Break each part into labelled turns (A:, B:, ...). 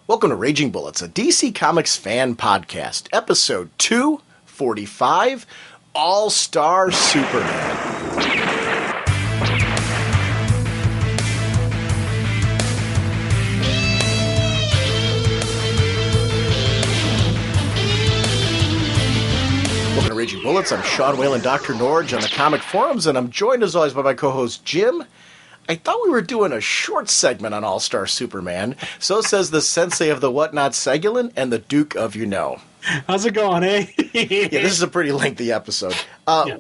A: Welcome to Raging Bullets, a DC Comics fan podcast, episode 245, All-Star Superman. Welcome to Raging Bullets. I'm Sean Whalen, drnorge on the comic forums, and I'm joined as always by my co-host Jim. I thought we were doing a short segment on All-Star Superman. So says the sensei of the whatnot, Segulin, and the Duke of You Know.
B: How's it going, eh?
A: Yeah, this is a pretty lengthy episode.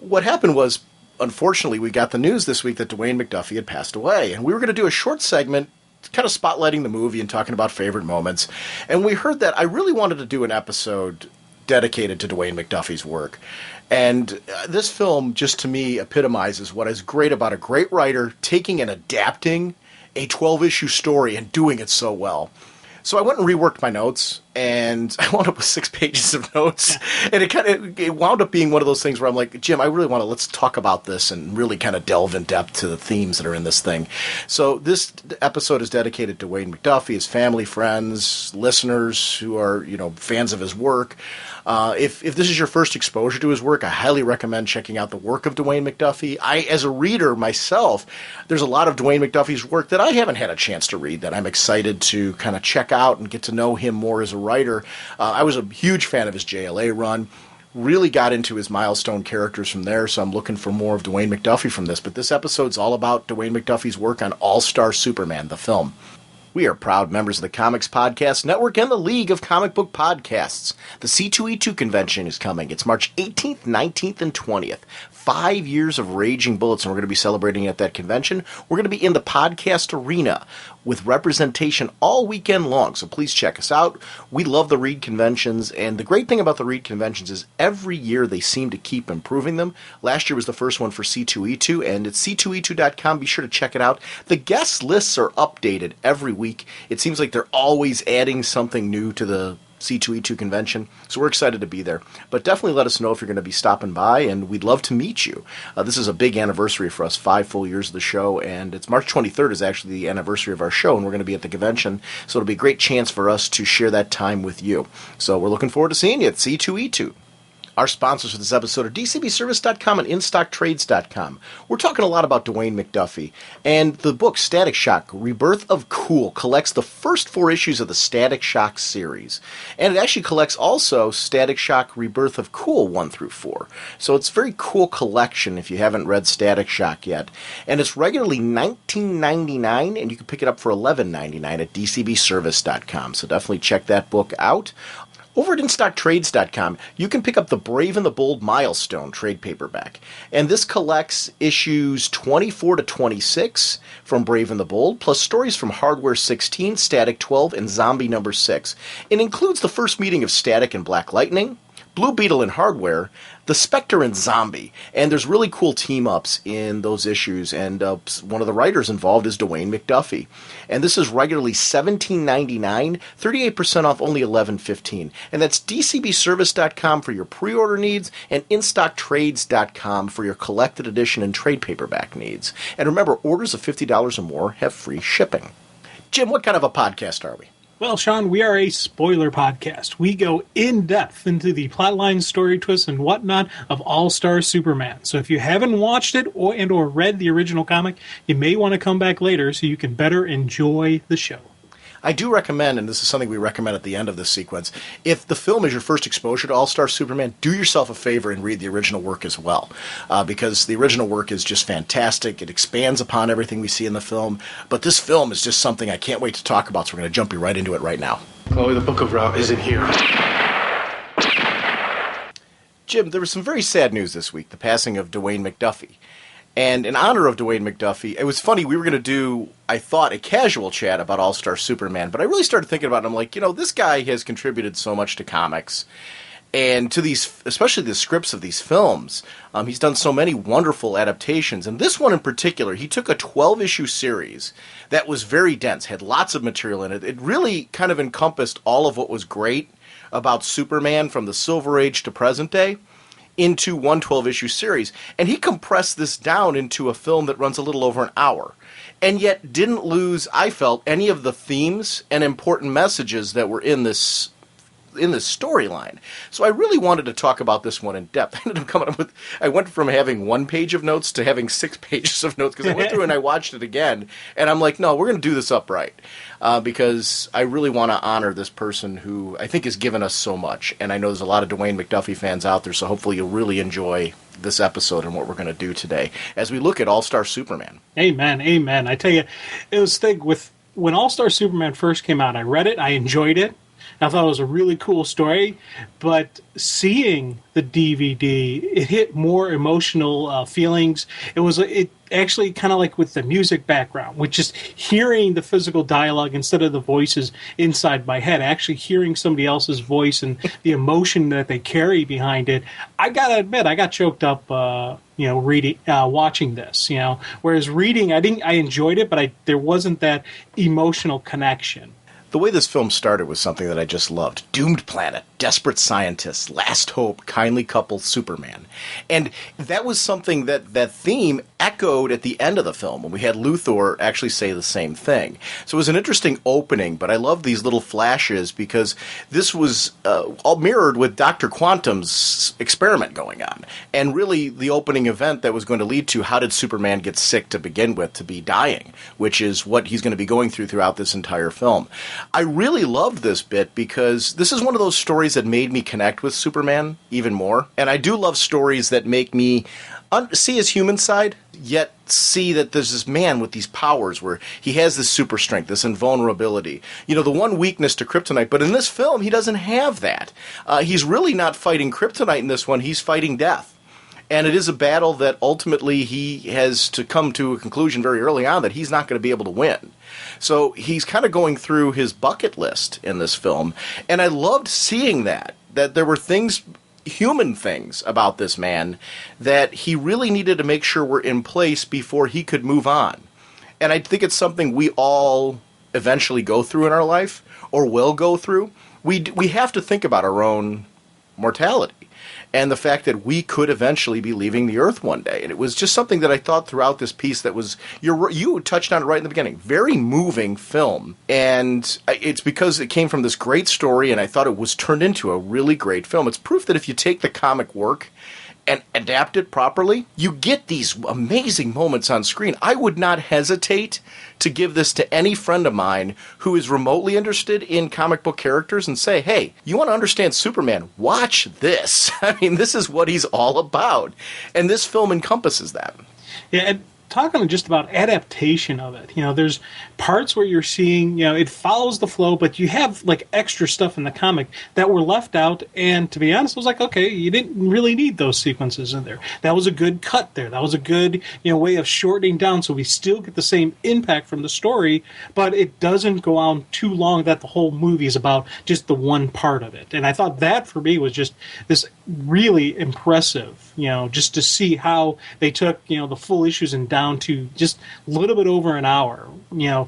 A: What happened was, unfortunately, we got the news this week that Dwayne McDuffie had passed away. And we were going to do a short segment kind of spotlighting the movie and talking about favorite moments. And we heard that I really wanted to do an episode dedicated to Dwayne McDuffie's work. And this film, just to me, epitomizes what is great about a great writer taking and adapting a 12-issue story and doing it so well. So I went and reworked my notes, and I wound up with 6 pages of notes. And it wound up being one of those things where I'm like, Jim, I really want to, let's talk about this and really kind of delve in depth to the themes that are in this thing. So this episode is dedicated to Dwayne McDuffie, his family, friends, listeners who are, fans of his work. If this is your first exposure to his work, I highly recommend checking out the work of Dwayne McDuffie. As a reader myself, there's a lot of Dwayne McDuffie's work that I haven't had a chance to read that I'm excited to kind of check out and get to know him more as a writer. I was a huge fan of his JLA run. Really got into his milestone characters from there, so I'm looking for more of Dwayne McDuffie from this. But this episode's all about Dwayne McDuffie's work on All-Star Superman, the film. We are proud members of the Comics Podcast Network and the League of Comic Book Podcasts. The C2E2 convention is coming. It's March 18th, 19th, and 20th. 5 years of Raging Bullets, and we're going to be celebrating at that convention. We're going to be in the podcast arena with representation all weekend long, so please check us out. We love the Read conventions, and the great thing about the Read conventions is every year they seem to keep improving them. Last year was the first one for C2E2, and it's c2e2.com. Be sure to check it out. The guest lists are updated every week. It seems like they're always adding something new to the C2E2 convention, so we're excited to be there. But definitely let us know if you're going to be stopping by, and we'd love to meet you. This is a big anniversary for us, 5 full years of the show, and it's March 23rd is actually the anniversary of our show, and we're going to be at the convention, so it'll be a great chance for us to share that time with you. So we're looking forward to seeing you at C2E2. Our sponsors for this episode are DCBService.com and InStockTrades.com. We're talking a lot about Dwayne McDuffie, and the book Static Shock, Rebirth of Cool, collects the first 4 issues of the Static Shock series. And it actually collects also Static Shock, Rebirth of Cool 1 through 4. So it's a very cool collection if you haven't read Static Shock yet. And it's regularly $19.99, and you can pick it up for $11.99 at DCBService.com. So definitely check that book out. Over at InStockTrades.com, you can pick up the Brave and the Bold Milestone trade paperback. And this collects issues 24 to 26 from Brave and the Bold, plus stories from Hardware 16, Static 12, and Zombie number 6. It includes the first meeting of Static and Black Lightning, Blue Beetle and Hardware, the Spectre and Zombie, and there's really cool team-ups in those issues, and one of the writers involved is Dwayne McDuffie. And this is regularly $17.99, 38% off only $11.15. And that's DCBService.com for your pre-order needs, and InStockTrades.com for your collected edition and trade paperback needs. And remember, orders of $50 or more have free shipping. Jim, what kind of a podcast are we?
B: Well, Sean, we are a spoiler podcast. We go in-depth into the plotline, story twists, and whatnot of All-Star Superman. So if you haven't watched it or read the original comic, you may want to come back later so you can better enjoy the show.
A: I do recommend, and this is something we recommend at the end of this sequence, if the film is your first exposure to All-Star Superman, do yourself a favor and read the original work as well, because the original work is just fantastic. It expands upon everything we see in the film, but this film is just something I can't wait to talk about, so we're going to jump you right into it right now.
C: Chloe, the Book of Ra isn't here.
A: Jim, there was some very sad news this week, the passing of Dwayne McDuffie. And in honor of Dwayne McDuffie, it was funny, we were going to do, I thought, a casual chat about All-Star Superman, but I really started thinking about it, and I'm like, this guy has contributed so much to comics, and to these, especially the scripts of these films. He's done so many wonderful adaptations, and this one in particular, he took a 12-issue series that was very dense, had lots of material in it. It really kind of encompassed all of what was great about Superman from the Silver Age to present day into one 12-issue series. And he compressed this down into a film that runs a little over an hour. and yet didn't lose, I felt, any of the themes and important messages that were in this storyline. So I really wanted to talk about this one in depth. I ended up coming up with, I went from having 1 page of notes to having 6 pages of notes, because I went through and I watched it again, and I'm like, no, we're going to do this upright, because I really want to honor this person who I think has given us so much, and I know there's a lot of Dwayne McDuffie fans out there, so hopefully you'll really enjoy this episode and what we're going to do today as we look at All-Star Superman.
B: Amen, amen. I tell you, it was thick with when All-Star Superman first came out. I read it, I enjoyed it. I thought it was a really cool story, but seeing the DVD, it hit more emotional feelings. It actually kind of like with the music background, with just hearing the physical dialogue instead of the voices inside my head, actually hearing somebody else's voice and the emotion that they carry behind it. I gotta admit, I got choked up, watching this. Whereas reading, I enjoyed it, but there wasn't that emotional connection.
A: The way this film started was something that I just loved. Doomed planet, desperate scientists, last hope, kindly couple, Superman. And that was something that theme echoed at the end of the film when we had Luthor actually say the same thing. So it was an interesting opening, but I love these little flashes because this was all mirrored with Dr. Quantum's experiment going on. And really the opening event that was going to lead to how did Superman get sick to begin with, to be dying, which is what he's going to be going through throughout this entire film. I really loved this bit because this is one of those stories that made me connect with Superman even more. And I do love stories that make me see his human side, yet see that there's this man with these powers where he has this super strength, this invulnerability. The one weakness to kryptonite, but in this film, he doesn't have that. He's really not fighting kryptonite in this one, he's fighting death. And it is a battle that ultimately he has to come to a conclusion very early on that he's not going to be able to win. So he's kind of going through his bucket list in this film. And I loved seeing that there were things, human things about this man that he really needed to make sure were in place before he could move on. And I think it's something we all eventually go through in our life or will go through. We have to think about our own mortality and the fact that we could eventually be leaving the earth one day. And it was just something that I thought throughout this piece that was, you touched on it right in the beginning, very moving film. And it's because it came from this great story, and I thought it was turned into a really great film. It's proof that if you take the comic work and adapt it properly, you get these amazing moments on screen. I would not hesitate to give this to any friend of mine who is remotely interested in comic book characters and say, hey, you want to understand Superman? Watch this. I mean, this is what he's all about. And this film encompasses that.
B: Yeah, and talking just about adaptation of it, there's parts where you're seeing, it follows the flow, but you have like extra stuff in the comic that were left out. And to be honest, I was like, okay, you didn't really need those sequences in there. That was a good cut there. That was a good, way of shortening down so we still get the same impact from the story, but it doesn't go on too long that the whole movie is about just the one part of it. And I thought that for me was just this really impressive, just to see how they took, the full issues and down to just a little bit over an hour,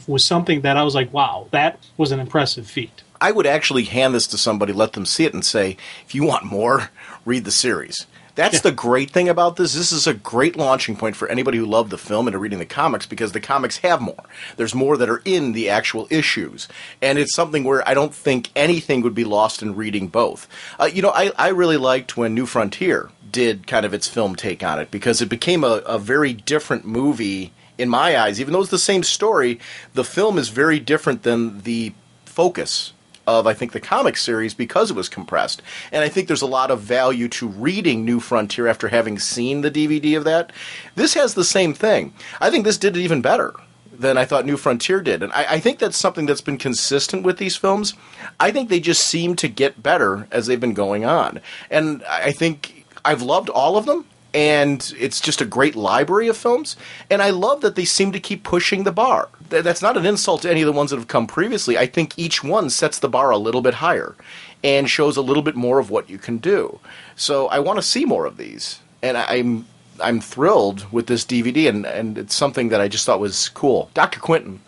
B: was something that I was like, wow, that was an impressive feat.
A: I would actually hand this to somebody, let them see it, and say, if you want more, read the series. That's the great thing about this. This is a great launching point for anybody who loved the film into reading the comics, because the comics have more. There's more that are in the actual issues. And it's something where I don't think anything would be lost in reading both. I really liked when New Frontier did kind of its film take on it, because it became a very different movie in my eyes. Even though it's the same story, the film is very different than the focus of, I think, the comic series, because it was compressed. And I think there's a lot of value to reading New Frontier after having seen the DVD of that. This has the same thing. I think this did it even better than I thought New Frontier did. And I think that's something that's been consistent with these films. I think they just seem to get better as they've been going on. And I think I've loved all of them. And it's just a great library of films. And I love that they seem to keep pushing the bar. That's not an insult to any of the ones that have come previously. I think each one sets the bar a little bit higher and shows a little bit more of what you can do. So I want to see more of these. And I'm thrilled with this DVD, and it's something that I just thought was cool. Dr. Quinton,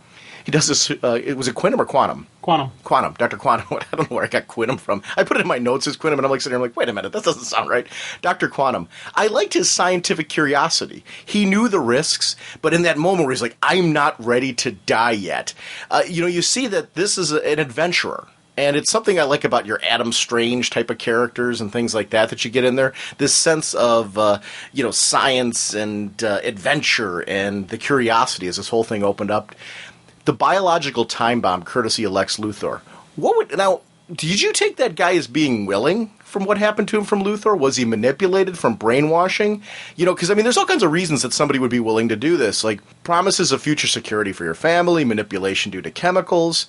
A: He does this, was it Quantum or Quantum? Quantum, Dr. Quantum. I don't know where I got Quantum from. I put it in my notes as Quantum, and I'm like sitting there like, wait a minute, that doesn't sound right. Dr. Quantum. I liked his scientific curiosity. He knew the risks, but in that moment where he's like, I'm not ready to die yet. You see that this is an adventurer. And it's something I like about your Adam Strange type of characters and things like that you get in there. This sense of, science and adventure and the curiosity as this whole thing opened up. The biological time bomb, courtesy of Lex Luthor. Did you take that guy as being willing from what happened to him from Luthor? Was he manipulated from brainwashing? Because, there's all kinds of reasons that somebody would be willing to do this, like promises of future security for your family, manipulation due to chemicals.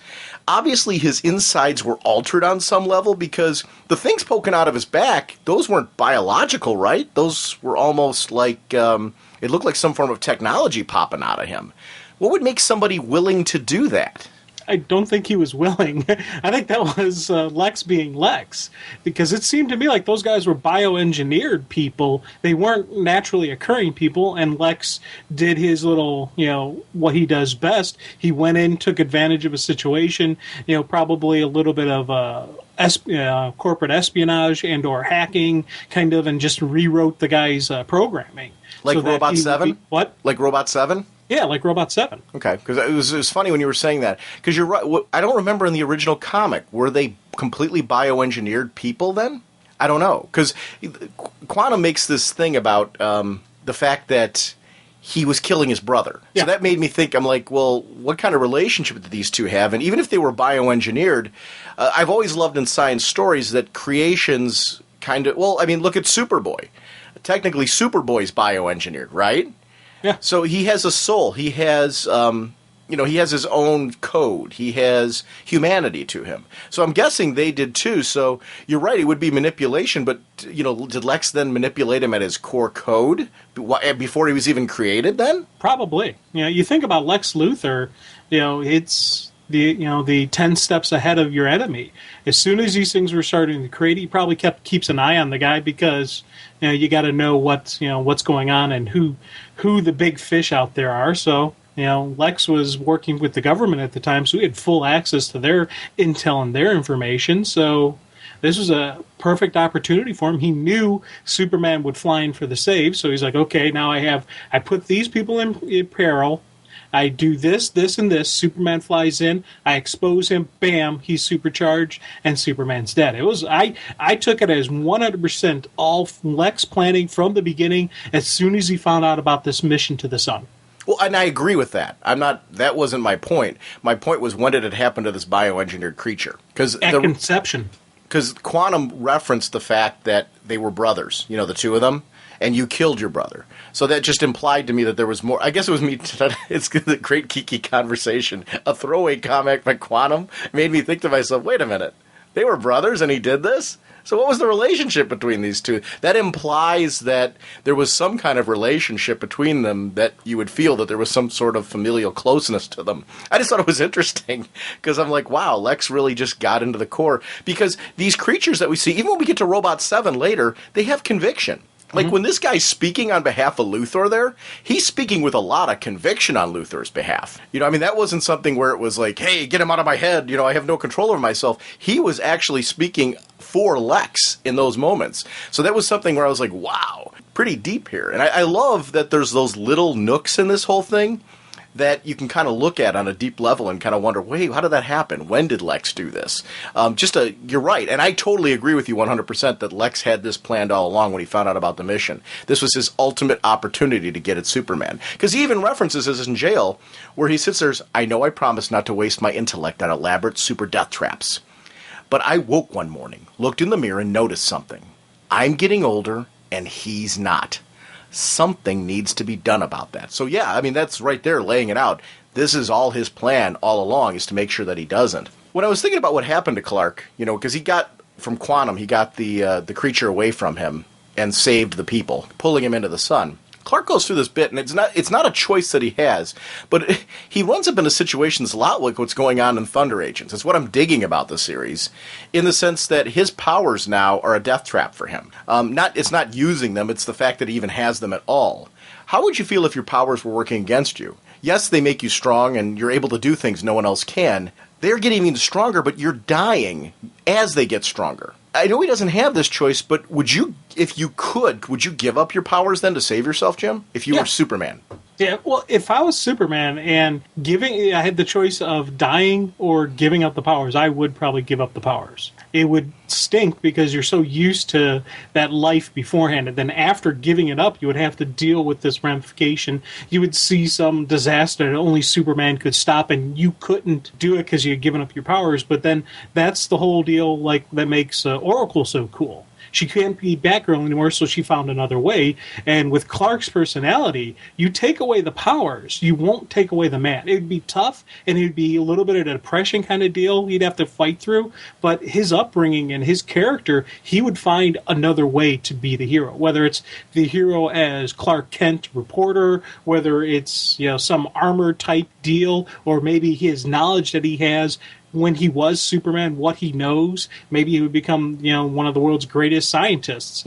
A: Obviously, his insides were altered on some level because the things poking out of his back, those weren't biological, right? Those were almost like, it looked like some form of technology popping out of him. What would make somebody willing to do that?
B: I don't think he was willing. I think that was Lex being Lex, because it seemed to me like those guys were bioengineered people. They weren't naturally occurring people, and Lex did his little, what he does best. He went in, took advantage of a situation, probably a little bit of corporate espionage and or hacking, kind of, and just rewrote the guy's programming.
A: Like Robot 7?
B: What?
A: Like Robot 7?
B: Yeah, like Robot 7.
A: Okay, because it was funny when you were saying that. Because you're right. I don't remember in the original comic, were they completely bioengineered people then? I don't know. Because Quantum makes this thing about the fact that he was killing his brother. Yeah. So that made me think, I'm like, well, what kind of relationship did these two have? And even if they were bioengineered, I've always loved in science stories that creations kind of, look at Superboy. Technically, Superboy's bioengineered, right?
B: Yeah.
A: So he has a soul. He has, he has his own code. He has humanity to him. So I'm guessing they did too. So you're right. It would be manipulation. But, did Lex then manipulate him at his core code before he was even created then?
B: Probably. You think about Lex Luthor, it's the 10 steps ahead of your enemy. As soon as these things were starting to create, he probably keeps an eye on the guy because, you got to know what's going on and who the big fish out there are. So, Lex was working with the government at the time, so he had full access to their intel and their information. So this was a perfect opportunity for him. He knew Superman would fly in for the save, so he's like, okay, now I put these people in peril. I do this, this, and this. Superman flies in. I expose him. Bam, he's supercharged, and Superman's dead. I took it as 100% all Lex planning from the beginning as soon as he found out about this mission to the sun.
A: Well, and I agree with that. That wasn't my point. My point was, when did it happen to this bioengineered creature?
B: At conception.
A: Because Quantum referenced the fact that they were brothers, the two of them, and you killed your brother. So that just implied to me that there was more. I guess it was me. It's a great geeky conversation. A throwaway comic by Quantum made me think to myself, wait a minute. They were brothers and he did this? So what was the relationship between these two? That implies that there was some kind of relationship between them, that you would feel that there was some sort of familial closeness to them. I just thought it was interesting because I'm like, wow, Lex really just got into the core. Because these creatures that we see, even when we get to Robot 7 later, they have conviction. Like, when this guy's speaking on behalf of Luthor there, he's speaking with a lot of conviction on Luthor's behalf. That wasn't something where it was like, hey, get him out of my head, I have no control over myself. He was actually speaking for Lex in those moments. So that was something where I was like, wow, pretty deep here. And I love that there's those little nooks in this whole thing that you can kind of look at on a deep level and kind of wonder, wait, how did that happen? When did Lex do this? You're right. And I totally agree with you 100% that Lex had this planned all along when he found out about the mission. This was his ultimate opportunity to get at Superman. Because he even references this in jail where he sits there, I know I promised not to waste my intellect on elaborate super death traps. But I woke one morning, looked in the mirror and noticed something. I'm getting older and he's not. Something needs to be done about that. So yeah, that's right there laying it out. This is all his plan all along, is to make sure that he doesn't. When I was thinking about what happened to Clark, because he got, from Quantum, he got the creature away from him and saved the people, pulling him into the sun. Clark goes through this bit, and it's not a choice that he has, but he runs up into situations a lot like what's going on in Thunder Agents. It's what I'm digging about the series, in the sense that his powers now are a death trap for him. It's not using them, it's the fact that he even has them at all. How would you feel if your powers were working against you? yes, they make you strong and you're able to do things no one else can. They're getting even stronger, but you're dying as they get stronger. I know he doesn't have this choice, but would you, if you could you give up your powers then to save yourself, Jim? If you were Superman?
B: Yeah, well, if I was Superman and I had the choice of dying or giving up the powers, I would probably give up the powers. It would stink because you're so used to that life beforehand, and then after giving it up, you would have to deal with this ramification. You would see some disaster that only Superman could stop, and you couldn't do it because you had given up your powers. But then that's the whole deal, like that makes Oracle so cool. She can't be Batgirl anymore, so she found another way. And with Clark's personality, you take away the powers, you won't take away the man. It would be tough, and it would be a little bit of a depression kind of deal he'd have to fight through. But his upbringing and his character, he would find another way to be the hero. Whether it's the hero as Clark Kent, reporter, whether it's some armor type deal, or maybe his knowledge that he has when he was Superman, what he knows. Maybe he would become, one of the world's greatest scientists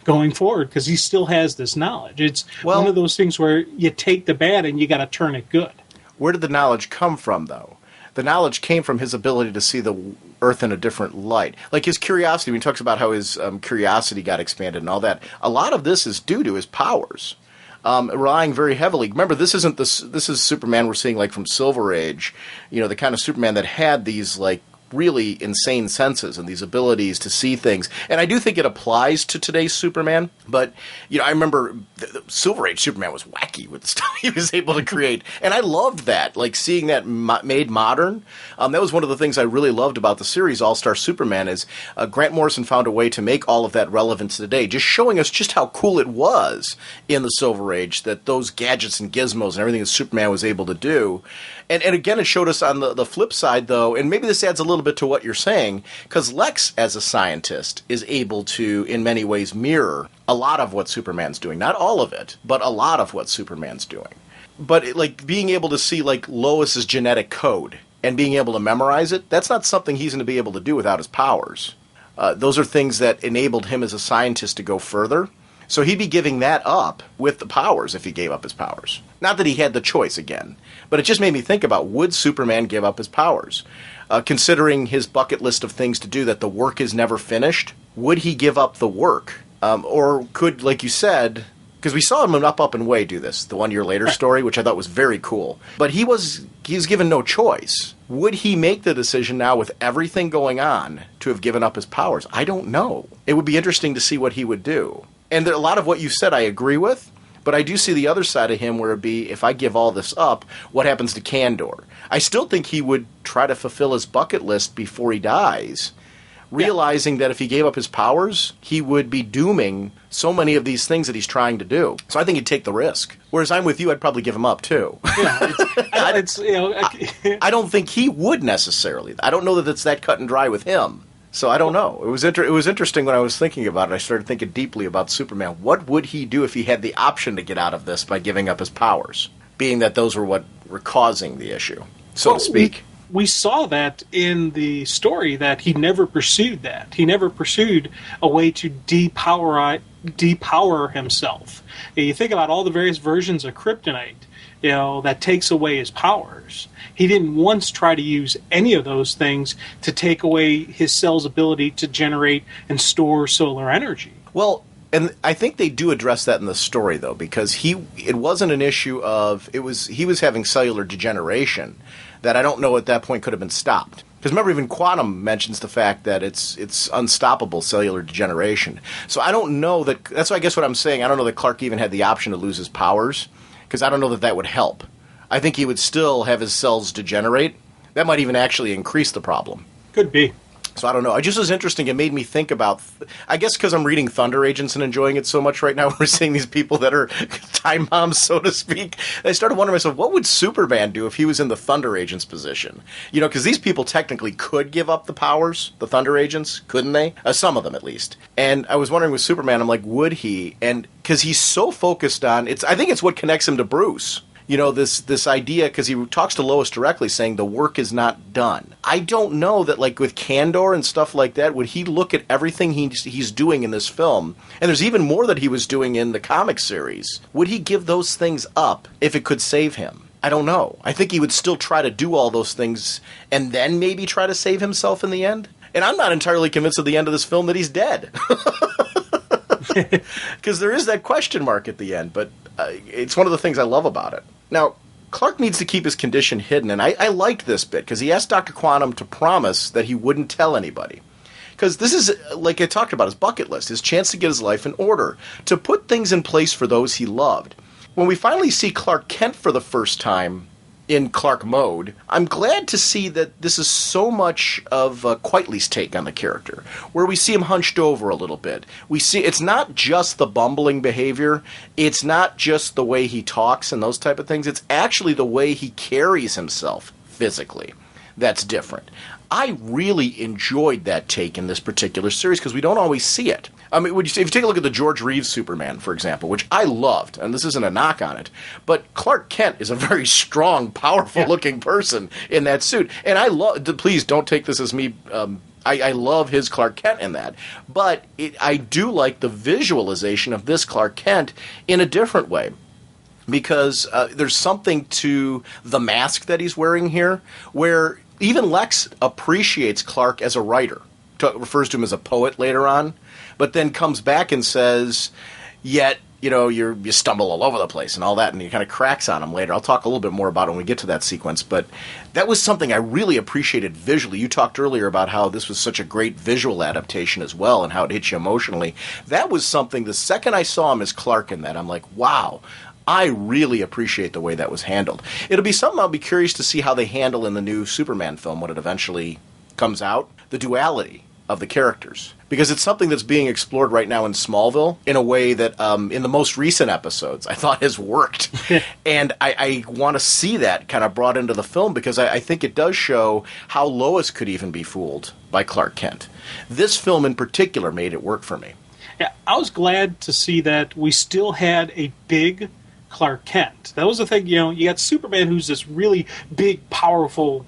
B: going forward because he still has this knowledge. It's one of those things where you take the bad and you got to turn it good.
A: Where did the knowledge come from, though? The knowledge came from his ability to see the Earth in a different light. Like his curiosity, when he talks about how his curiosity got expanded and all that, a lot of this is due to his powers. Relying very heavily. Remember, this is Superman we're seeing like from Silver Age, the kind of Superman that had these like really insane senses and these abilities to see things. And I do think it applies to today's Superman, but I remember the Silver Age Superman was wacky with the stuff he was able to create, and I loved that, like seeing that made modern. That was one of the things I really loved about the series All-Star Superman is Grant Morrison found a way to make all of that relevant to today, just showing us just how cool it was in the Silver Age, that those gadgets and gizmos and everything that Superman was able to do. And again, it showed us on the flip side, though, and maybe this adds a little bit to what you're saying, because Lex, as a scientist, is able to, in many ways, mirror a lot of what Superman's doing. Not all of it, but a lot of what Superman's doing. But, like, being able to see, like, Lois's genetic code and being able to memorize it, that's not something he's going to be able to do without his powers. Those are things that enabled him as a scientist to go further. So he'd be giving that up with the powers if he gave up his powers. Not that he had the choice again, but it just made me think about, would Superman give up his powers? Considering his bucket list of things to do, that the work is never finished, would he give up the work? Or could, like you said, because we saw him in Up, and Away do this, the 1 year later story, which I thought was very cool. But he was given no choice. Would he make the decision now with everything going on to have given up his powers? I don't know. It would be interesting to see what he would do. And a lot of what you said I agree with, but I do see the other side of him where it'd be, if I give all this up, what happens to Kandor? I still think he would try to fulfill his bucket list before he dies, realizing that if he gave up his powers, he would be dooming so many of these things that he's trying to do. So I think he'd take the risk. Whereas I'm with you, I'd probably give him up too.
B: Yeah,
A: I don't think he would necessarily. I don't know that it's that cut and dry with him. So I don't know. It was interesting when I was thinking about it. I started thinking deeply about Superman. What would he do if he had the option to get out of this by giving up his powers? Being that those were what were causing the issue, so to speak.
B: We saw that in the story that he never pursued that. He never pursued a way to depower himself. You think about all the various versions of kryptonite, that takes away his powers. He didn't once try to use any of those things to take away his cell's ability to generate and store solar energy.
A: Well, and I think they do address that in the story, though, because it wasn't an issue of he was having cellular degeneration that I don't know at that point could have been stopped. Because remember, even Quantum mentions the fact that it's unstoppable cellular degeneration. So I don't know that. That's why I guess what I'm saying. I don't know that Clark even had the option to lose his powers, because I don't know that would help. I think he would still have his cells degenerate. That might even actually increase the problem.
B: Could be.
A: So I don't know. It just was interesting. It made me think about, I guess because I'm reading Thunder Agents and enjoying it so much right now, we're seeing these people that are time bombs, so to speak. I started wondering myself, what would Superman do if he was in the Thunder Agents position? Because these people technically could give up the powers, the Thunder Agents, couldn't they? Some of them, at least. And I was wondering with Superman, I'm like, would he? And because he's so focused on, I think it's what connects him to Bruce. This idea, because he talks to Lois directly saying the work is not done. I don't know that, like with Kandor and stuff like that, would he look at everything he's doing in this film, and there's even more that he was doing in the comic series, would he give those things up if it could save him? I don't know. I think he would still try to do all those things and then maybe try to save himself in the end. And I'm not entirely convinced at the end of this film that he's dead. Because there is that question mark at the end, but it's one of the things I love about it. Now, Clark needs to keep his condition hidden, and I liked this bit because he asked Dr. Quantum to promise that he wouldn't tell anybody. Because this is, like I talked about, his bucket list, his chance to get his life in order, to put things in place for those he loved. When we finally see Clark Kent for the first time in Clark mode, I'm glad to see that this is so much of Quitely's take on the character, where we see him hunched over a little bit. We see it's not just the bumbling behavior, it's not just the way he talks and those type of things, it's actually the way he carries himself physically that's different. I really enjoyed that take in this particular series because we don't always see it. I mean, if you take a look at the George Reeves Superman, for example, which I loved, and this isn't a knock on it, but Clark Kent is a very strong, powerful-looking person in that suit. And I love, please don't take this as me, I love his Clark Kent in that. But I do like the visualization of this Clark Kent in a different way. Because there's something to the mask that he's wearing here, where even Lex appreciates Clark as a writer, refers to him as a poet later on, but then comes back and says, yet, you stumble all over the place and all that, and he kind of cracks on him later. I'll talk a little bit more about it when we get to that sequence, but that was something I really appreciated visually. You talked earlier about how this was such a great visual adaptation as well and how it hit you emotionally. That was something, the second I saw him as Clark in that, I'm like, wow, I really appreciate the way that was handled. It'll be something I'll be curious to see how they handle in the new Superman film when it eventually comes out, the duality of the characters. Because it's something that's being explored right now in Smallville in a way that in the most recent episodes I thought has worked. And I want to see that kind of brought into the film because I think it does show how Lois could even be fooled by Clark Kent. This film in particular made it work for me.
B: Yeah, I was glad to see that we still had a big Clark Kent. That was the thing, you got Superman who's this really big, powerful,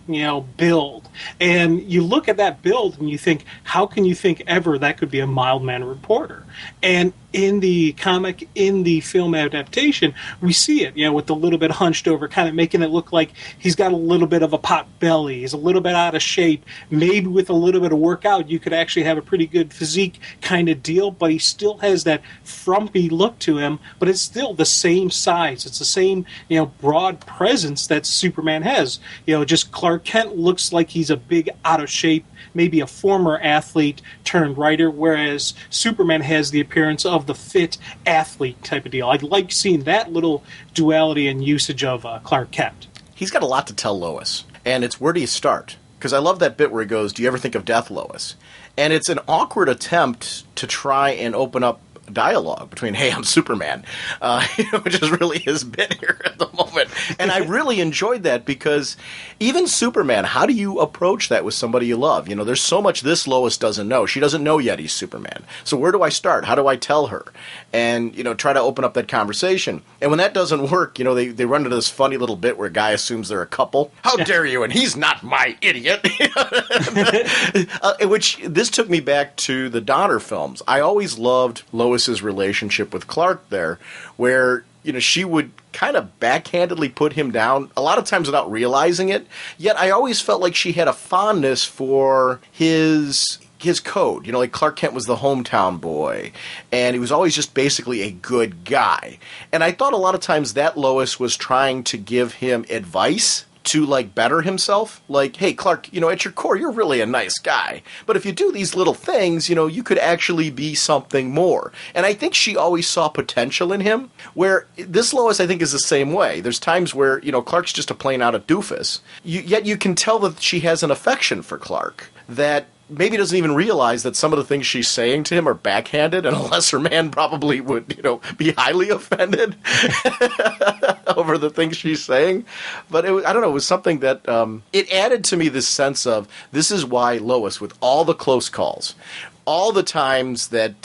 B: build. And you look at that build and you think, how can you think ever that could be a mild-mannered reporter? And in the comic, in the film adaptation, we see it, with the little bit hunched over, kind of making it look like he's got a little bit of a pot belly, he's a little bit out of shape. Maybe with a little bit of workout, you could actually have a pretty good physique kind of deal, but he still has that frumpy look to him, but it's still the same size. It's the same, broad presence that Superman has. Just Clark Kent looks like he's a big out of shape, maybe a former athlete turned writer, whereas Superman has the appearance of the fit athlete type of deal. I like seeing that little duality and usage of Clark Kent.
A: He's got a lot to tell Lois, and it's where do you start? Because I love that bit where he goes, do you ever think of death, Lois? And it's an awkward attempt to try and open up dialogue between, hey, I'm Superman, which is really his bit here at the moment. And I really enjoyed that because even Superman, how do you approach that with somebody you love? There's so much this Lois doesn't know. She doesn't know yet he's Superman. So where do I start? How do I tell her? And, try to open up that conversation. And when that doesn't work, they run into this funny little bit where a guy assumes they're a couple. How dare you? And he's not my idiot. Which, this took me back to the Donner films. I always loved Lois's relationship with Clark there, where she would kind of backhandedly put him down a lot of times without realizing it, yet I always felt like she had a fondness for his code. Like Clark Kent was the hometown boy, and he was always just basically a good guy. And I thought a lot of times that Lois was trying to give him advice to, better himself. Like, hey, Clark, at your core, you're really a nice guy. But if you do these little things, you could actually be something more. And I think she always saw potential in him, where this Lois, I think, is the same way. There's times where, Clark's just a plain out of doofus. Yet you can tell that she has an affection for Clark that maybe doesn't even realize that some of the things she's saying to him are backhanded, and a lesser man probably would, be highly offended over the things she's saying. But I don't know, it was something that it added to me this sense of this is why Lois, with all the close calls, all the times that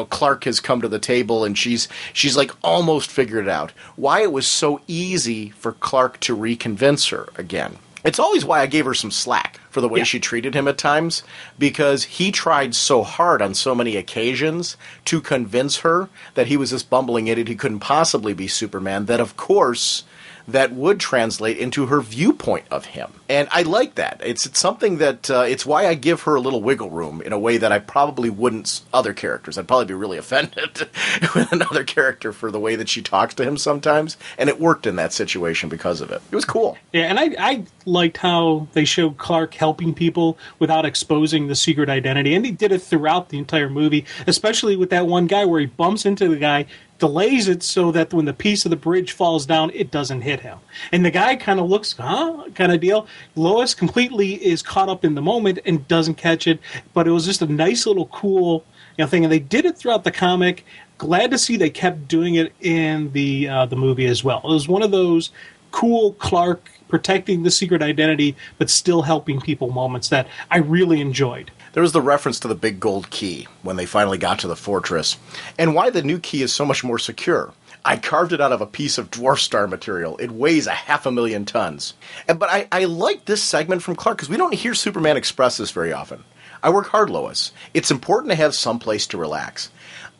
A: Clark has come to the table and she's like almost figured it out, why it was so easy for Clark to reconvince her again. It's always why I gave her some slack for the way she treated him at times, because he tried so hard on so many occasions to convince her that he was this bumbling idiot who couldn't possibly be Superman, that of course that would translate into her viewpoint of him. And I like that. It's something that, it's why I give her a little wiggle room in a way that I probably wouldn't other characters. I'd probably be really offended with another character for the way that she talks to him sometimes. And it worked in that situation because of it. It was cool.
B: Yeah, and I liked how they showed Clark helping people without exposing the secret identity. And he did it throughout the entire movie, especially with that one guy where he bumps into the guy, delays it so that when the piece of the bridge falls down, it doesn't hit him. And the guy kind of looks, kind of deal. Lois completely is caught up in the moment and doesn't catch it. But it was just a nice little cool thing. And they did it throughout the comic. Glad to see they kept doing it in the movie as well. It was one of those cool Clark protecting the secret identity but still helping people moments that I really enjoyed.
A: There was the reference to the big gold key when they finally got to the fortress, and why the new key is so much more secure. I carved it out of a piece of dwarf star material. It weighs 500,000 tons. But I like this segment from Clark because we don't hear Superman express this very often. I work hard, Lois. It's important to have some place to relax.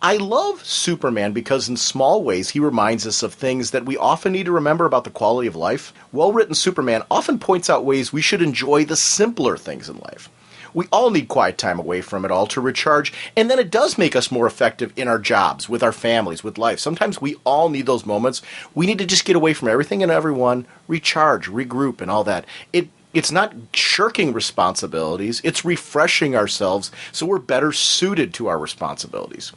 A: I love Superman because in small ways he reminds us of things that we often need to remember about the quality of life. Well-written Superman often points out ways we should enjoy the simpler things in life. We all need quiet time away from it all to recharge, and then it does make us more effective in our jobs, with our families, with life. Sometimes we all need those moments. We need to just get away from everything and everyone, recharge, regroup, and all that. It's not shirking responsibilities, it's refreshing ourselves so we're better suited to our responsibilities.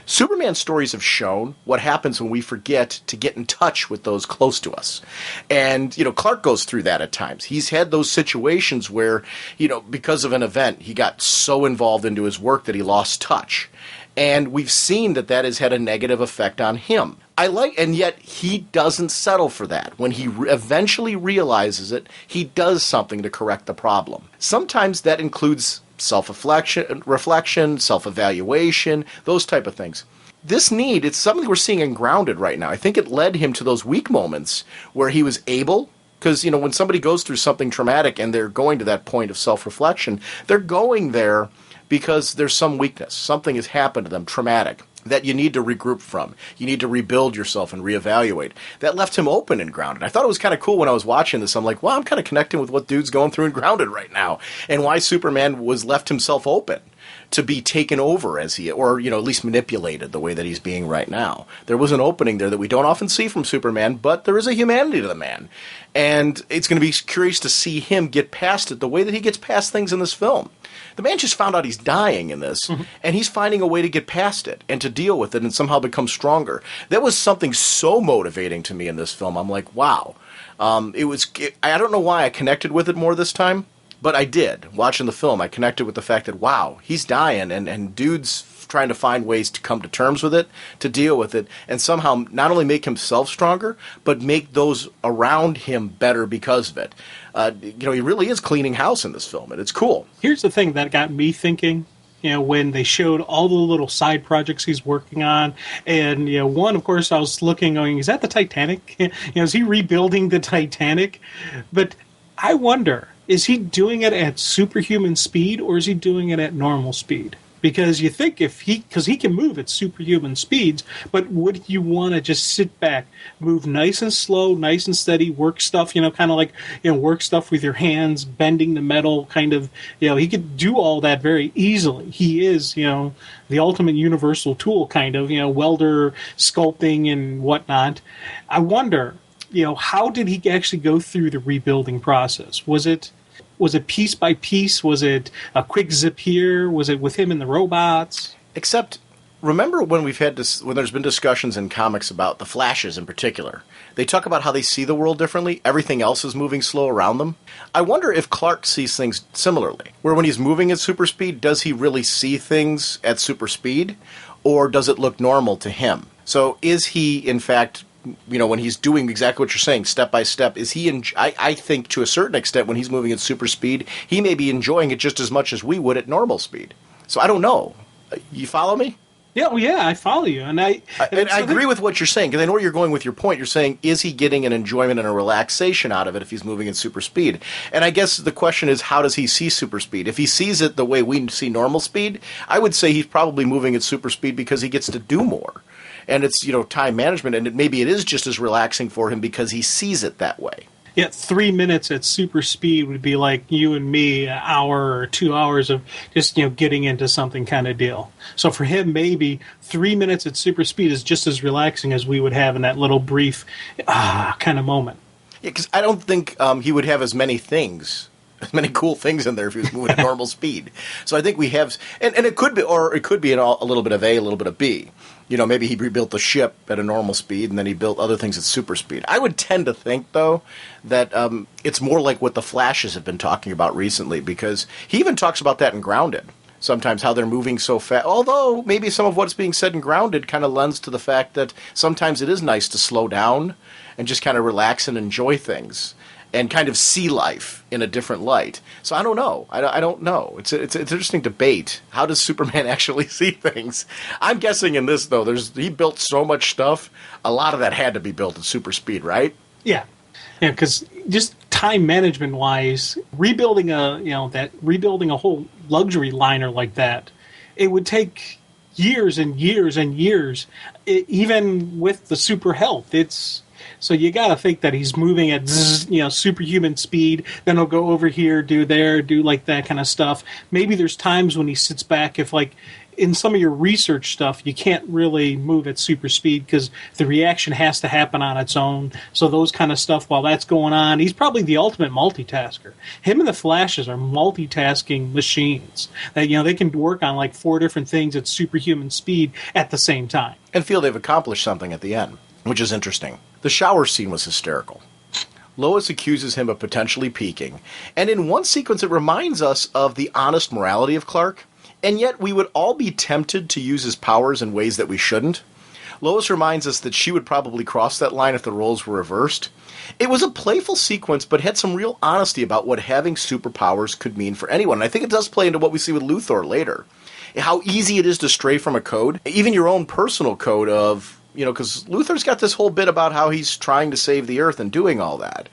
A: Superman stories have shown what happens when we forget to get in touch with those close to us. And, Clark goes through that at times. He's had those situations where, because of an event, he got so involved into his work that he lost touch. And we've seen that has had a negative effect on him. And yet he doesn't settle for that. When he eventually realizes it, he does something to correct the problem. Sometimes that includes self-reflection, self-evaluation, those type of things. This need, it's something we're seeing in Grounded right now. I think it led him to those weak moments where he was able, because, when somebody goes through something traumatic and they're going to that point of self-reflection, they're going there because there's some weakness. Something has happened to them, traumatic, that you need to regroup from. You need to rebuild yourself and reevaluate. That left him open in Grounded. I thought it was kind of cool when I was watching this. I'm like, well, I'm kind of connecting with what dude's going through in Grounded right now, and why Superman was left himself open to be taken over at least manipulated the way that he's being right now. There was an opening there that we don't often see from Superman, but there is a humanity to the man. And it's going to be curious to see him get past it the way that he gets past things in this film. The man just found out he's dying in this, and he's finding a way to get past it and to deal with it and somehow become stronger. That was something so motivating to me in this film. I'm like, wow. I don't know why I connected with it more this time, but I did. Watching the film, I connected with the fact that, wow, he's dying, and dude's trying to find ways to come to terms with it, to deal with it, and somehow not only make himself stronger, but make those around him better because of it. He really is cleaning house in this film, and it's cool.
B: Here's the thing that got me thinking, when they showed all the little side projects he's working on. And, one, of course, I was looking, going, is that the Titanic? Is he rebuilding the Titanic? But I wonder, is he doing it at superhuman speed, or is he doing it at normal speed? Because you think because he can move at superhuman speeds, but would you want to just sit back, move nice and slow, nice and steady, work stuff, kind of like, work stuff with your hands, bending the metal, kind of, he could do all that very easily. He is, the ultimate universal tool, kind of, welder, sculpting and whatnot. I wonder, how did he actually go through the rebuilding process? Was it piece by piece? Was it a quick zip here? Was it with him and the robots?
A: Except, remember when when there's been discussions in comics about the Flashes in particular? They talk about how they see the world differently. Everything else is moving slow around them. I wonder if Clark sees things similarly, where when he's moving at super speed, does he really see things at super speed, or does it look normal to him? So is he, in fact, when he's doing exactly what you're saying, step by step, is he? I think to a certain extent, when he's moving at super speed, he may be enjoying it just as much as we would at normal speed. So I don't know. You follow me?
B: Yeah, well, yeah, I follow you, and I
A: agree with what you're saying, because I know where you're going with your point. You're saying, is he getting an enjoyment and a relaxation out of it if he's moving at super speed? And I guess the question is, how does he see super speed? If he sees it the way we see normal speed, I would say he's probably moving at super speed because he gets to do more. And it's, time management, and maybe it is just as relaxing for him because he sees it that way.
B: Yeah, 3 minutes at super speed would be like you and me, an hour or 2 hours of just, getting into something kind of deal. So for him, maybe 3 minutes at super speed is just as relaxing as we would have in that little brief kind of moment.
A: Yeah, because I don't think he would have as many cool things in there if he was moving at normal speed. So I think we have, and it could be, or it could be a little bit of A, a little bit of B. Maybe he rebuilt the ship at a normal speed, and then he built other things at super speed. I would tend to think, though, that it's more like what the Flashes have been talking about recently, because he even talks about that in Grounded. Sometimes how they're moving so fast. Although maybe some of what's being said in Grounded kind of lends to the fact that sometimes it is nice to slow down and just kind of relax and enjoy things and kind of see life in a different light. So I don't know. I don't know. It's an interesting debate. How does Superman actually see things? I'm guessing in this, though, he built so much stuff, a lot of that had to be built at super speed, right?
B: Yeah. Yeah, because just time management wise, rebuilding a whole luxury liner like that, it would take years and years and years, even with the super health. So you got to think that he's moving at superhuman speed. Then he'll go over here, do like that kind of stuff. Maybe there's times when he sits back, if like in some of your research stuff, you can't really move at super speed because the reaction has to happen on its own. So those kind of stuff, while that's going on, he's probably the ultimate multitasker. Him and the Flashes are multitasking machines. That they can work on like 4 different things at superhuman speed at the same time.
A: And feel they've accomplished something at the end, which is interesting. The shower scene was hysterical. Lois accuses him of potentially peeking, and in one sequence it reminds us of the honest morality of Clark, and yet we would all be tempted to use his powers in ways that we shouldn't. Lois reminds us that she would probably cross that line if the roles were reversed. It was a playful sequence, but had some real honesty about what having superpowers could mean for anyone, and I think it does play into what we see with Luthor later. How easy it is to stray from a code, even your own personal code of, because Luthor's got this whole bit about how he's trying to save the Earth and doing all that.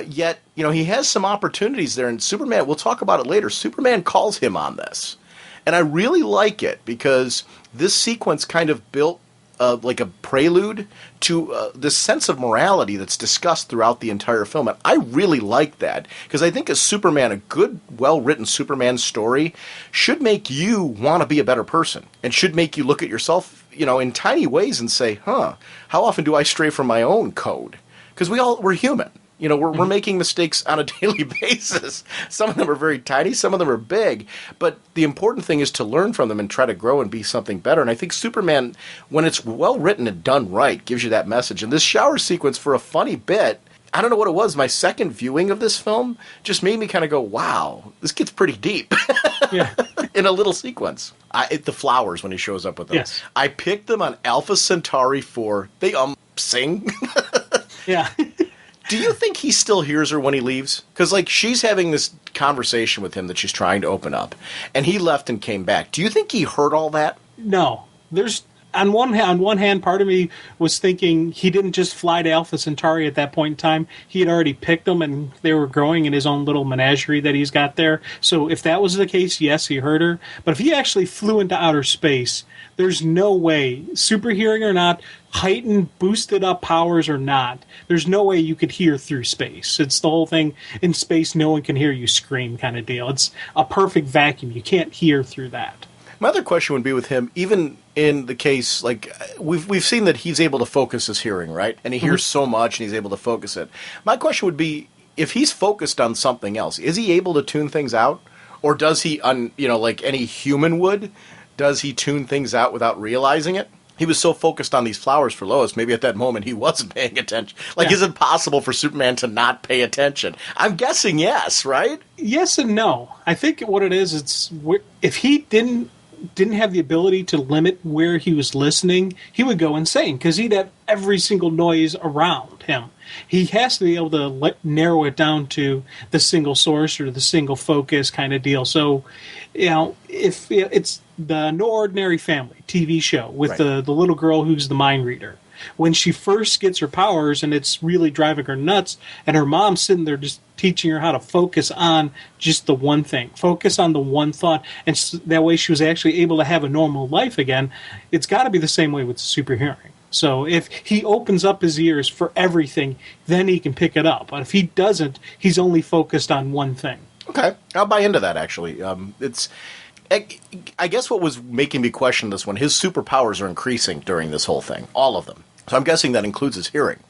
A: Yet, he has some opportunities there, and Superman, we'll talk about it later, Superman calls him on this. And I really like it because this sequence kind of built like a prelude to this sense of morality that's discussed throughout the entire film. And I really like that because I think as Superman, a good, well-written Superman story should make you want to be a better person and should make you look at yourself, in tiny ways and say, how often do I stray from my own code? Because we're human. We're making mistakes on a daily basis. Some of them are very tiny, some of them are big. But the important thing is to learn from them and try to grow and be something better. And I think Superman, when it's well written and done right, gives you that message. And this shower sequence, for a funny bit, I don't know what it was. My second viewing of this film just made me kind of go, wow, this gets pretty deep.
B: Yeah.
A: In a little sequence. The flowers when he shows up with them.
B: Yes.
A: I picked them on Alpha Centauri 4. They sing.
B: Yeah.
A: Do you think he still hears her when he leaves? Because, she's having this conversation with him that she's trying to open up, and he left and came back. Do you think he heard all that?
B: No. There's on one hand, part of me was thinking he didn't just fly to Alpha Centauri at that point in time. He had already picked them, and they were growing in his own little menagerie that he's got there. So if that was the case, yes, he heard her. But if he actually flew into outer space, there's no way, super hearing or not, heightened, boosted up powers or not, there's no way you could hear through space. It's the whole thing, in space no one can hear you scream kind of deal. It's a perfect vacuum. You can't hear through that.
A: My other question would be with him, even in the case, we've seen that he's able to focus his hearing, right? And he hears so much and he's able to focus it. My question would be, if he's focused on something else, is he able to tune things out? Or does he, like any human would, does he tune things out without realizing it? He was so focused on these flowers for Lois, maybe at that moment he wasn't paying attention. Is it possible for Superman to not pay attention? I'm guessing yes, right?
B: Yes and no. I think what it is, if he didn't have the ability to limit where he was listening, he would go insane because he'd have every single noise around him. He has to be able to narrow it down to the single source or the single focus kind of deal. So, if it's the No Ordinary Family TV show with the little girl who's the mind reader, when she first gets her powers and it's really driving her nuts, and her mom's sitting there just teaching her how to focus on just the one thing, focus on the one thought, and that way she was actually able to have a normal life again. It's got to be the same way with super hearing. So if he opens up his ears for everything, then he can pick it up. But if he doesn't, he's only focused on one thing.
A: Okay, I'll buy into that, actually. I guess what was making me question this one, his superpowers are increasing during this whole thing, all of them. So I'm guessing that includes his hearing.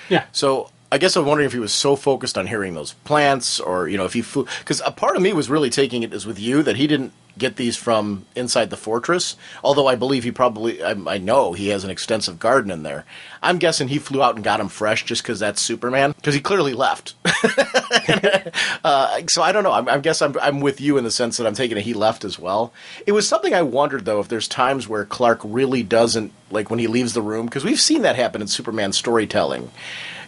B: Yeah.
A: So I guess I'm wondering if he was so focused on hearing those plants, or, if he flew. Because a part of me was really taking it as with you that he didn't get these from inside the fortress, although I believe he probably, I know he has an extensive garden in there. I'm guessing he flew out and got them fresh just because that's Superman, because he clearly left. So I don't know. I guess I'm with you in the sense that I'm taking it he left as well. It was something I wondered, though, if there's times where Clark really doesn't, like when he leaves the room, because we've seen that happen in Superman storytelling.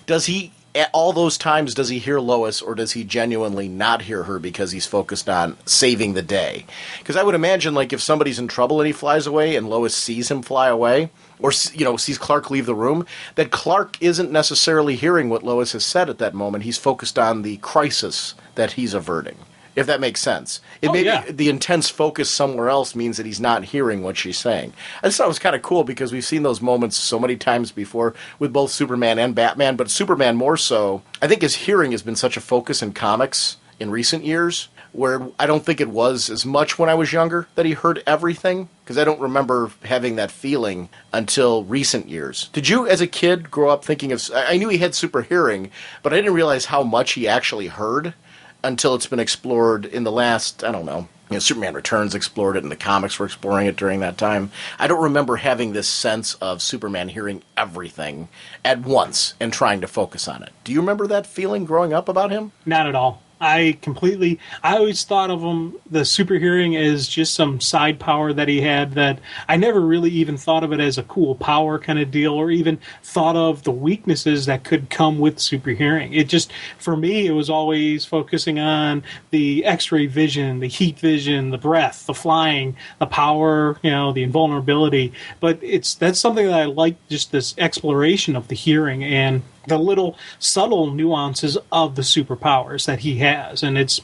A: Does he, at all those times, does he hear Lois, or does he genuinely not hear her because he's focused on saving the day? Because I would imagine, like, if somebody's in trouble and he flies away and Lois sees him fly away, or, sees Clark leave the room, that Clark isn't necessarily hearing what Lois has said at that moment. He's focused on the crisis that he's averting, if that makes sense. The intense focus somewhere else means that he's not hearing what she's saying. I just thought it was kind of cool because we've seen those moments so many times before with both Superman and Batman, but Superman more so. I think his hearing has been such a focus in comics in recent years, where I don't think it was as much when I was younger that he heard everything, because I don't remember having that feeling until recent years. Did you, as a kid, grow up thinking of... I knew he had super hearing, but I didn't realize how much he actually heard until it's been explored in the last, I don't know, Superman Returns explored it, and the comics were exploring it during that time. I don't remember having this sense of Superman hearing everything at once and trying to focus on it. Do you remember that feeling growing up about him?
B: Not at all. I always thought of him, the super hearing, as just some side power that he had that I never really even thought of it as a cool power kind of deal, or even thought of the weaknesses that could come with super hearing. It just, for me, it was always focusing on the x-ray vision, the heat vision, the breath, the flying, the power, the invulnerability. But that's something that I like, just this exploration of the hearing and the little subtle nuances of the superpowers that he has. And it's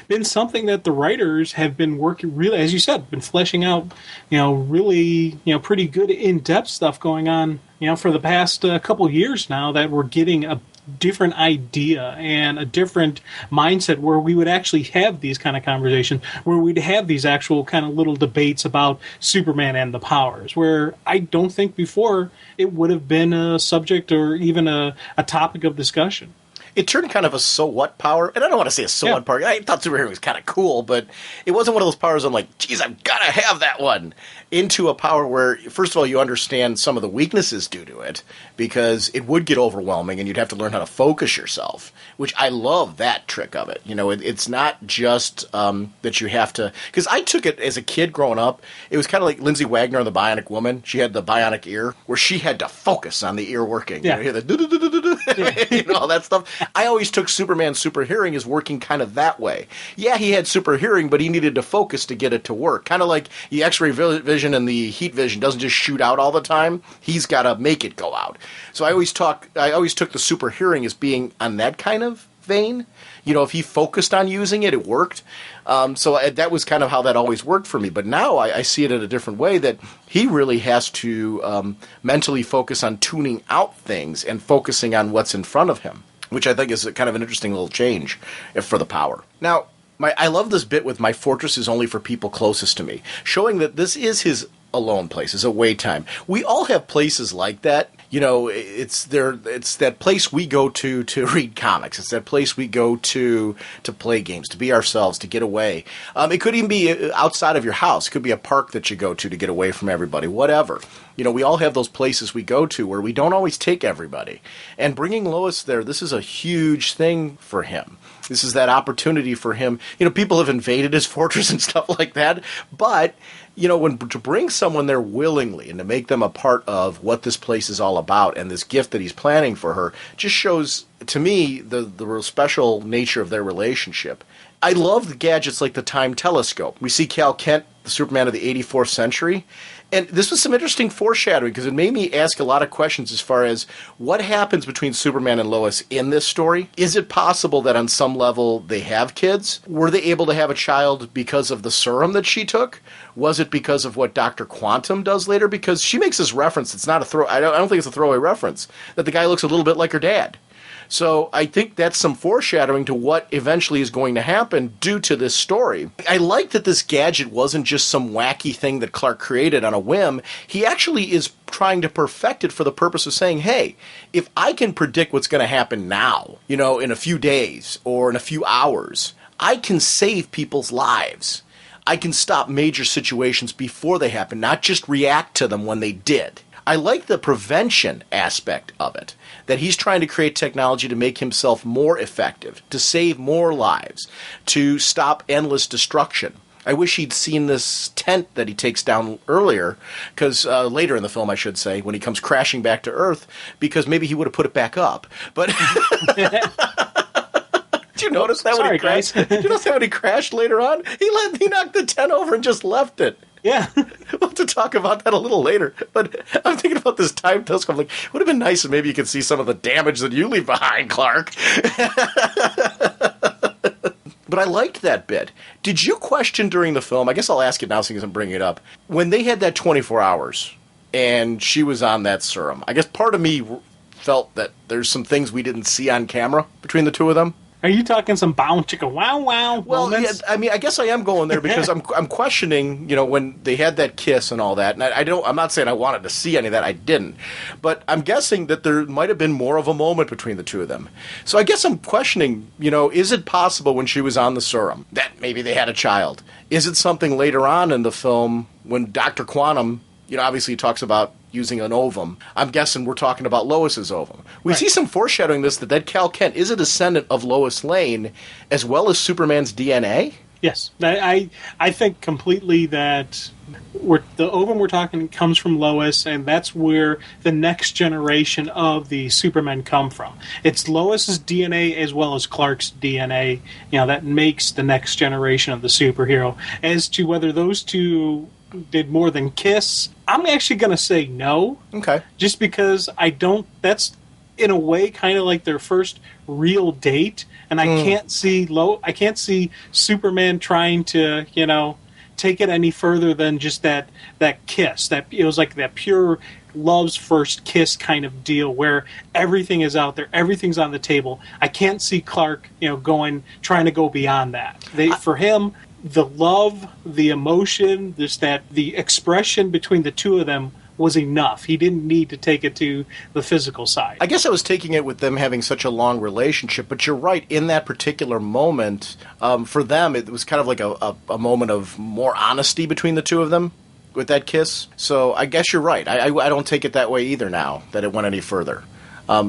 B: been something that the writers have been working really, as you said, been fleshing out, really, pretty good in-depth stuff going on, for the past couple years now, that we're getting a different idea and a different mindset where we would actually have these kind of conversations, where we'd have these actual kind of little debates about Superman and the powers, where I don't think before it would have been a subject or even a topic of discussion.
A: It turned kind of a so what power, and I don't want to say a so what power. I thought superhero was kind of cool, but it wasn't one of those powers I'm like, geez, I've got to have that one. Into a power where, first of all, you understand some of the weaknesses due to it, because it would get overwhelming and you'd have to learn how to focus yourself, which I love that trick of it. It's not just that you have to, because I took it as a kid growing up, it was kind of like Lindsay Wagner and the Bionic Woman. She had the bionic ear, where she had to focus on the ear working.
B: Yeah.
A: You hear the all that stuff. I always took Superman's super hearing as working kind of that way. Yeah, he had super hearing, but he needed to focus to get it to work. Kind of like the X-ray vision and the heat vision doesn't just shoot out all the time. He's got to make it go out. So I always took the super hearing as being on that kind of vein. If he focused on using it, it worked. So that was kind of how that always worked for me. But now I see it in a different way, that he really has to mentally focus on tuning out things and focusing on what's in front of him, which I think is kind of an interesting little change for the power. Now, I love this bit with my fortress is only for people closest to me, showing that this is his alone place, his away time. We all have places like that. It's that place we go to read comics. It's that place we go to play games, to be ourselves, to get away. It could even be outside of your house. It could be a park that you go to get away from everybody, whatever. We all have those places we go to where we don't always take everybody. And bringing Lois there, this is a huge thing for him. This is that opportunity for him. People have invaded his fortress and stuff like that, but to bring someone there willingly and to make them a part of what this place is all about and this gift that he's planning for her just shows, to me, the real special nature of their relationship. I love the gadgets like the time telescope. We see Cal Kent the Superman of the 84th century. And this was some interesting foreshadowing because it made me ask a lot of questions as far as what happens between Superman and Lois in this story. Is it possible that on some level they have kids? Were they able to have a child because of the serum that she took? Was it because of what Dr. Quantum does later? Because she makes this reference. It's not I don't think it's a throwaway reference, that the guy looks a little bit like her dad. So I think that's some foreshadowing to what eventually is going to happen due to this story. I like that this gadget wasn't just some wacky thing that Clark created on a whim. He actually is trying to perfect it for the purpose of saying, hey, if I can predict what's going to happen now, in a few days or in a few hours, I can save people's lives. I can stop major situations before they happen, not just react to them when they did. I like the prevention aspect of it, that he's trying to create technology to make himself more effective, to save more lives, to stop endless destruction. I wish he'd seen this tent that he takes down earlier, because later in the film, I should say, when he comes crashing back to Earth, because maybe he would have put it back up. But did you notice that when he crashed? Did you notice that when he crashed later on? He knocked the tent over and just left it.
B: Yeah.
A: We'll have to talk about that a little later. But I'm thinking about this time telescope. Like, it would have been nice if maybe you could see some of the damage that you leave behind, Clark. But I liked that bit. Did you question during the film, I guess I'll ask it now since I'm bringing it up, when they had that 24 hours and she was on that serum, I guess part of me felt that there's some things we didn't see on camera between the two of them.
B: Are you talking some bow chicka wow wow
A: Well,
B: moments?
A: yeah, I mean, I guess I am going there because I'm questioning, when they had that kiss and all that. And I'm not saying I wanted to see any of that. I didn't. But I'm guessing that there might have been more of a moment between the two of them. So I guess I'm questioning, is it possible when she was on the serum that maybe they had a child? Is it something later on in the film when Dr. Quantum, obviously he talks about using an ovum. I'm guessing we're talking about Lois's ovum. We see some foreshadowing that Cal Kent is a descendant of Lois Lane as well as Superman's DNA?
B: Yes. I think completely that the ovum we're talking comes from Lois, and that's where the next generation of the Supermen come from. It's Lois's DNA as well as Clark's DNA, that makes the next generation of the superhero. As to whether those two did more than kiss, I'm actually going to say no.
A: Okay.
B: Just because that's in a way kind of like their first real date, and I can't see Superman trying to, take it any further than just that kiss. That it was like that pure love's first kiss kind of deal where everything is out there, everything's on the table. I can't see Clark, trying to go beyond that. For him, the love, the emotion, the expression between the two of them was enough. He didn't need to take it to the physical side.
A: I guess I was taking it with them having such a long relationship, but you're right. In that particular moment, for them, it was kind of like a moment of more honesty between the two of them with that kiss. So I guess you're right. I don't take it that way either now, that it went any further.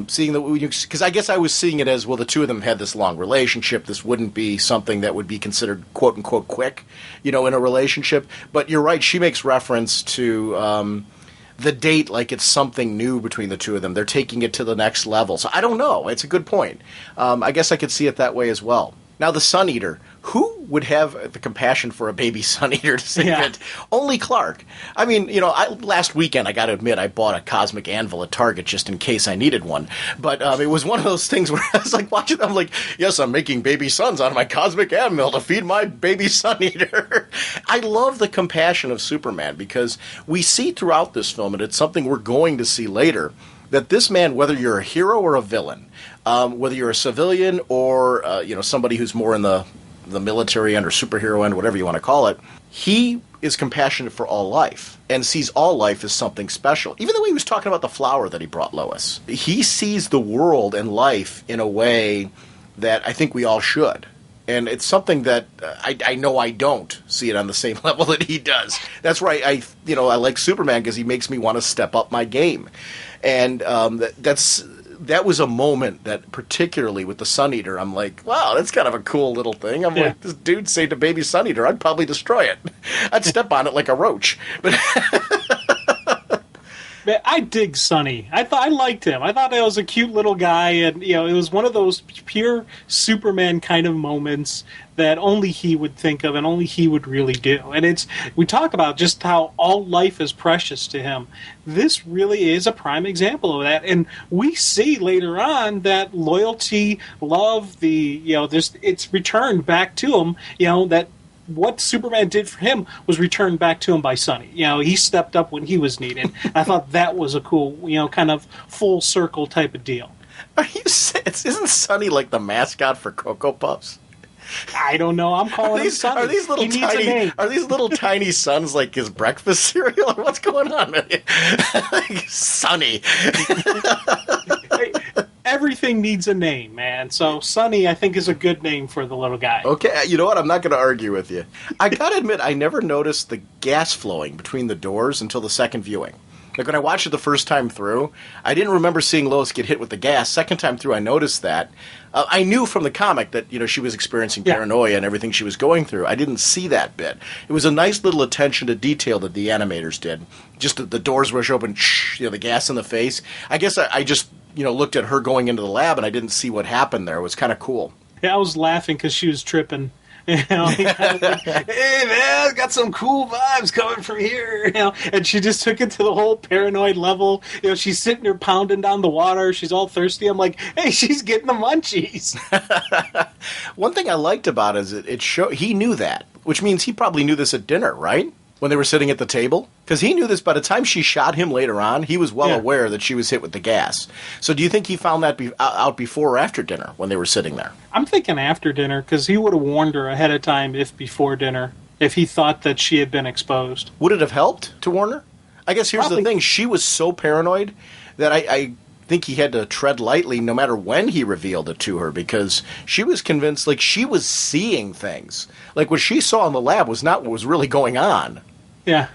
A: Seeing because I guess I was seeing it as, well, the two of them had this long relationship. This wouldn't be something that would be considered quote unquote quick, in a relationship. But you're right. She makes reference to the date like it's something new between the two of them. They're taking it to the next level. So I don't know. It's a good point. I guess I could see it that way as well. Now, the Sun Eater. Who would have the compassion for a baby Sun Eater to save it? Only Clark. I mean, last weekend, I got to admit, I bought a cosmic anvil at Target just in case I needed one. But it was one of those things where I was like watching them, like, yes, I'm making baby suns out of my cosmic anvil to feed my baby Sun Eater. I love the compassion of Superman because we see throughout this film, and it's something we're going to see later, that this man, whether you're a hero or a villain, whether you're a civilian or somebody who's more in the military end or superhero end, whatever you want to call it, he is compassionate for all life and sees all life as something special. Even the way he was talking about the flower that he brought Lois. He sees the world and life in a way that I think we all should. And it's something that I know I don't see it on the same level that he does. That's right. I like Superman because he makes me want to step up my game. And that was a moment that, particularly with the Sun Eater, I'm like, wow, that's kind of a cool little thing. I'm like, this dude saved a baby Sun Eater. I'd probably destroy it. I'd step on it like a roach. But
B: Man, I dig Sonny. I liked him. I thought that was a cute little guy, and it was one of those pure Superman kind of moments that only he would think of and only he would really do. And we talk about just how all life is precious to him. This really is a prime example of that, and we see later on that loyalty, love, it's returned back to him. That. What Superman did for him was returned back to him by Sonny. He stepped up when he was needed. I thought that was a cool, kind of full circle type of deal.
A: Isn't Sonny like the mascot for Cocoa Puffs?
B: I don't know. I'm calling him Sonny.
A: Are these little tiny sons like his breakfast cereal, or what's going on? Sonny.
B: Everything needs a name, man. So Sonny, I think, is a good name for the little guy.
A: Okay, you know what? I'm not going to argue with you. I got to admit, I never noticed the gas flowing between the doors until the second viewing. Like, when I watched it the first time through, I didn't remember seeing Lois get hit with the gas. Second time through, I noticed that. I knew from the comic that, she was experiencing paranoia and everything she was going through. I didn't see that bit. It was a nice little attention to detail that the animators did. Just the doors rush open, the gas in the face. I guess I just... looked at her going into the lab, and I didn't see what happened there. It was kind of cool.
B: Yeah, I was laughing because she was tripping. He kind of like, hey, man, got some cool vibes coming from here. And she just took it to the whole paranoid level. She's sitting there pounding down the water. She's all thirsty. I'm like, hey, she's getting the munchies.
A: One thing I liked about it is it showed he knew that, which means he probably knew this at dinner, right? When they were sitting at the table? Because he knew this by the time she shot him later on. He was well aware that she was hit with the gas. So do you think he found that out before or after dinner when they were sitting there?
B: I'm thinking after dinner, because he would have warned her ahead of time if before dinner, if he thought that she had been exposed.
A: Would it have helped to warn her? I guess here's the thing. She was so paranoid that I think he had to tread lightly no matter when he revealed it to her, because she was convinced, like, she was seeing things. Like, what she saw in the lab was not what was really going on.
B: Yeah.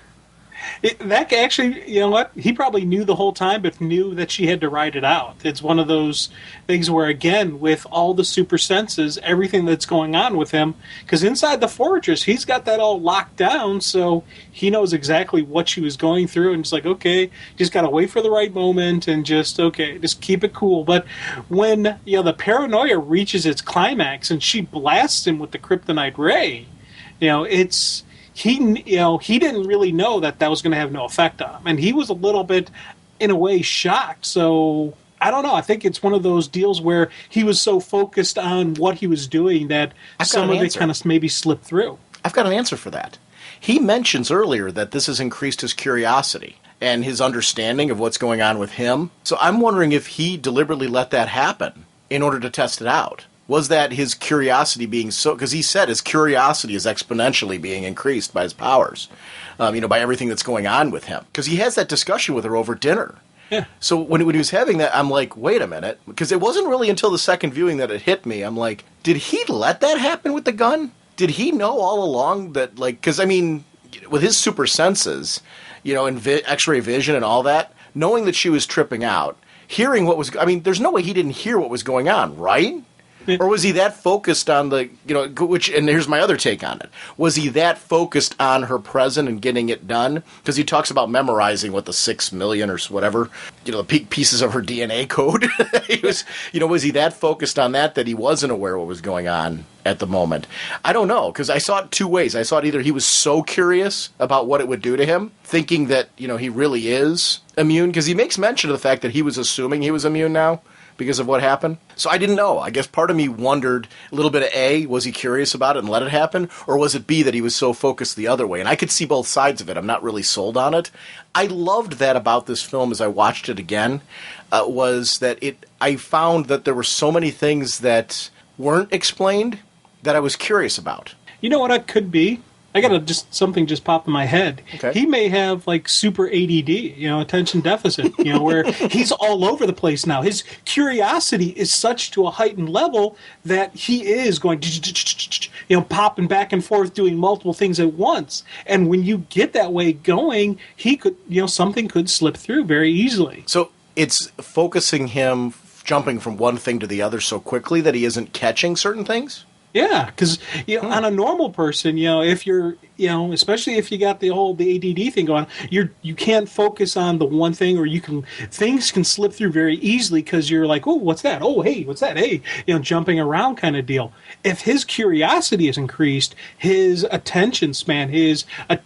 B: That actually, you know what? He probably knew the whole time, but knew that she had to ride it out. It's one of those things where, again, with all the super senses, everything that's going on with him, because inside the fortress, he's got that all locked down, so he knows exactly what she was going through, and it's like, okay, just got to wait for the right moment, and just keep it cool. But when, the paranoia reaches its climax, and she blasts him with the kryptonite ray, He didn't really know that was going to have no effect on him. And he was a little bit, in a way, shocked. So, I don't know. I think it's one of those deals where he was so focused on what he was doing that some of it kind of maybe slipped through.
A: I've got an answer for that. He mentions earlier that this has increased his curiosity and his understanding of what's going on with him. So I'm wondering if he deliberately let that happen in order to test it out. Was that his curiosity being so... Because he said his curiosity is exponentially being increased by his powers, by everything that's going on with him. Because he has that discussion with her over dinner.
B: Yeah.
A: So when he was having that, I'm like, wait a minute. Because it wasn't really until the second viewing that it hit me. I'm like, did he let that happen with the gun? Did he know all along that, because, with his super senses, and X-ray vision and all that, knowing that she was tripping out, hearing what was... there's no way he didn't hear what was going on, right? Or was he that focused on the, and here's my other take on it. Was he that focused on her present and getting it done? Because he talks about memorizing the 6 million or whatever, the pieces of her DNA code. Was he that focused on that he wasn't aware what was going on at the moment? I don't know, because I saw it two ways. I saw it either he was so curious about what it would do to him, thinking that, he really is immune, because he makes mention of the fact that he was assuming he was immune now, because of what happened. So I didn't know. I guess part of me wondered a little bit of A, was he curious about it and let it happen? Or was it B, that he was so focused the other way? And I could see both sides of it. I'm not really sold on it. I loved that about this film as I watched it again, was that I found that there were so many things that weren't explained that I was curious about.
B: You know what it could be? I got something just popped in my head.
A: Okay.
B: He may have super ADD, attention deficit, where he's all over the place now. His curiosity is such to a heightened level that he is going, popping back and forth, doing multiple things at once. And when you get that way going, he could, something could slip through very easily.
A: So it's focusing him, jumping from one thing to the other so quickly that he isn't catching certain things?
B: Yeah, because on a normal person, if you're, especially if you got the ADD thing going, you can't focus on the one thing, or things can slip through very easily because you're like, oh, what's that? Oh, hey, what's that? Hey, jumping around kind of deal. If his curiosity is increased, his attention span,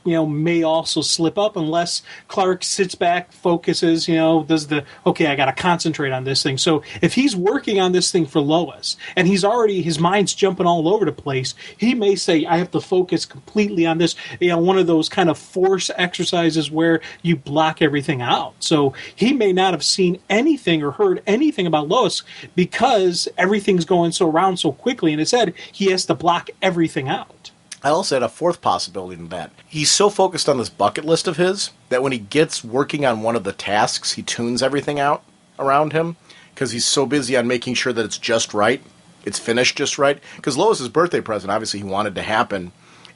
B: may also slip up unless Clark sits back, focuses, does I got to concentrate on this thing. So if he's working on this thing for Lois and his mind's jumping all over the place, he may say, I have to focus completely on this, one of those kind of force exercises where you block everything out. So he may not have seen anything or heard anything about Lois because everything's going around so quickly in his head, he has to block everything out.
A: I also had a fourth possibility in that. He's so focused on this bucket list of his that when he gets working on one of the tasks, he tunes everything out around him because he's so busy on making sure that it's just right. It's finished just right. Because Lois's birthday present, obviously, he wanted to happen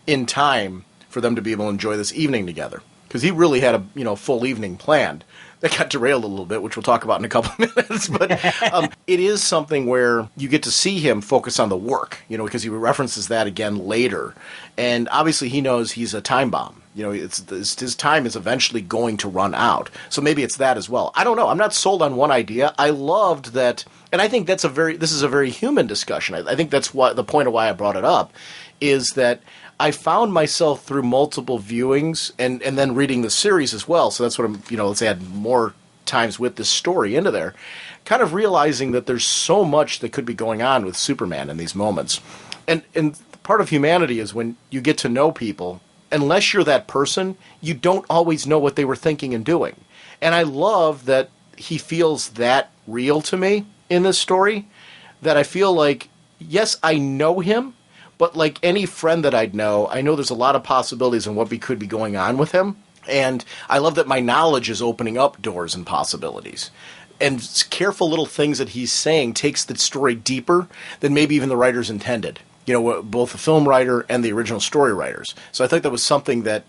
A: in time for them to be able to enjoy this evening together. Because he really had a full evening planned. That got derailed a little bit, which we'll talk about in a couple of minutes. But it is something where you get to see him focus on the work, because he references that again later. And obviously he knows he's a time bomb. His time is eventually going to run out. So maybe it's that as well. I don't know. I'm not sold on one idea. I loved that. And I think this is a very human discussion. I think that's the point of why I brought it up is that I found myself through multiple viewings and then reading the series as well. So that's what I'm, let's add more times with this story into there, kind of realizing that there's so much that could be going on with Superman in these moments. And part of humanity is when you get to know people, unless you're that person, you don't always know what they were thinking and doing. And I love that he feels that real to me in this story, that I feel like, yes, I know him, but like any friend that I know there's a lot of possibilities in what could be going on with him. And I love that my knowledge is opening up doors and possibilities. And careful little things that he's saying takes the story deeper than maybe even the writers intended. Both the film writer and the original story writers. So I think that was something that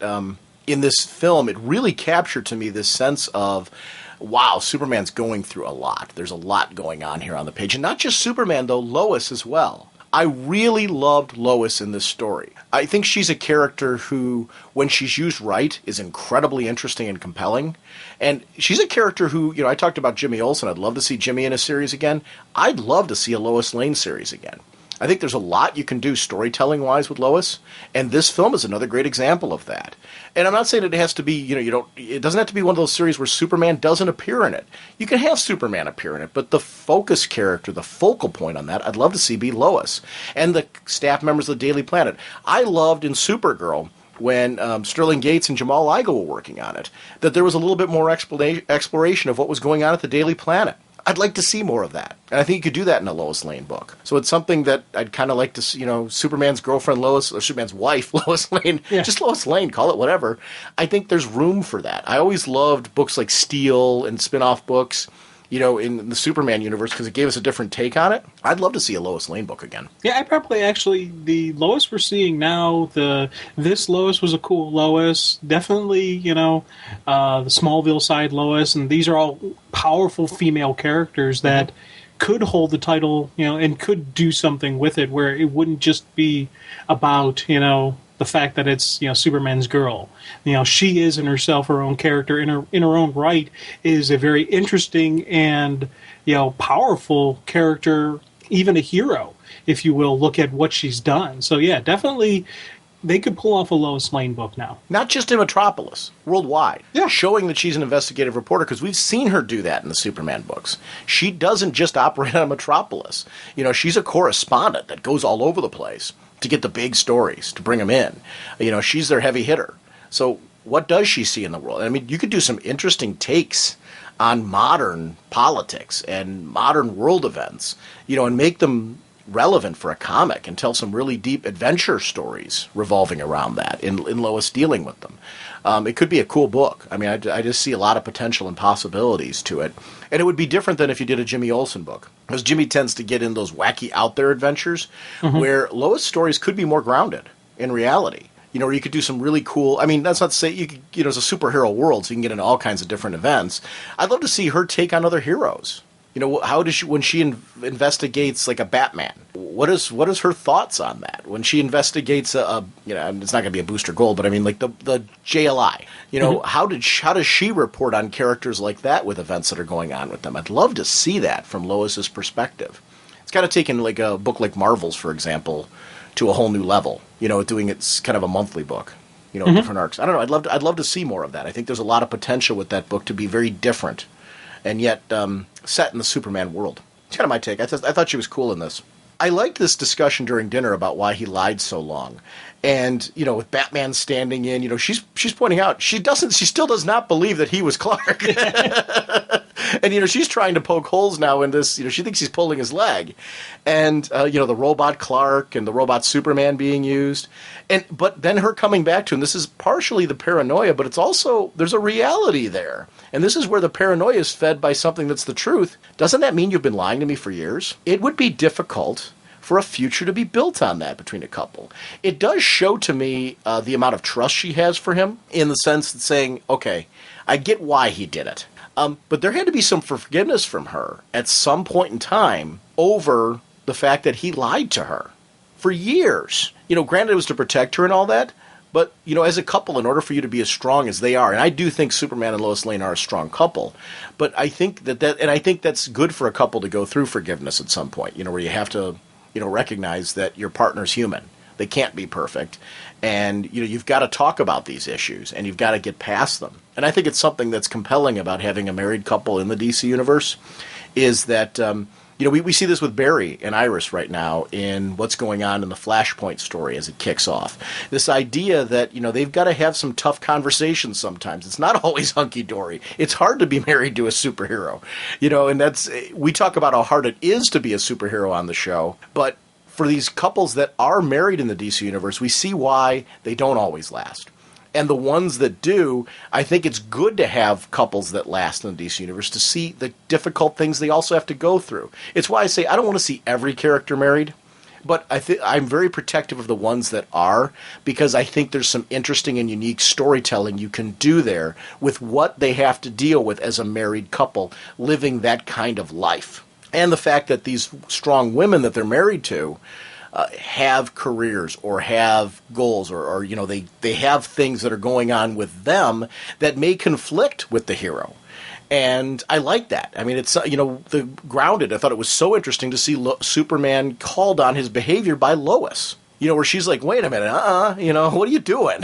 A: in this film, it really captured to me this sense of, wow, Superman's going through a lot. There's a lot going on here on the page. And not just Superman, though, Lois as well. I really loved Lois in this story. I think she's a character who, when she's used right, is incredibly interesting and compelling. And she's a character who, I talked about Jimmy Olsen. I'd love to see Jimmy in a series again. I'd love to see a Lois Lane series again. I think there's a lot you can do storytelling-wise with Lois, and this film is another great example of that. And I'm not saying it has to be, it doesn't have to be one of those series where Superman doesn't appear in it. You can have Superman appear in it, but the focus character, the focal point on that, I'd love to see be Lois. And the staff members of the Daily Planet. I loved in Supergirl, when Sterling Gates and Jamal Igo were working on it, that there was a little bit more exploration of what was going on at the Daily Planet. I'd like to see more of that. And I think you could do that in a Lois Lane book. So it's something that I'd kind of like to see, Superman's girlfriend Lois, or Superman's wife, Lois Lane, just Lois Lane, call it whatever. I think there's room for that. I always loved books like Steel and spin-off books, in the Superman universe, because it gave us a different take on it. I'd love to see a Lois Lane book again.
B: Yeah, I probably the Lois we're seeing now, this Lois was a cool Lois. Definitely, the Smallville side Lois, and these are all powerful female characters that could hold the title, and could do something with it where it wouldn't just be about, the fact that it's Superman's girl. She is in herself her own character in her own right, is a very interesting and powerful character, even a hero, if you will, look at what she's done. So yeah, definitely they could pull off a Lois Lane book now.
A: Not just in Metropolis, worldwide.
B: Yeah.
A: Showing that she's an investigative reporter, because we've seen her do that in the Superman books. She doesn't just operate on Metropolis. She's a correspondent that goes all over the place to get the big stories, to bring them in. She's their heavy hitter. So what does she see in the world? I mean, you could do some interesting takes on modern politics and modern world events, and make them relevant for a comic and tell some really deep adventure stories revolving around that in Lois dealing with them. It could be a cool book. I mean, I just see a lot of potential and possibilities to it. And it would be different than if you did a Jimmy Olsen book, because Jimmy tends to get in those wacky out there adventures where Lois stories could be more grounded in reality. Or you could do some really cool, I mean, that's not to say you could, it's a superhero world, so you can get into all kinds of different events. I'd love to see her take on other heroes. How does she, when she investigates like a Batman, what is her thoughts on that? When she investigates it's not going to be a booster gold, but I mean like the JLI, how does she report on characters like that with events that are going on with them? I'd love to see that from Lois's perspective. It's kind of taken like a book like Marvel's, for example, to a whole new level, doing it's kind of a monthly book, different arcs. I don't know. I'd love to see more of that. I think there's a lot of potential with that book to be very different and yet set in the Superman world. It's kind of my take. I thought she was cool in this. I liked this discussion during dinner about why he lied so long. And, with Batman standing in, she's pointing out she still does not believe that he was Clark. And, she's trying to poke holes now in this, she thinks he's pulling his leg. And, the robot Clark and the robot Superman being used. But then her coming back to him, this is partially the paranoia, but it's also, there's a reality there. And this is where the paranoia is fed by something that's the truth. Doesn't that mean you've been lying to me for years? It would be difficult for a future to be built on that between a couple. It does show to me the amount of trust she has for him, in the sense that saying, okay, I get why he did it. But there had to be some forgiveness from her at some point in time over the fact that he lied to her for years. Granted it was to protect her and all that, but, as a couple, in order for you to be as strong as they are, and I do think Superman and Lois Lane are a strong couple, but I think and I think that's good for a couple to go through forgiveness at some point, where you have to, recognize that your partner's human. They can't be perfect. And, you've got to talk about these issues, and you've got to get past them. And I think it's something that's compelling about having a married couple in the DC universe, is that, we see this with Barry and Iris right now in what's going on in the Flashpoint story as it kicks off. This idea that, they've got to have some tough conversations sometimes. It's not always hunky-dory. It's hard to be married to a superhero, and we talk about how hard it is to be a superhero on the show, but for these couples that are married in the DC universe, we see why they don't always last. And the ones that do, I think it's good to have couples that last in the DC universe to see the difficult things they also have to go through. It's why I say I don't want to see every character married, but I'm very protective of the ones that are, because I think there's some interesting and unique storytelling you can do there with what they have to deal with as a married couple living that kind of life. And the fact that these strong women that they're married to have careers or have goals or they have things that are going on with them that may conflict with the hero. And I like that. I mean, it's, the Grounded, I thought it was so interesting to see Superman called on his behavior by Lois, where she's like, wait a minute, what are you doing?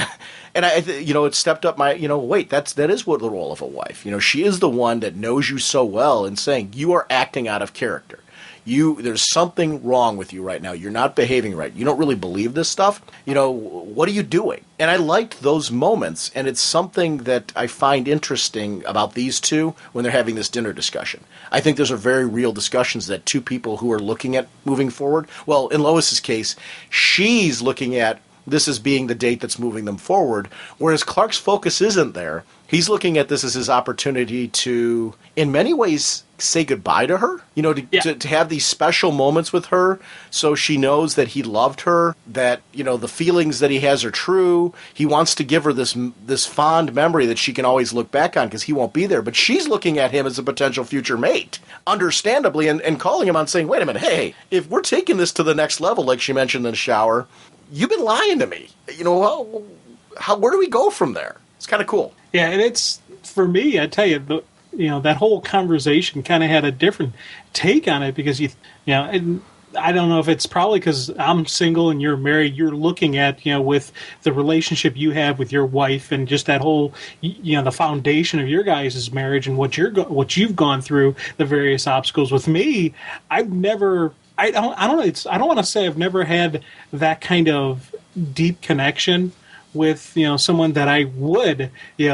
A: And it stepped up my, wait, that is what the role of a wife. She is the one that knows you so well and saying you are acting out of character. There's something wrong with you right now. You're not behaving right. You don't really believe this stuff. What are you doing? And I liked those moments, and it's something that I find interesting about these two when they're having this dinner discussion. I think those are very real discussions that two people who are looking at moving forward. Well, in Lois's case, she's looking at this as being the date that's moving them forward, whereas Clark's focus isn't there. He's looking at this as his opportunity to, in many ways, say goodbye to her, to have these special moments with her so she knows that he loved her, that, the feelings that he has are true. He wants to give her this fond memory that she can always look back on because he won't be there. But she's looking at him as a potential future mate, understandably, and calling him on saying, wait a minute, hey, if we're taking this to the next level, like she mentioned in the shower, you've been lying to me. Where do we go from there? It's kind of cool.
B: Yeah, and it's, for me, I tell you, that whole conversation kind of had a different take on it because, and I don't know if it's probably because I'm single and you're married, you're looking at, with the relationship you have with your wife and just that whole, the foundation of your guys' marriage and what you've gone through, the various obstacles. With me, I've never, I don't want to say I've never had that kind of deep connection with, someone that I would,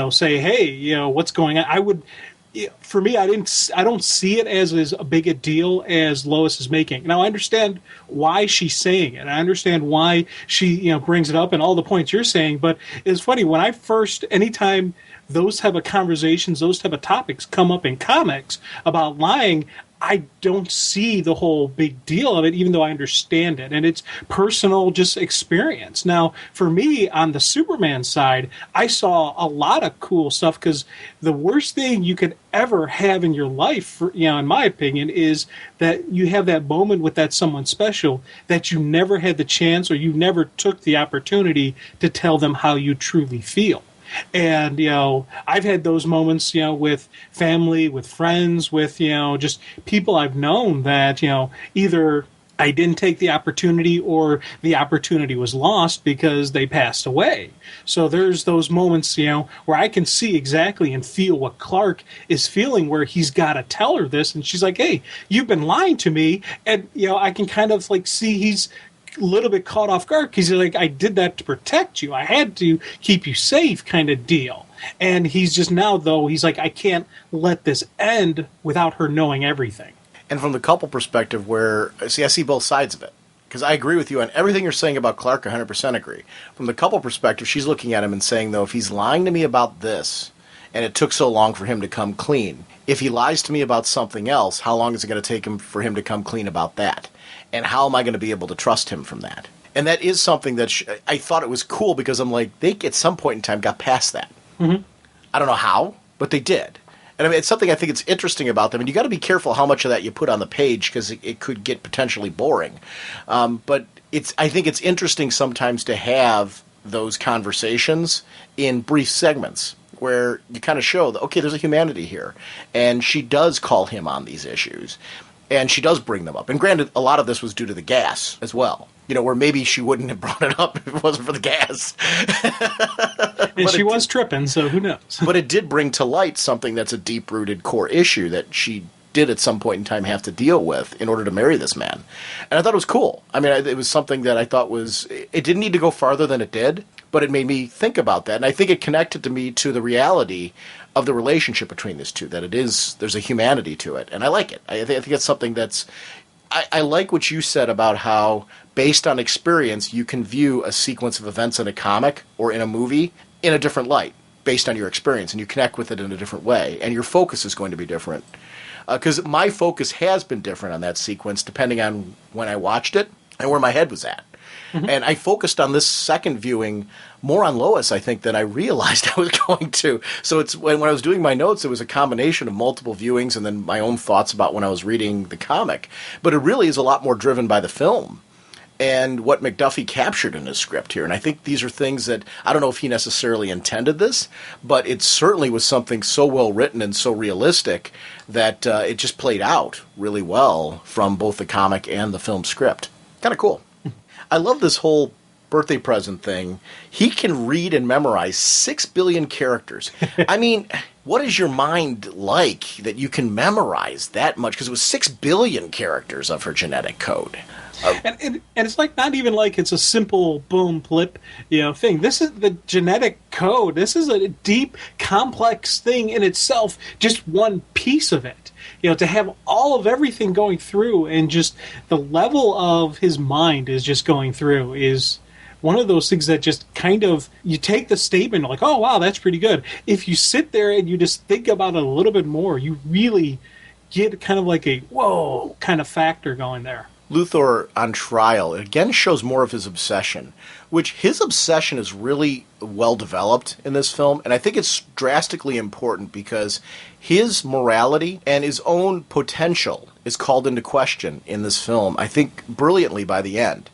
B: say, hey, what's going on? I would, for me, I don't see it as a big a deal as Lois is making. Now, I understand why she's saying it. I understand why she, brings it up and all the points you're saying. But it's funny, when anytime those type of conversations, those type of topics come up in comics about lying, I don't see the whole big deal of it, even though I understand it. And it's personal just experience. Now, for me, on the Superman side, I saw a lot of cool stuff, because the worst thing you could ever have in your life, in my opinion, is that you have that moment with that someone special that you never had the chance, or you never took the opportunity to tell them how you truly feel. And, I've had those moments, with family, with friends, with, just people I've known that, either I didn't take the opportunity or the opportunity was lost because they passed away. So there's those moments, where I can see exactly and feel what Clark is feeling, where he's got to tell her this. And she's like, hey, you've been lying to me. And, I can kind of see he's a little bit caught off guard, because he's like, I did that to protect you. I had to keep you safe, kind of deal. And he's just now, though, he's like, I can't let this end without her knowing everything.
A: And from the couple perspective, I see both sides of it. Because I agree with you on everything you're saying about Clark, 100% agree. From the couple perspective, she's looking at him and saying, though, if he's lying to me about this, and it took so long for him to come clean, if he lies to me about something else, how long is it going to take him for him to come clean about that? And how am I going to be able to trust him from that? And that is something that I thought it was cool, because I'm like, they at some point in time got past that.
B: Mm-hmm.
A: I don't know how, but they did. And I mean, it's something I think it's interesting about them. And you got to be careful how much of that you put on the page, because it could get potentially boring. But I think it's interesting sometimes to have those conversations in brief segments where you kind of show that, okay, there's a humanity here. And she does call him on these issues. And she does bring them up. And granted, a lot of this was due to the gas as well. Where maybe she wouldn't have brought it up if it wasn't for the gas.
B: And she was tripping, so who knows?
A: But it did bring to light something that's a deep-rooted core issue that she did at some point in time have to deal with in order to marry this man. And I thought it was cool. I mean, it was something that I thought it didn't need to go farther than it did, but it made me think about that. And I think it connected to me to the reality of the relationship between these two, that there's a humanity to it. And I like it. I think it's something that's, I like what you said about how, based on experience, you can view a sequence of events in a comic or in a movie in a different light, based on your experience, and you connect with it in a different way, and your focus is going to be different. Because my focus has been different on that sequence, depending on when I watched it and where my head was at. Mm-hmm. And I focused on this second viewing more on Lois, I think, than I realized I was going to. So it's when I was doing my notes, it was a combination of multiple viewings and then my own thoughts about when I was reading the comic. But it really is a lot more driven by the film and what McDuffie captured in his script here. And I think these are things that, I don't know if he necessarily intended this, but it certainly was something so well written and so realistic that it just played out really well from both the comic and the film script. Kind of cool. I love this whole birthday present thing. He can read and memorize 6 billion characters. I mean, what is your mind like that you can memorize that much? Because it was 6 billion characters of her genetic code.
B: And it's like not even like it's a simple boom blip thing. This is the genetic code. This is a deep, complex thing in itself. Just one piece of it. To have all of everything going through, and just the level of his mind is just going through is one of those things that just kind of, you take the statement like, oh wow, that's pretty good. If you sit there and you just think about it a little bit more, you really get kind of like a whoa kind of factor going there.
A: Luthor on trial again shows more of his obsession, which his obsession is really well developed in this film, and I think it's drastically important because his morality and his own potential is called into question in this film, I think brilliantly by the end.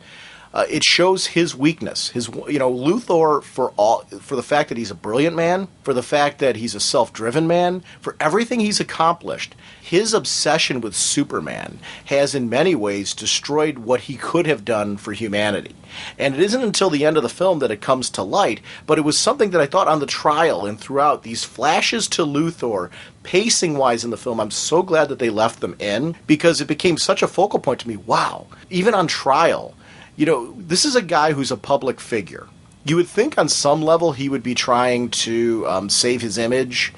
A: It shows his weakness. Luthor, for the fact that he's a brilliant man, for the fact that he's a self-driven man, for everything he's accomplished, his obsession with Superman has in many ways destroyed what he could have done for humanity. And it isn't until the end of the film that it comes to light, but it was something that I thought on the trial and throughout, these flashes to Luthor, pacing-wise in the film, I'm so glad that they left them in, because it became such a focal point to me. Wow, even on trial, this is a guy who's a public figure. You would think on some level he would be trying to save his image,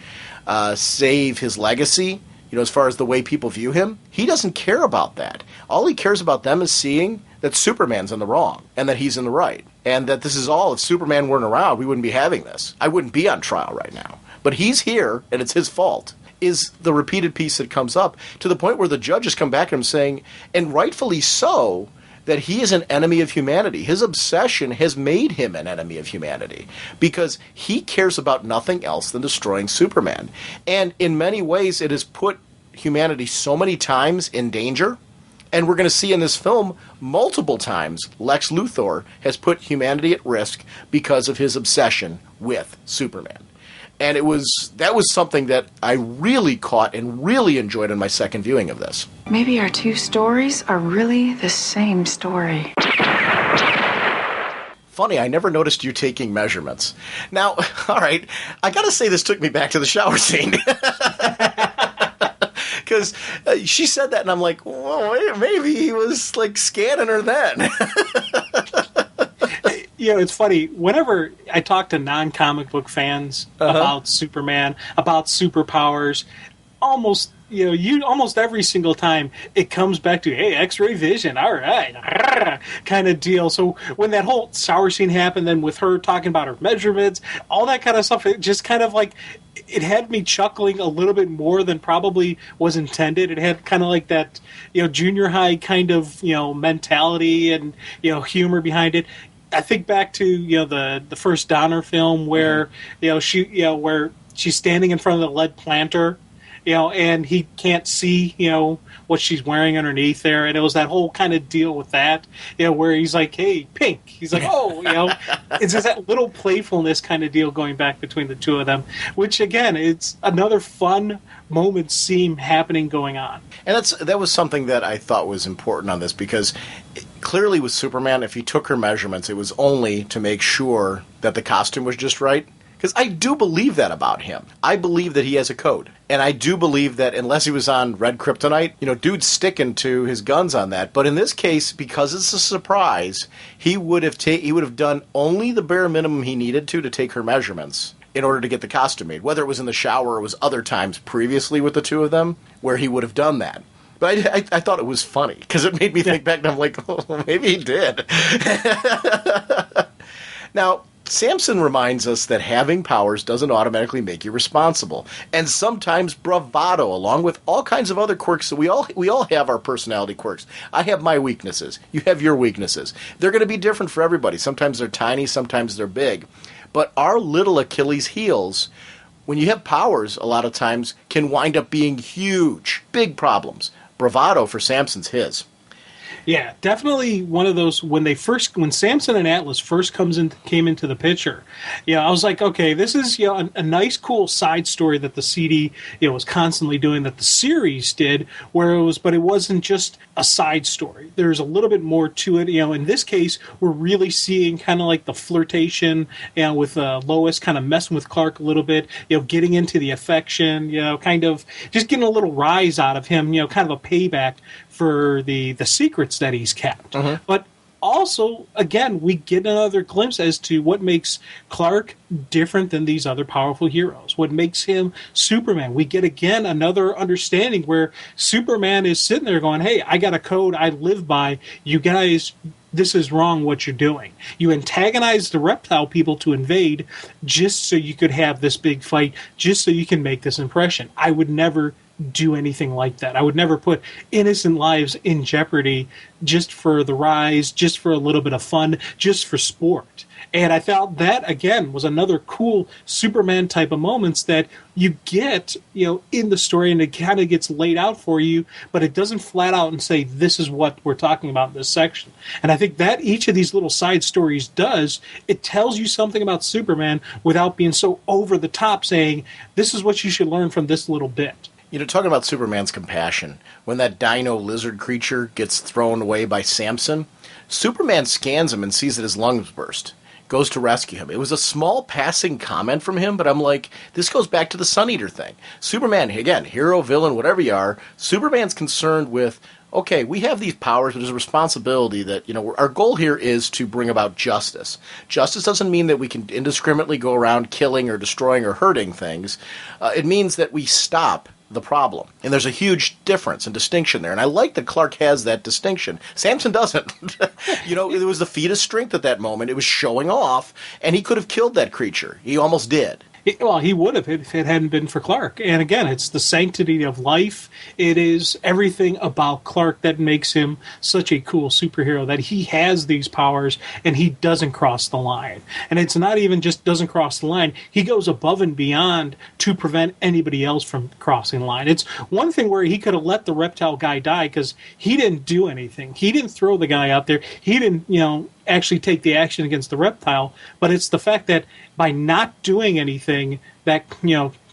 A: save his legacy, as far as the way people view him. He doesn't care about that. All he cares about them is seeing that Superman's in the wrong and that he's in the right. And that this is all, if Superman weren't around, we wouldn't be having this. I wouldn't be on trial right now. But he's here, and it's his fault. is the repeated piece that comes up, to the point where the judges come back at him saying, and rightfully so, that he is an enemy of humanity. His obsession has made him an enemy of humanity because he cares about nothing else than destroying Superman. And in many ways, it has put humanity so many times in danger. And we're going to see in this film multiple times Lex Luthor has put humanity at risk because of his obsession with Superman. And that was something that I really caught and really enjoyed in my second viewing of this.
D: Maybe our two stories are really the same story.
A: Funny, I never noticed you taking measurements. Now, all right, I got to say this took me back to the shower scene. Because she said that, and I'm like, well, maybe he was, like, scanning her then.
B: It's funny. Whenever I talk to non-comic book fans about Superman, about superpowers, almost every single time it comes back to, hey, X-ray vision, all right, kind of deal. So when that whole shower scene happened, then with her talking about her measurements, all that kind of stuff, it just kind of like, it had me chuckling a little bit more than probably was intended. It had kind of like that, junior high kind of, mentality and, humor behind it. I think back to the first Donner film where where she's standing in front of the lead planter, and he can't see what she's wearing underneath there, and it was that whole kind of deal with that, where he's like, "Hey, pink," he's like, "Oh," it's just that little playfulness kind of deal going back between the two of them, which again, it's another fun moment scene happening going on.
A: And that was something that I thought was important on this because. Clearly with Superman, if he took her measurements, it was only to make sure that the costume was just right. Because I do believe that about him. I believe that he has a code. And I do believe that unless he was on Red Kryptonite, dude's sticking to his guns on that. But in this case, because it's a surprise, he would have done only the bare minimum he needed to take her measurements in order to get the costume made. Whether it was in the shower or it was other times previously with the two of them where he would have done that. But I thought it was funny because it made me think back and I'm like, oh, maybe he did. Now, Samson reminds us that having powers doesn't automatically make you responsible. And sometimes bravado, along with all kinds of other quirks. So we all have our personality quirks. I have my weaknesses. You have your weaknesses. They're going to be different for everybody. Sometimes they're tiny, sometimes they're big. But our little Achilles heels, when you have powers, a lot of times can wind up being huge, big problems. Bravado for Samson's his.
B: Yeah, definitely one of those when Samson and Atlas first came into the picture. I was like, okay, this is a nice, cool side story that the CD was constantly doing, that the series did, but it wasn't just a side story. There's a little bit more to it. In this case, we're really seeing kind of like the flirtation, with Lois kind of messing with Clark a little bit, getting into the affection, kind of just getting a little rise out of him, kind of a payback for the secrets that he's kept. But also, again, we get another glimpse as to what makes Clark different than these other powerful heroes, what makes him Superman. We get, again, another understanding where Superman is sitting there going, hey, I got a code I live by. You guys, this is wrong what you're doing. You antagonize the reptile people to invade just so you could have this big fight, just so you can make this impression. I would never do anything like that. I would never put innocent lives in jeopardy just for the rise, just for a little bit of fun, just for sport. And I felt that, again, was another cool Superman type of moments that you get, in the story, and it kind of gets laid out for you, but it doesn't flat out and say, this is what we're talking about in this section. And I think that each of these little side stories does, it tells you something about Superman without being so over the top saying, this is what you should learn from this little bit.
A: Talking about Superman's compassion, when that dino lizard creature gets thrown away by Samson, Superman scans him and sees that his lungs burst, goes to rescue him. It was a small passing comment from him, but I'm like, this goes back to the Sun Eater thing. Superman, again, hero, villain, whatever you are, Superman's concerned with, okay, we have these powers, but there's a responsibility that, our goal here is to bring about justice. Justice doesn't mean that we can indiscriminately go around killing or destroying or hurting things. It means that we stop the problem. And there's a huge difference and distinction there. And I like that Clark has that distinction. Samson doesn't. It was the feat of strength at that moment. It was showing off, and he could have killed that creature. He almost did.
B: Well, he would have if it hadn't been for Clark. And again, it's the sanctity of life. It is everything about Clark that makes him such a cool superhero, that he has these powers and he doesn't cross the line. And it's not even just doesn't cross the line. He goes above and beyond to prevent anybody else from crossing the line. It's one thing where he could have let the reptile guy die because he didn't do anything. He didn't throw the guy out there. He didn't, actually take the action against the reptile, but it's the fact that by not doing anything, that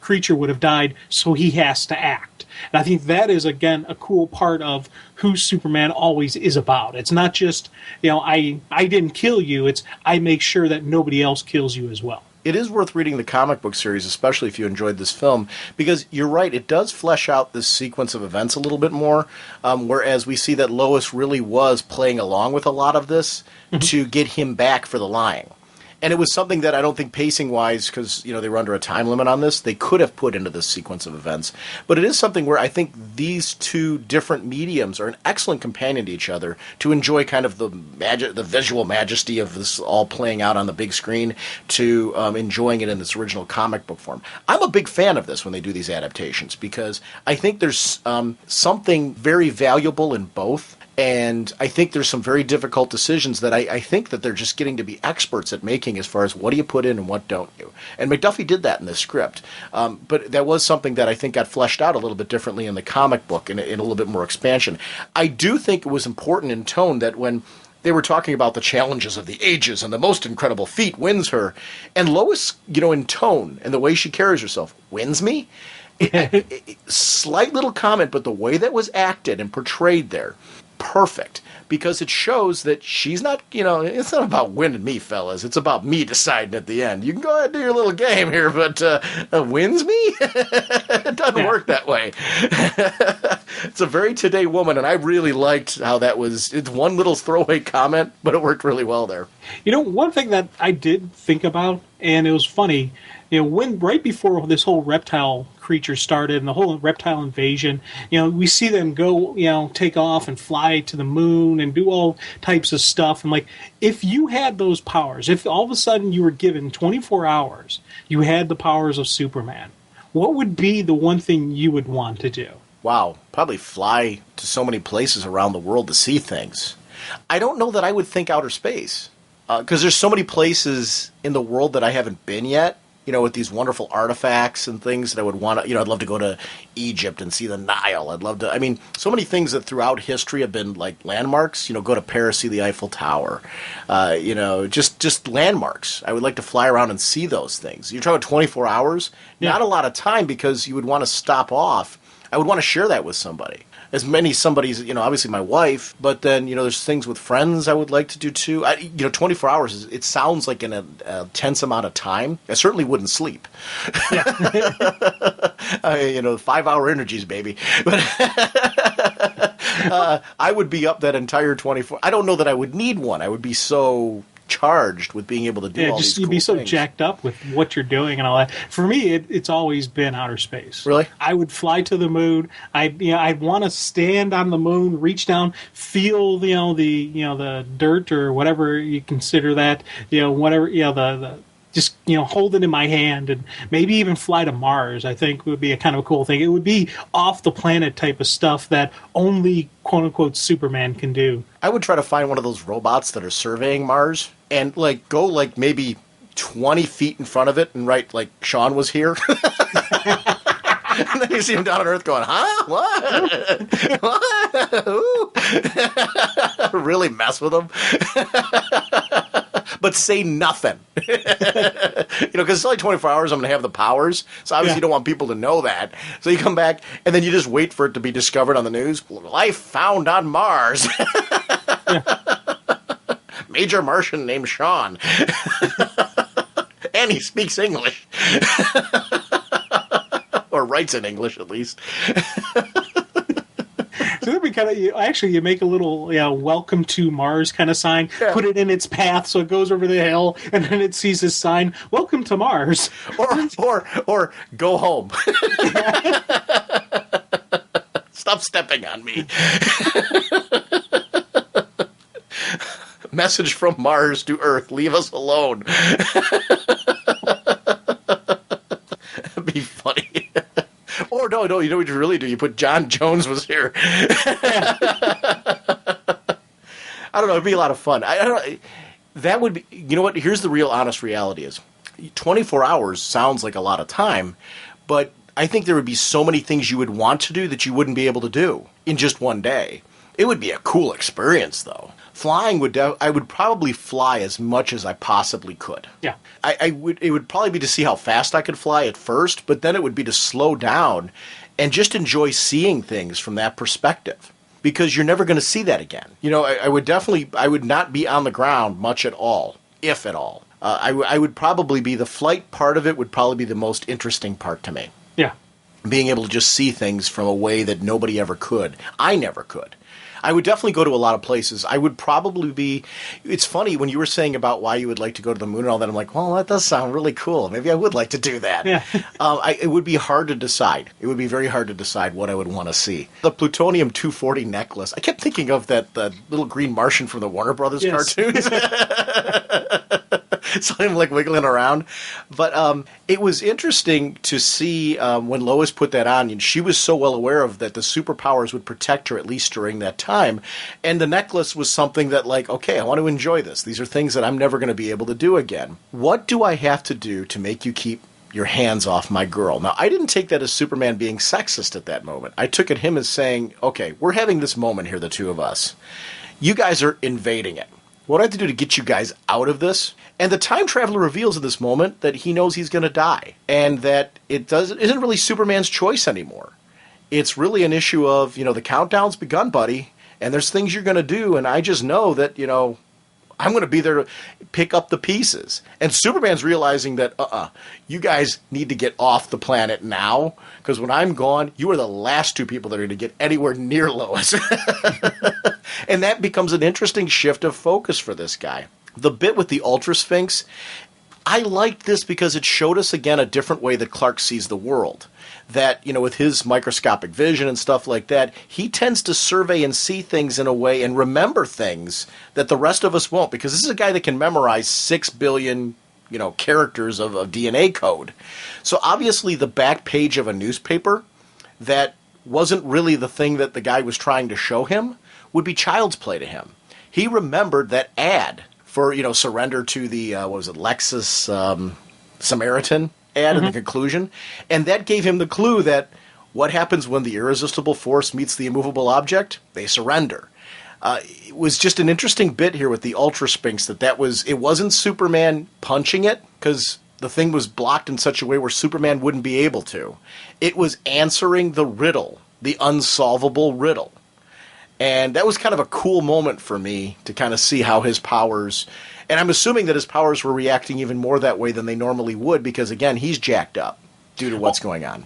B: creature would have died, so he has to act. And I think that is, again, a cool part of who Superman always is about. It's not just, I didn't kill you, it's I make sure that nobody else kills you as well.
A: It is worth reading the comic book series, especially if you enjoyed this film, because you're right, it does flesh out this sequence of events a little bit more, whereas we see that Lois really was playing along with a lot of this to get him back for the lying. And it was something that I don't think pacing-wise, because they were under a time limit on this, they could have put into this sequence of events. But it is something where I think these two different mediums are an excellent companion to each other to enjoy kind of the visual majesty of this all playing out on the big screen to enjoying it in its original comic book form. I'm a big fan of this when they do these adaptations because I think there's something very valuable in both. And I think there's some very difficult decisions that I think that they're just getting to be experts at making as far as what do you put in and what don't you. And McDuffie did that in this script. But that was something that I think got fleshed out a little bit differently in the comic book and in a little bit more expansion. I do think it was important in tone that when they were talking about the challenges of the ages and the most incredible feat wins her, and Lois, in tone and the way she carries herself, wins me. Slight little comment, but the way that was acted and portrayed there, perfect, because it shows that she's not, it's not about winning me, fellas. It's about me deciding at the end. You can go ahead and do your little game here, but wins me? It doesn't work that way. It's a very Today woman, and I really liked how that was. It's one little throwaway comment, but it worked really well there.
B: One thing that I did think about, and it was funny, when right before this whole reptile creature started and the whole reptile invasion, we see them go, take off and fly to the moon and do all types of stuff. And if you had those powers, if all of a sudden you were given 24 hours, you had the powers of Superman, what would be the one thing you would want to do?
A: Wow, probably fly to so many places around the world to see things. I don't know that I would think outer space, because there's so many places in the world that I haven't been yet. With these wonderful artifacts and things that I would want to, I'd love to go to Egypt and see the Nile. I'd love to, so many things that throughout history have been like landmarks, go to Paris, see the Eiffel Tower, just landmarks. I would like to fly around and see those things. You're talking 24 hours, not a lot of time because you would want to stop off. I would want to share that with somebody. As many somebody's, obviously my wife, but then, there's things with friends I would like to do too. 24 hours, it sounds like a tense amount of time. I certainly wouldn't sleep. Yeah. 5-hour energies, baby. But I would be up that entire 24. I don't know that I would need one. I would be so charged with being able to do all these cool
B: you'd be so
A: things.
B: Jacked up with what you're doing and all that. For me, it's always been outer space.
A: Really?
B: I would fly to the moon. I'd want to stand on the moon, reach down, feel the dirt or whatever you consider that, the just hold it in my hand and maybe even fly to Mars. I think would be a kind of a cool thing. It would be off the planet type of stuff that only quote unquote Superman can do.
A: I would try to find one of those robots that are surveying Mars and go maybe 20 feet in front of it and write Sean was here. And then you see him down on Earth going, huh? What? Really mess with him. But say nothing. Because it's only 24 hours I'm going to have the powers. So obviously you don't want people to know that. So you come back, and then you just wait for it to be discovered on the news. Life found on Mars. Major Martian named Sean. And he speaks English. Or writes in English, at least.
B: So that'd be kind of you make a little welcome to Mars kind of sign, put it in its path so it goes over the hill, and then it sees this sign, welcome to Mars.
A: Or go home. Stop stepping on me. Message from Mars to Earth, leave us alone. would be funny. Or no, you know what you really do? You put John Jones was here. I don't know. It'd be a lot of fun. I don't know. That would be. You know what? Here's the real, honest reality: is 24 hours sounds like a lot of time, but I think there would be so many things you would want to do that you wouldn't be able to do in just one day. It would be a cool experience, though. Flying I would probably fly as much as I possibly could.
B: Yeah.
A: It would probably be to see how fast I could fly at first, but then it would be to slow down and just enjoy seeing things from that perspective. Because you're never going to see that again. You know, I would not be on the ground much at all, if at all. I would probably be, the flight part of it would probably be the most interesting part to me.
B: Yeah.
A: Being able to just see things from a way that nobody ever could. I never could. I would definitely go to a lot of places. I would probably be... It's funny, when you were saying about why you would like to go to the moon and all that, I'm like, well, that does sound really cool. Maybe I would like to do that.
B: Yeah.
A: It would be hard to decide. It would be very hard to decide what I would want to see. The plutonium-240 necklace. I kept thinking of that little green Martian from the Warner Brothers cartoons. So I'm like wiggling around. But it was interesting to see when Lois put that on, and she was so well aware of that the superpowers would protect her, at least during that time. And the necklace was something that, like, okay, I want to enjoy this. These are things that I'm never going to be able to do again. What do I have to do to make you keep your hands off my girl? Now, I didn't take that as Superman being sexist at that moment. I took it him as saying, okay, we're having this moment here, the two of us. You guys are invading it. What do I have to do to get you guys out of this? And the time traveler reveals in this moment that he knows he's going to die, and that it isn't really Superman's choice anymore. It's really an issue of, the countdown's begun, buddy, and there's things you're going to do, and I just know that, I'm going to be there to pick up the pieces. And Superman's realizing that, you guys need to get off the planet now, because when I'm gone, you are the last two people that are going to get anywhere near Lois. And that becomes an interesting shift of focus for this guy. The bit with the Ultra Sphinx, I liked this because it showed us again a different way that Clark sees the world. That, with his microscopic vision and stuff like that, he tends to survey and see things in a way and remember things that the rest of us won't. Because this is a guy that can memorize 6 billion, characters of DNA code. So obviously the back page of a newspaper that wasn't really the thing that the guy was trying to show him would be child's play to him. He remembered that ad for, surrender to the, Lexus Samaritan ad in the conclusion. And that gave him the clue that what happens when the irresistible force meets the immovable object? They surrender. It was just an interesting bit here with the Ultra Sphinx it wasn't Superman punching it, because the thing was blocked in such a way where Superman wouldn't be able to. It was answering the riddle, the unsolvable riddle. And that was kind of a cool moment for me to kind of see how his powers... And I'm assuming that his powers were reacting even more that way than they normally would, because, again, he's jacked up due to what's going on.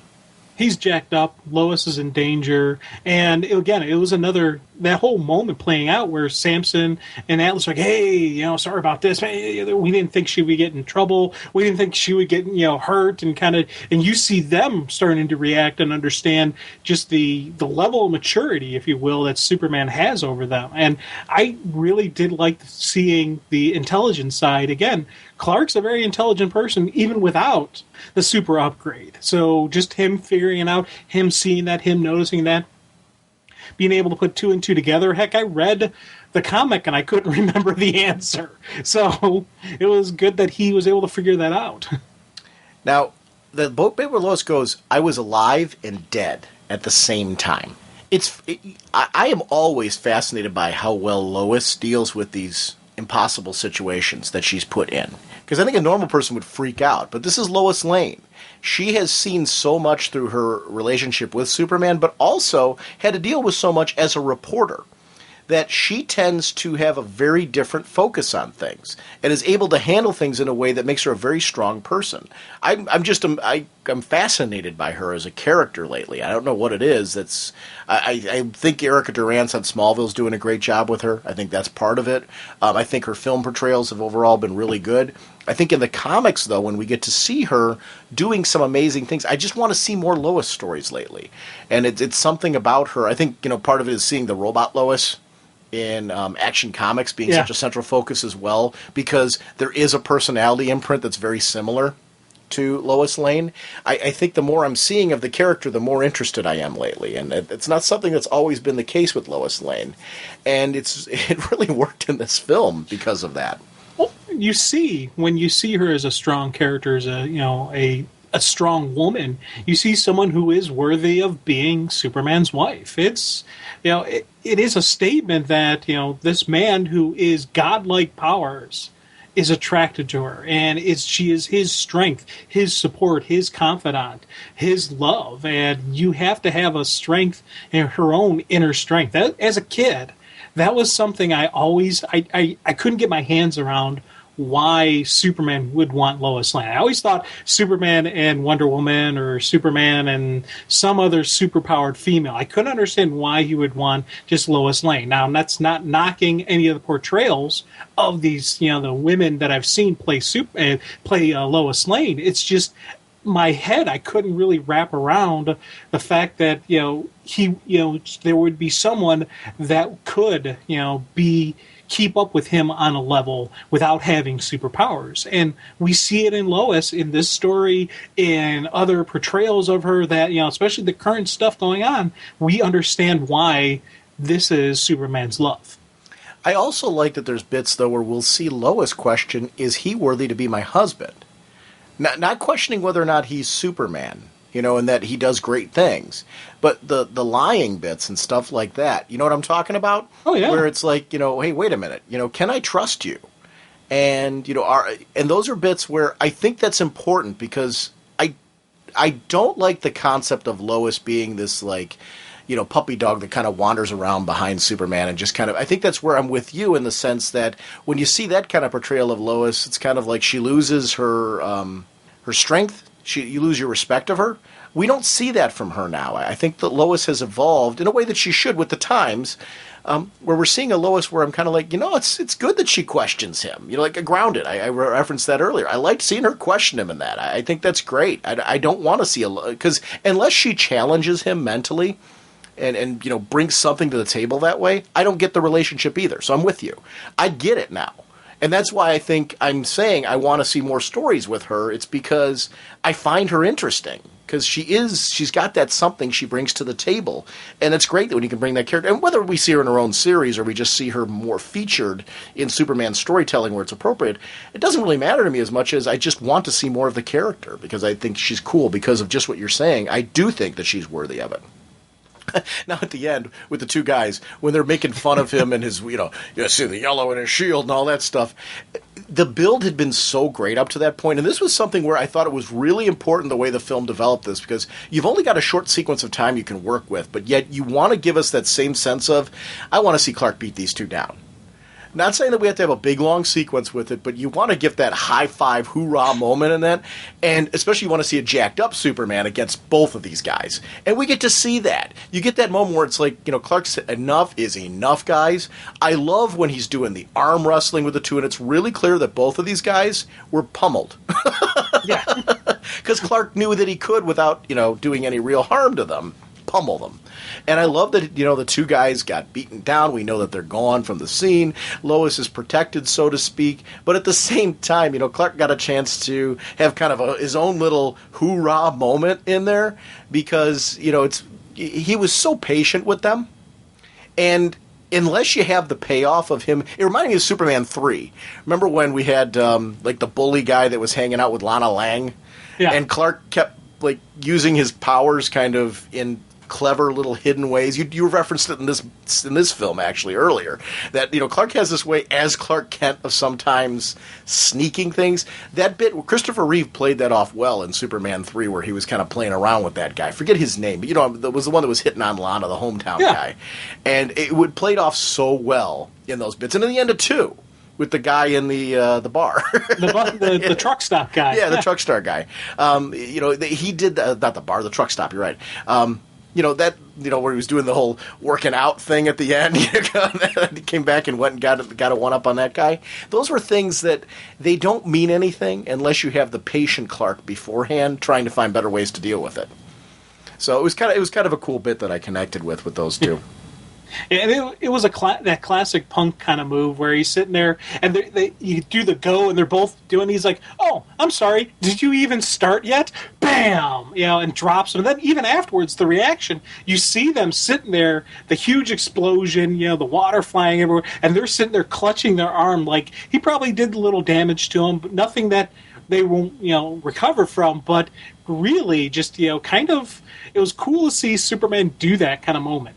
B: He's jacked up. Lois is in danger. And, again, it was that whole moment playing out where Samson and Atlas are like, hey, sorry about this. We didn't think she would get in trouble. We didn't think she would get, hurt, and you see them starting to react and understand just the level of maturity, if you will, that Superman has over them. And I really did like seeing the intelligence side. Again, Clark's a very intelligent person, even without the super upgrade. So just him figuring it out, him seeing that, him noticing that, being able to put two and two together. Heck, I read the comic and I couldn't remember the answer. So it was good that he was able to figure that out.
A: Now, the bit where Lois goes, I was alive and dead at the same time. I am always fascinated by how well Lois deals with these impossible situations that she's put in. Because I think a normal person would freak out. But this is Lois Lane. She has seen so much through her relationship with Superman, but also had to deal with so much as a reporter, that she tends to have a very different focus on things and is able to handle things in a way that makes her a very strong person. I'm fascinated by her as a character lately. I don't know what it is. I think Erica Durance on Smallville's doing a great job with her. I think that's part of it. I think her film portrayals have overall been really good. I think in the comics, though, when we get to see her doing some amazing things, I just want to see more Lois stories lately. And it's something about her. I think, part of it is seeing the robot Lois in Action Comics being such a central focus as well, because there is a personality imprint that's very similar to Lois Lane. I think the more I'm seeing of the character, the more interested I am lately. And it's not something that's always been the case with Lois Lane. And it really worked in this film because of that.
B: Well, when you see her as a strong character, as a strong woman, you see someone who is worthy of being Superman's wife. It's, it is a statement that, this man who is godlike powers is attracted to her, and she is his strength, his support, his confidant, his love, and you have to have a strength in her own inner strength. As a kid, that was something I couldn't get my hands around why Superman would want Lois Lane. I always thought Superman and Wonder Woman, or Superman and some other superpowered female. I couldn't understand why he would want just Lois Lane. Now, that's not knocking any of the portrayals of these, the women that I've seen play Lois Lane. It's just my head, I couldn't really wrap around the fact that, there would be someone that could, keep up with him on a level without having superpowers. And we see it in Lois in this story, in other portrayals of her that, especially the current stuff going on, we understand why this is Superman's love.
A: I also like that there's bits, though, where we'll see Lois question, is he worthy to be my husband? Not questioning whether or not he's Superman, and that he does great things. But the lying bits and stuff like that, you know what I'm talking about?
B: Oh, yeah.
A: Where it's like, hey, wait a minute, can I trust you? And, and those are bits where I think that's important, because I don't like the concept of Lois being this, like, puppy dog that kind of wanders around behind Superman and just kind of, I think that's where I'm with you in the sense that when you see that kind of portrayal of Lois, it's kind of like she loses her strength. You lose your respect of her. We don't see that from her now. I think that Lois has evolved in a way that she should with the times, where we're seeing a Lois where I'm kind of like, it's good that she questions him. Like Grounded. I referenced that earlier. I liked seeing her question him in that. I think that's great. I don't want to see because unless she challenges him mentally and brings something to the table that way, I don't get the relationship either. So I'm with you. I get it now. And that's why I think I'm saying I want to see more stories with her. It's because I find her interesting. Because she's got that something she brings to the table. And it's great that when you can bring that character. And whether we see her in her own series or we just see her more featured in Superman storytelling where it's appropriate, it doesn't really matter to me as much as I just want to see more of the character. Because I think she's cool because of just what you're saying. I do think that she's worthy of it. Now at the end with the two guys when they're making fun of him and his see the yellow in his shield and all that stuff, the build had been so great up to that point, and this was something where I thought it was really important the way the film developed this, because you've only got a short sequence of time you can work with, but yet you want to give us that same sense of, I want to see Clark beat these two down. Not saying that we have to have a big, long sequence with it, but you want to give that high-five, hoorah moment in that, and especially you want to see a jacked-up Superman against both of these guys. And we get to see that. You get that moment where it's like, Clark's enough is enough, guys. I love when he's doing the arm wrestling with the two, and it's really clear that both of these guys were pummeled.
B: Yeah.
A: Because Clark knew that he could, without, doing any real harm to them, pummel them. And I love that, the two guys got beaten down. We know that they're gone from the scene. Lois is protected, so to speak. But at the same time, Clark got a chance to have kind of his own little hoorah moment in there because, he was so patient with them. And unless you have the payoff of him, it reminded me of Superman 3. Remember when we had, the bully guy that was hanging out with Lana Lang?
B: Yeah.
A: And Clark kept, using his powers kind of in clever little hidden ways. You referenced it in this film actually earlier that Clark has this way as Clark Kent of sometimes sneaking things. That bit Christopher Reeve played that off well in Superman 3 where he was kind of playing around with that guy. Forget his name, but it was the one that was hitting on Lana, the hometown guy, and it would played off so well in those bits. And in the end of 2. With the guy in the bar,
B: the truck stop guy,
A: the truck stop guy. He did not the bar, the truck stop. You're right. Where he was doing the whole working out thing at the end. He came back and went and got a one up on that guy. Those were things that they don't mean anything unless you have the patient Clark beforehand trying to find better ways to deal with it. So it was kind of a cool bit that I connected with those two.
B: And it was that classic punk kind of move where he's sitting there and you do the go and they're both doing. He's like, "Oh, I'm sorry. Did you even start yet?" Bam, and drops him. And then even afterwards, the reaction, you see them sitting there, the huge explosion, the water flying everywhere, and they're sitting there clutching their arm like he probably did a little damage to him, but nothing that they won't recover from. But really, just kind of, it was cool to see Superman do that kind of moment.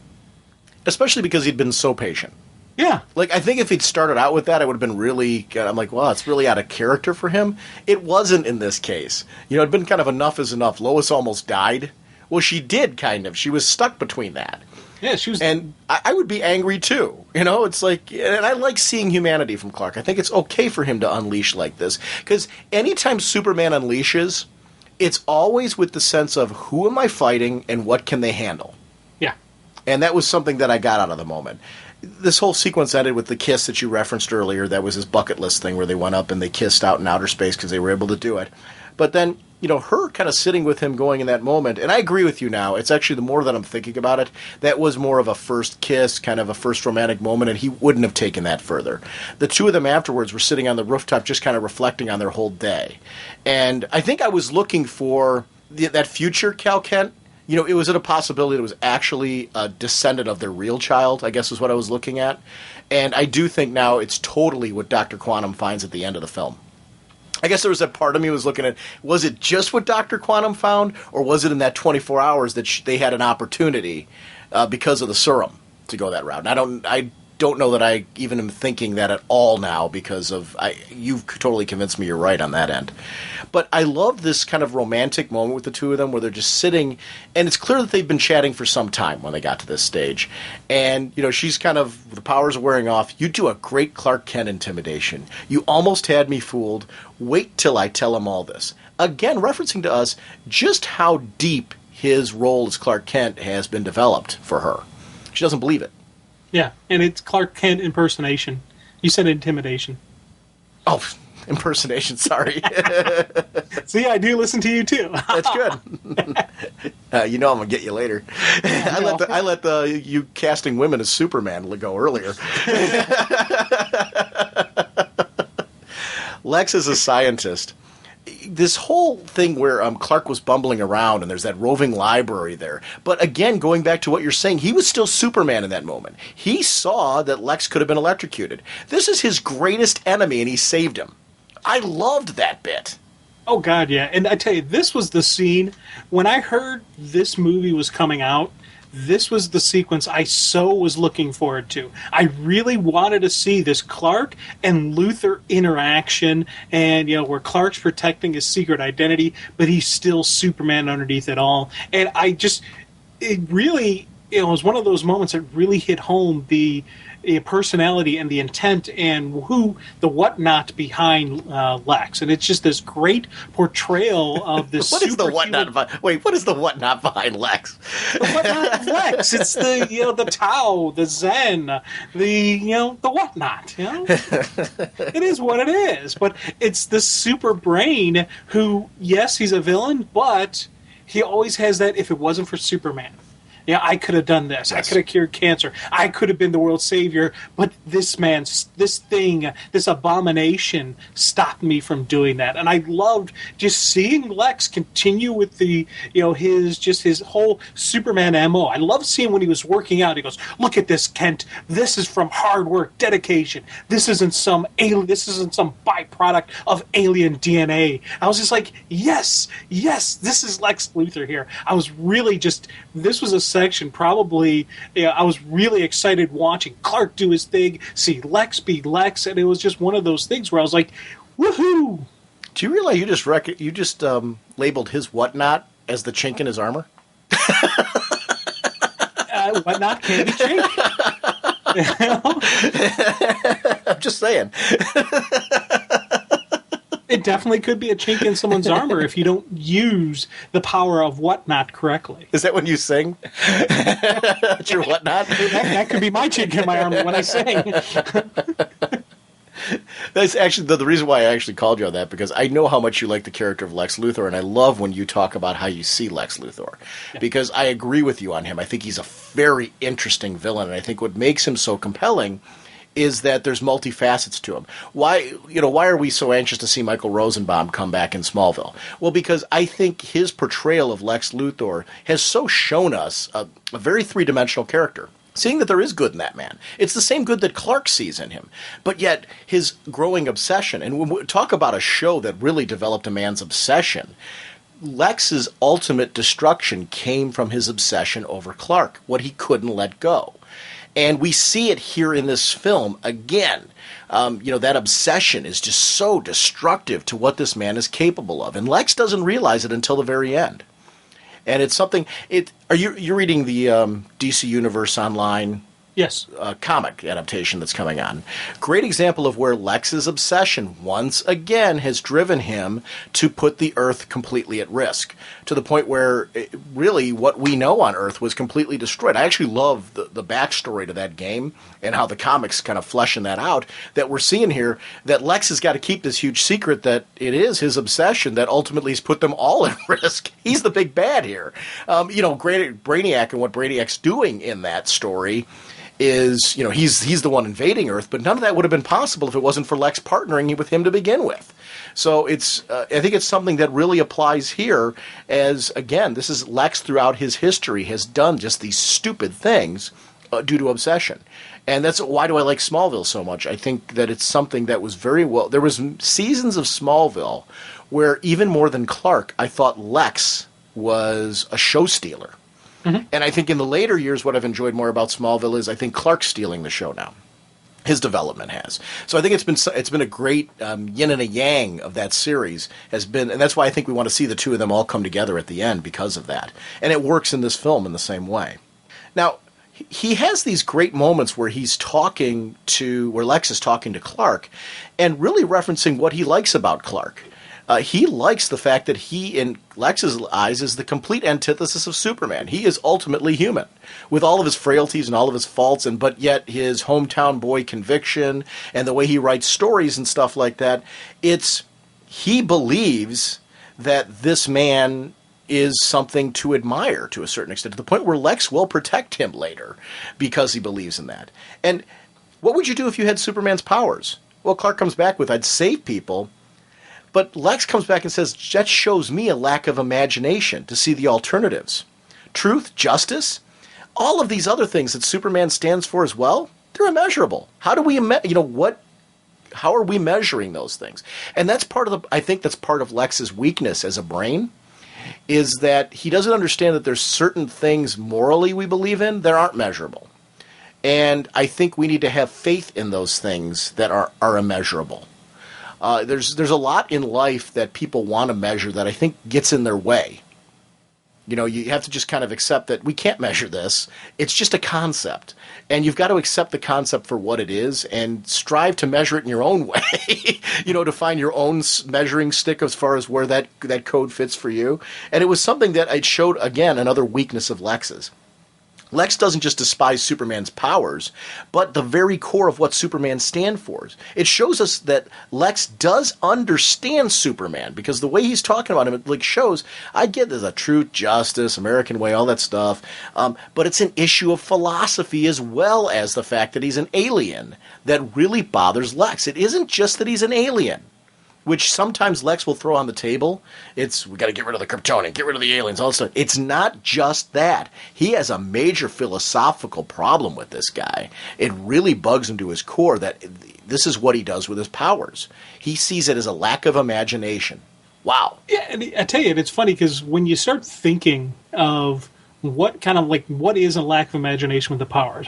A: Especially because he'd been so patient.
B: Yeah.
A: Like, I think if he'd started out with that, it would have been really, I'm like, well, it's really out of character for him. It wasn't in this case. It'd been kind of enough is enough. Lois almost died. Well, she did, kind of. She was stuck between that.
B: Yeah, she was...
A: And I would be angry, too. It's like, and I like seeing humanity from Clark. I think it's okay for him to unleash like this. Because anytime Superman unleashes, it's always with the sense of, who am I fighting and what can they handle?
B: Yeah.
A: And that was something that I got out of the moment. This whole sequence ended with the kiss that you referenced earlier. That was his bucket list thing where they went up and they kissed out in outer space because they were able to do it. But then, her kind of sitting with him going in that moment, and I agree with you now, it's actually the more that I'm thinking about it, that was more of a first kiss, kind of a first romantic moment, and he wouldn't have taken that further. The two of them afterwards were sitting on the rooftop just kind of reflecting on their whole day. And I think I was looking for that future Cal Kent. It was a possibility that it was actually a descendant of their real child, I guess is what I was looking at. And I do think now it's totally what Dr. Quantum finds at the end of the film. I guess there was that part of me was looking at, was it just what Dr. Quantum found, or was it in that 24 hours that they had an opportunity because of the serum to go that route? And I don't know that I even am thinking that at all now because of you've totally convinced me you're right on that end. But I love this kind of romantic moment with the two of them where they're just sitting, and it's clear that they've been chatting for some time when they got to this stage. And, she's kind of, the powers are wearing off. You do a great Clark Kent intimidation. You almost had me fooled. Wait till I tell him all this. Again, referencing to us just how deep his role as Clark Kent has been developed for her. She doesn't believe it.
B: Yeah, and it's Clark Kent impersonation. You said intimidation.
A: Oh, impersonation, sorry.
B: See, I do listen to you, too.
A: That's good. I'm going to get you later. I let you casting women as Superman go earlier. Lex is a scientist. This whole thing where Clark was bumbling around and there's that roving library there. But again, going back to what you're saying, he was still Superman in that moment. He saw that Lex could have been electrocuted. This is his greatest enemy and he saved him. I loved that bit.
B: Oh, God, yeah. And I tell you, this was the scene, when I heard this movie was coming out, this was the sequence I so was looking forward to. I really wanted to see this Clark and Luthor interaction, and where Clark's protecting his secret identity, but he's still Superman underneath it all. And it really, was one of those moments that really hit home the personality and the intent and the whatnot behind Lex. And it's just this great portrayal of this
A: What is the whatnot? Wait, what is the whatnot behind Lex?
B: The whatnot of Lex. It's the Tao, the Zen, the whatnot. It is what it is. But it's the super brain who, yes, he's a villain, but he always has that, if it wasn't for Superman. I could have done this. Yes. I could have cured cancer. I could have been the world's savior. But this thing, this abomination stopped me from doing that. And I loved just seeing Lex continue with his whole Superman MO. I loved seeing when he was working out. He goes, "Look at this, Kent. This is from hard work, dedication. This isn't some byproduct of alien DNA." I was just like, yes, this is Lex Luthor here. I was really this was a section probably I was really excited watching Clark do his thing, see Lex be Lex, and it was just one of those things where I was like, woohoo!
A: Do you realize you just labeled his whatnot as the chink in his armor?
B: Whatnot can be chink.
A: I'm just saying.
B: It definitely could be a chink in someone's armor if you don't use the power of whatnot correctly.
A: Is that when you sing? That's your whatnot?
B: That could be my chink in my armor when I sing.
A: That's actually the reason why I actually called you on that, because I know how much you like the character of Lex Luthor, and I love when you talk about how you see Lex Luthor, because I agree with you on him. I think he's a very interesting villain, and I think what makes him so compelling is that there's multifacets to him. Why are we so anxious to see Michael Rosenbaum come back in Smallville? Well, because I think his portrayal of Lex Luthor has so shown us a very three-dimensional character. Seeing that there is good in that man. It's the same good that Clark sees in him. But yet, his growing obsession, and when we talk about a show that really developed a man's obsession, Lex's ultimate destruction came from his obsession over Clark, what he couldn't let go. And we see it here in this film again. That obsession is just so destructive to what this man is capable of. And Lex doesn't realize it until the very end. And it's something. You're reading the DC Universe Online?
B: Yes.
A: Comic adaptation that's coming on. Great example of where Lex's obsession once again has driven him to put the Earth completely at risk, to the point where really what we know on Earth was completely destroyed. I actually love the backstory to that game and how the comics kind of fleshing that out, that we're seeing here, that Lex has got to keep this huge secret that it is his obsession that ultimately has put them all at risk. He's the big bad here. Brainiac and what Brainiac's doing in that story is, he's the one invading Earth, but none of that would have been possible if it wasn't for Lex partnering with him to begin with. So I think it's something that really applies here, as, again, this is Lex throughout his history has done just these stupid things due to obsession. And that's why do I like Smallville so much. I think that it's something that was very well, there was seasons of Smallville where even more than Clark, I thought Lex was a show stealer. Mm-hmm. And I think in the later years, what I've enjoyed more about Smallville is I think Clark's stealing the show now. His development has. So I think it's been a great yin and a yang of that series has been, and that's why I think we want to see the two of them all come together at the end because of that. And it works in this film in the same way. Now, he has these great moments where Lex is talking to Clark and really referencing what he likes about Clark. He likes the fact that he, in Lex's eyes, is the complete antithesis of Superman. He is ultimately human, with all of his frailties and all of his faults, but yet his hometown boy conviction and the way he writes stories and stuff like that, he believes that this man is something to admire to a certain extent, to the point where Lex will protect him later because he believes in that. And what would you do if you had Superman's powers? Well, Clark comes back with, I'd save people. But Lex comes back and says, that shows me a lack of imagination to see the alternatives. Truth, justice, all of these other things that Superman stands for as well, they're immeasurable. How do we, how are we measuring those things? And that's I think that's part of Lex's weakness as a brain, is that he doesn't understand that there's certain things morally we believe in that aren't measurable. And I think we need to have faith in those things that are immeasurable. There's a lot in life that people want to measure that I think gets in their way. You have to just kind of accept that we can't measure this. It's just a concept. And you've got to accept the concept for what it is and strive to measure it in your own way, to find your own measuring stick as far as where that code fits for you. And it was something that it showed, again, another weakness of Lex's. Lex doesn't just despise Superman's powers, but the very core of what Superman stands for. It shows us that Lex does understand Superman, because the way he's talking about him, it shows, I get there's a truth, justice, American way, all that stuff, but it's an issue of philosophy as well as the fact that he's an alien that really bothers Lex. It isn't just that he's an alien, which sometimes Lex will throw on the table. We got to get rid of the Kryptonian, get rid of the aliens, all that stuff. It's not just that. He has a major philosophical problem with this guy. It really bugs him to his core that this is what he does with his powers. He sees it as a lack of imagination. Wow.
B: Yeah, and I tell you, it's funny because when you start thinking of what is a lack of imagination with the powers,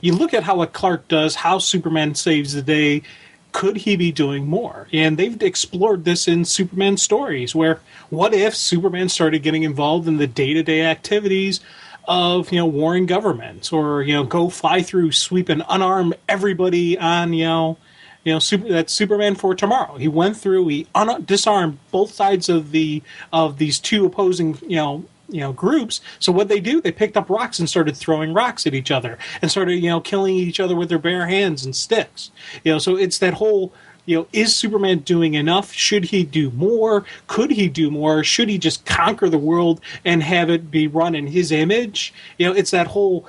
B: you look at how what Clark does, how Superman saves the day. Could he be doing more? And they've explored this in Superman stories, where what if Superman started getting involved in the day-to-day activities of, warring governments, or, go fly through, sweep and unarm everybody on, that's Superman for tomorrow. He went through, he disarmed both sides of these two opposing, groups. So what they do, they picked up rocks and started throwing rocks at each other and started, killing each other with their bare hands and sticks. So it's that whole is Superman doing enough? Should he do more? Could he do more? Should he just conquer the world and have it be run in his image? It's that whole,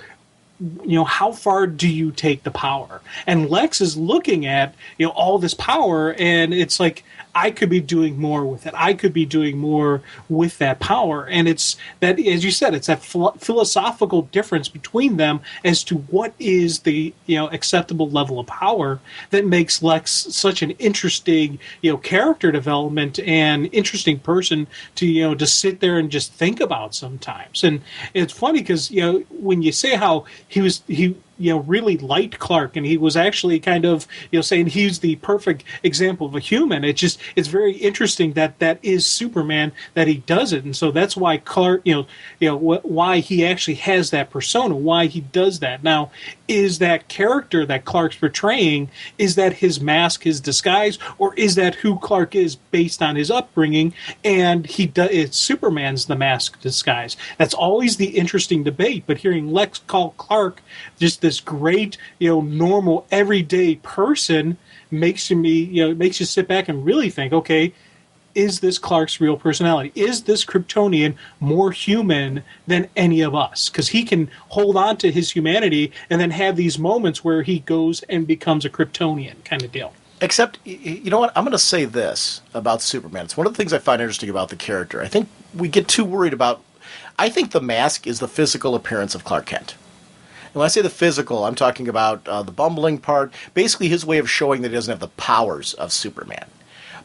B: how far do you take the power? And Lex is looking at, all this power, and it's like, I could be doing more with it. I could be doing more with that power. And it's that, as you said, it's that philosophical difference between them as to what is the, acceptable level of power that makes Lex such an interesting, character development and interesting person to, to sit there and just think about sometimes. And it's funny because, when you say how he really liked Clark, and he was actually kind of, saying he's the perfect example of a human. It's very interesting that is Superman, that he does it. And so that's why Clark, why he actually has that persona, why he does that. Now, is that character that Clark's portraying, is that his mask, his disguise, or is that who Clark is based on his upbringing? And it's Superman's the mask disguise. That's always the interesting debate. But hearing Lex call Clark just this great, normal, everyday person makes you sit back and really think, okay, is this Clark's real personality? Is this Kryptonian more human than any of us? Because he can hold on to his humanity and then have these moments where he goes and becomes a Kryptonian kind of deal.
A: Except, you know what? I'm going to say this about Superman. It's one of the things I find interesting about the character. I think we get too worried about... I think the mask is the physical appearance of Clark Kent. And when I say the physical, I'm talking about the bumbling part, basically his way of showing that he doesn't have the powers of Superman.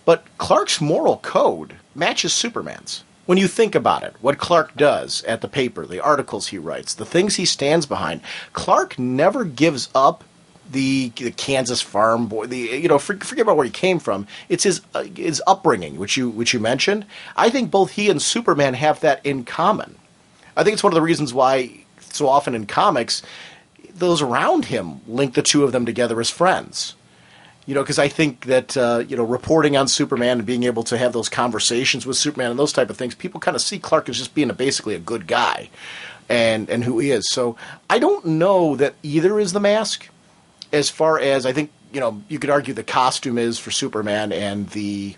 A: But Clark's moral code matches Superman's. When you think about it, what Clark does at the paper, the articles he writes, the things he stands behind, Clark never gives up the Kansas farm boy. Forget about where he came from. It's his upbringing, which you mentioned. I think both he and Superman have that in common. I think it's one of the reasons why so often in comics, those around him link the two of them together as friends. Because I think that, reporting on Superman and being able to have those conversations with Superman and those type of things, people kind of see Clark as just being basically a good guy and who he is. So I don't know that either is the mask, as far as I think, you could argue the costume is for Superman and the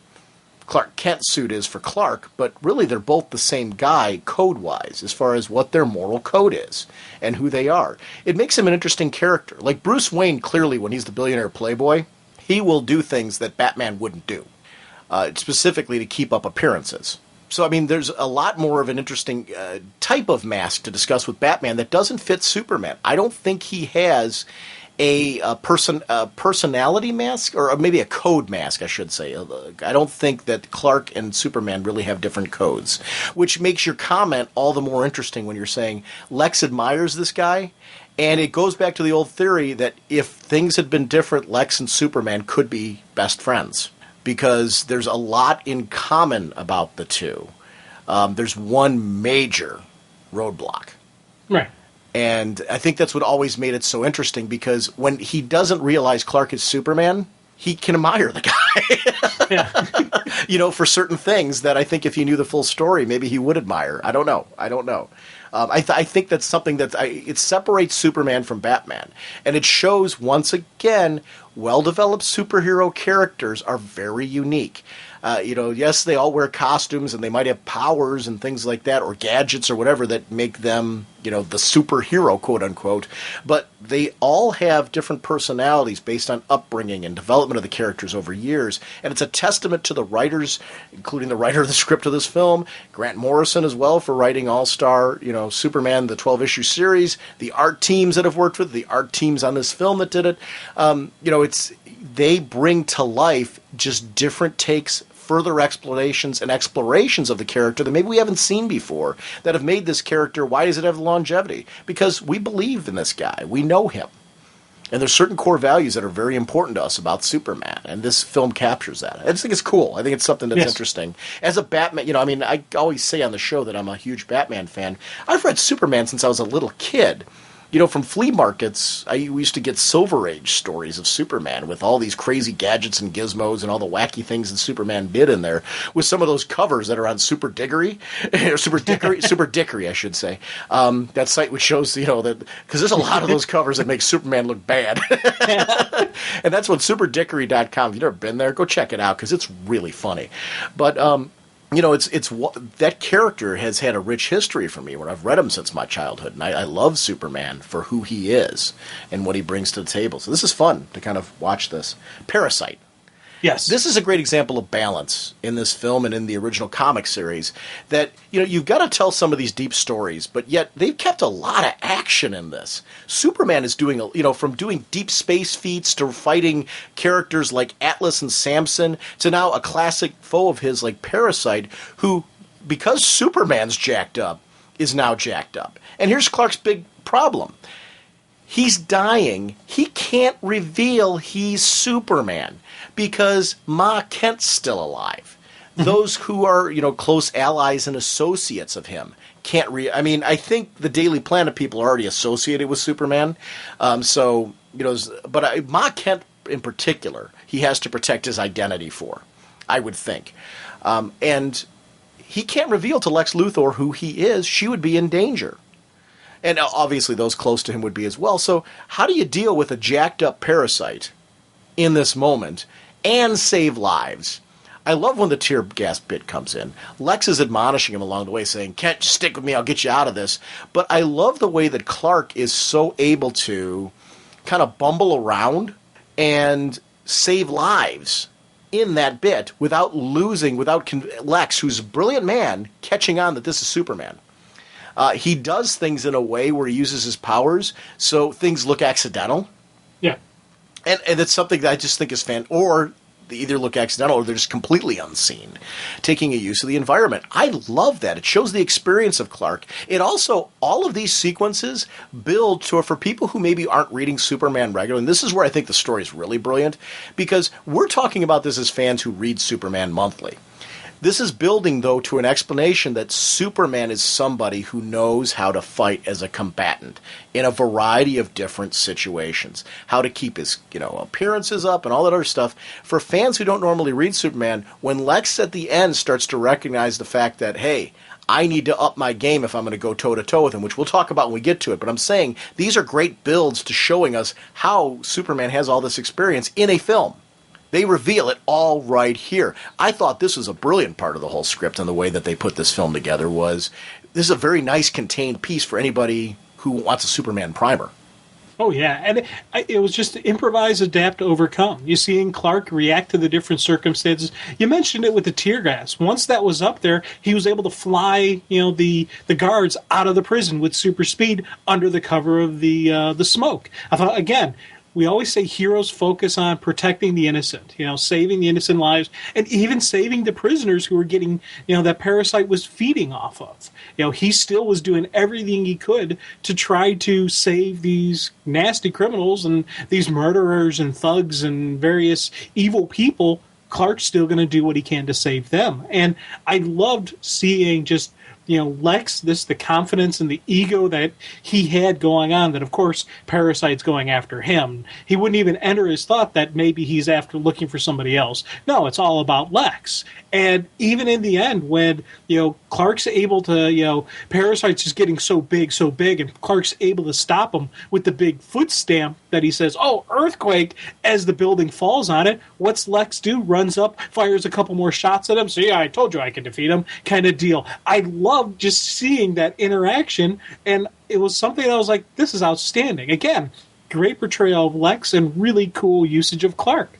A: Clark Kent suit is for Clark, but really they're both the same guy code-wise as far as what their moral code is and who they are. It makes him an interesting character. Like Bruce Wayne, clearly, when he's the billionaire playboy, he will do things that Batman wouldn't do, specifically to keep up appearances. So, I mean, there's a lot more of an interesting type of mask to discuss with Batman that doesn't fit Superman. I don't think he has a personality mask, or maybe a code mask, I should say. I don't think that Clark and Superman really have different codes, which makes your comment all the more interesting when you're saying Lex admires this guy. And it goes back to the old theory that if things had been different, Lex and Superman could be best friends, because there's a lot in common about the two. There's one major roadblock.
B: Right.
A: And I think that's what always made it so interesting, because when he doesn't realize Clark is Superman, he can admire the guy. Yeah. For certain things that I think if he knew the full story, maybe he would admire. I don't know. I think that's something that it separates Superman from Batman. And it shows, once again, well-developed superhero characters are very unique. Yes, they all wear costumes and they might have powers and things like that, or gadgets or whatever that make them, the superhero, quote unquote. But they all have different personalities based on upbringing and development of the characters over years. And it's a testament to the writers, including the writer of the script of this film, Grant Morrison as well, for writing All-Star, Superman, the 12-issue series, the art teams that have worked with, the art teams on this film that did it. They bring to life just different takes, further explanations and explorations of the character that maybe we haven't seen before, that have made this character, why does it have longevity? Because we believe in this guy. We know him. And there's certain core values that are very important to us about Superman, and this film captures that. I just think it's cool. I think it's something that's interesting. As a Batman, I always say on the show that I'm a huge Batman fan. I've read Superman since I was a little kid. from flea markets, we used to get Silver Age stories of Superman with all these crazy gadgets and gizmos and all the wacky things that Superman did in there, with some of those covers that are on Super Dickory, Super Dickory, I should say. That site which shows, that, because there's a lot of those covers that make Superman look bad. And that's what superdickory.com. If you've never been there, go check it out, because it's really funny. But, it's that character has had a rich history for me when I've read him since my childhood, and I love Superman for who he is and what he brings to the table. So this is fun to kind of watch this. Parasite.
B: Yes.
A: This is a great example of balance in this film and in the original comic series, that, you've got to tell some of these deep stories, but yet they've kept a lot of action in this. Superman is doing, from doing deep space feats to fighting characters like Atlas and Samson to now a classic foe of his like Parasite, who, because Superman's jacked up, is now jacked up. And here's Clark's big problem. He's dying. He can't reveal he's Superman because Ma Kent's still alive. Mm-hmm. Those who are, close allies and associates of him can't I think the Daily Planet people are already associated with Superman. But Ma Kent in particular, he has to protect his identity for, I would think. And he can't reveal to Lex Luthor who he is. She would be in danger. And obviously those close to him would be as well. So how do you deal with a jacked up Parasite in this moment and save lives? I love when the tear gas bit comes in. Lex is admonishing him along the way, saying, "Kent, stick with me, I'll get you out of this." But I love the way that Clark is so able to kind of bumble around and save lives in that bit without Lex, who's a brilliant man, catching on that this is Superman. He does things in a way where he uses his powers so things look accidental.
B: Yeah.
A: And it's something that I just think is or they either look accidental or they're just completely unseen, taking a use of the environment. I love that. It shows the experience of Clark. It also, all of these sequences build to, for people who maybe aren't reading Superman regularly, and this is where I think the story is really brilliant, because we're talking about this as fans who read Superman monthly. This is building, though, to an explanation that Superman is somebody who knows how to fight as a combatant in a variety of different situations. How to keep his, appearances up and all that other stuff. For fans who don't normally read Superman, when Lex at the end starts to recognize the fact that, hey, I need to up my game if I'm going to go toe-to-toe with him, which we'll talk about when we get to it. But I'm saying these are great builds to showing us how Superman has all this experience in a film. They reveal it all right here. I thought this was a brilliant part of the whole script, and the way that they put this film together was, this is a very nice contained piece for anybody who wants a Superman primer.
B: Oh, yeah. And it was just improvise, adapt, overcome. You seeing Clark react to the different circumstances. You mentioned it with the tear gas. Once that was up there, he was able to fly, the guards out of the prison with super speed under the cover of the smoke. I thought, again, we always say heroes focus on protecting the innocent, saving the innocent lives, and even saving the prisoners who were getting, that Parasite was feeding off of. He still was doing everything he could to try to save these nasty criminals and these murderers and thugs and various evil people. Clark's still going to do what he can to save them. And I loved seeing just, Lex, the confidence and the ego that he had going on, that of course Parasite's going after him. He wouldn't even enter his thought that maybe he's looking for somebody else. No, it's all about Lex. And even in the end, when, Clark's able to, Parasite's just getting so big, and Clark's able to stop him with the big foot stamp that he says, "Oh, earthquake," as the building falls on it. What's Lex do? Runs up, fires a couple more shots at him. So, yeah, I told you I could defeat him, kind of deal. I loved just seeing that interaction, and it was something that I was like, this is outstanding. Again, great portrayal of Lex and really cool usage of Clark.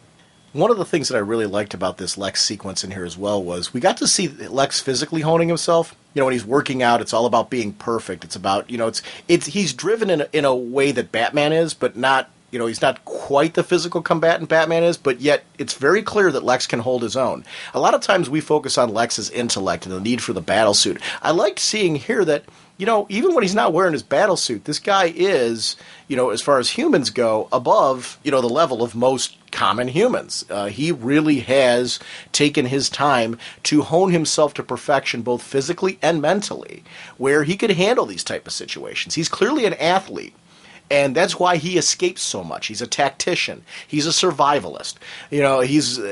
A: One of the things that I really liked about this Lex sequence in here as well was we got to see Lex physically honing himself. When he's working out, it's all about being perfect. It's about, he's driven in a way that Batman is, but not, he's not quite the physical combatant Batman is, but yet it's very clear that Lex can hold his own. A lot of times we focus on Lex's intellect and the need for the battle suit. I liked seeing here that, even when he's not wearing his battle suit, this guy is, as far as humans go, above, the level of most common humans. He really has taken his time to hone himself to perfection, both physically and mentally, where he could handle these type of situations. He's clearly an athlete. And that's why he escapes so much. He's a tactician. He's a survivalist. You know,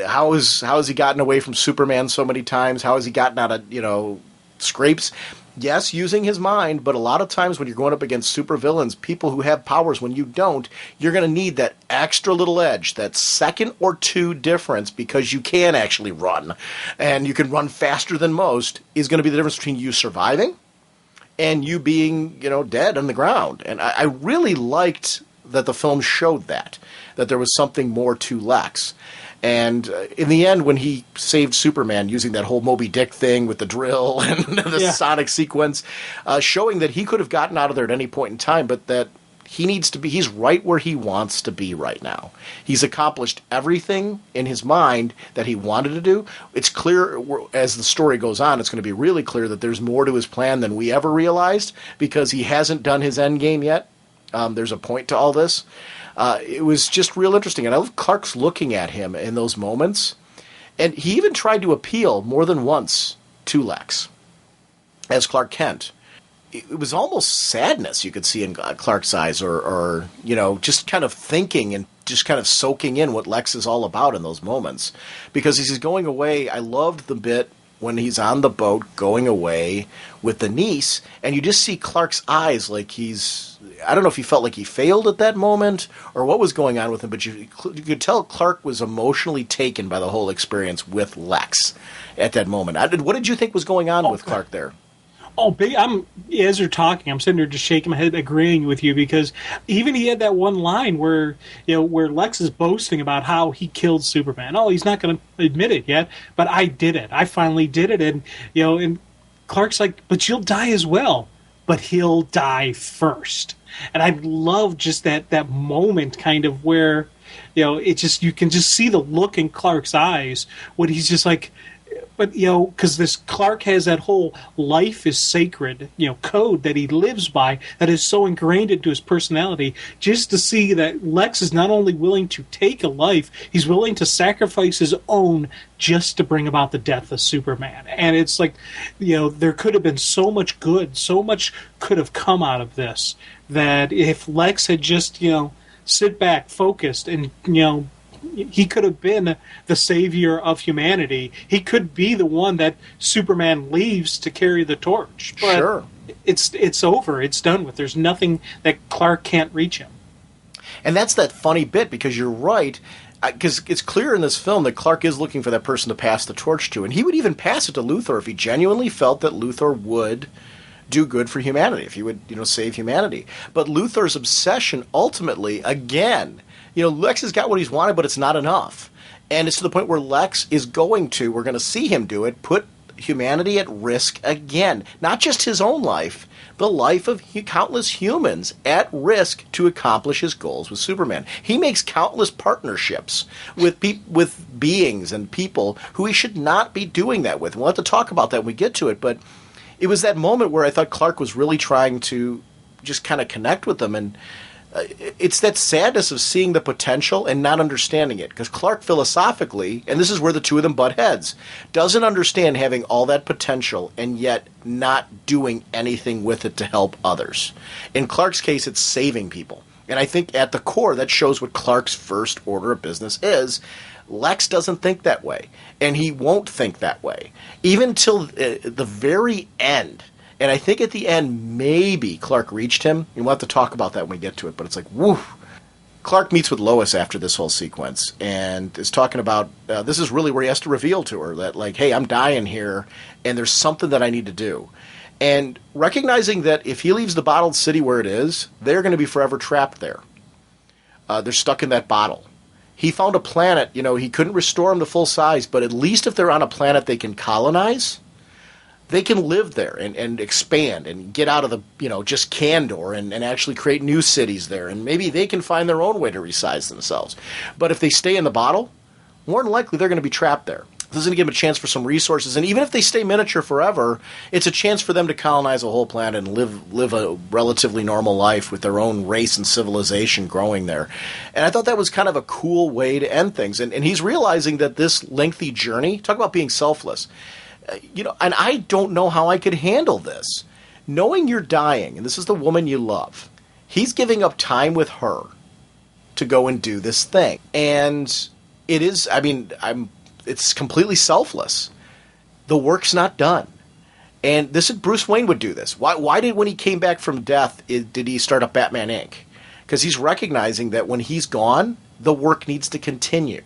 A: how has he gotten away from Superman so many times? How has he gotten out of, scrapes? Yes, using his mind, but a lot of times when you're going up against supervillains, people who have powers when you don't, you're going to need that extra little edge, that second or two difference, because you can actually run, and you can run faster than most, is going to be the difference between you surviving and you being, dead on the ground. And I really liked that the film showed that there was something more to Lex. And in the end, when he saved Superman using that whole Moby Dick thing with the drill and the sonic sequence, showing that he could have gotten out of there at any point in time, but that he's right where he wants to be right now. He's accomplished everything in his mind that he wanted to do. It's clear as the story goes on, it's going to be really clear that there's more to his plan than we ever realized, because he hasn't done his end game yet. There's a point to all this. It was just real interesting. And I love Clark's looking at him in those moments. And he even tried to appeal more than once to Lex as Clark Kent. It was almost sadness you could see in Clark's eyes, or just kind of thinking and just kind of soaking in what Lex is all about in those moments. Because as he's going away, I loved the bit when he's on the boat going away with the niece, and you just see Clark's eyes like I don't know if he felt like he failed at that moment or what was going on with him, but you could tell Clark was emotionally taken by the whole experience with Lex at that moment. What did you think was going on with Clark there?
B: Oh, as you're talking, I'm sitting there just shaking my head, agreeing with you, because even he had that one line where Lex is boasting about how he killed Superman. Oh, he's not going to admit it yet, but I did it. I finally did it, and Clark's like, but you'll die as well, but he'll die first. And I love just that moment, kind of where it just, you can just see the look in Clark's eyes when he's just like. But, because this Clark has that whole life is sacred, code that he lives by that is so ingrained into his personality, just to see that Lex is not only willing to take a life, he's willing to sacrifice his own just to bring about the death of Superman. And it's like, there could have been so much good, so much could have come out of this, that if Lex had just, sit back, focused, and, he could have been the savior of humanity. He could be the one that Superman leaves to carry the torch. But
A: sure.
B: It's over. It's done with. There's nothing that Clark can't reach him.
A: And that's that funny bit, because you're right, because it's clear in this film that Clark is looking for that person to pass the torch to. And he would even pass it to Luthor if he genuinely felt that Luthor would do good for humanity, if he would, save humanity. But Luthor's obsession ultimately, again, Lex has got what he's wanted, but it's not enough. And it's to the point where Lex is we're going to see him do it, put humanity at risk again. Not just his own life, the life of countless humans at risk to accomplish his goals with Superman. He makes countless partnerships with beings and people who he should not be doing that with. We'll have to talk about that when we get to it, but it was that moment where I thought Clark was really trying to just kind of connect with them, and it's that sadness of seeing the potential and not understanding it. Because Clark philosophically, and this is where the two of them butt heads, doesn't understand having all that potential and yet not doing anything with it to help others. In Clark's case, it's saving people. And I think at the core, that shows what Clark's first order of business is. Lex doesn't think that way, and he won't think that way. Even till the very end. And I think at the end, maybe Clark reached him. And we'll have to talk about that when we get to it. But it's like, woo. Clark meets with Lois after this whole sequence and is talking about, this is really where he has to reveal to her that, like, hey, I'm dying here, and there's something that I need to do. And recognizing that if he leaves the bottled city where it is, they're going to be forever trapped there. They're stuck in that bottle. He found a planet, he couldn't restore them to full size, but at least if they're on a planet they can colonize, they can live there and expand and get out of the, just Kandor and actually create new cities there. And maybe they can find their own way to resize themselves. But if they stay in the bottle, more than likely they're going to be trapped there. This is going to give them a chance for some resources. And even if they stay miniature forever, it's a chance for them to colonize a whole planet and live a relatively normal life with their own race and civilization growing there. And I thought that was kind of a cool way to end things. And he's realizing that this lengthy journey, talk about being selfless, and I don't know how I could handle this. Knowing you're dying, and this is the woman you love, He's giving up time with her to go and do this thing. And it is, I mean, it's completely selfless. The work's not done. And this is Bruce Wayne would do this. Why did, when he came back from death, did he start up Batman Inc.? Because he's recognizing that when he's gone, the work needs to continue.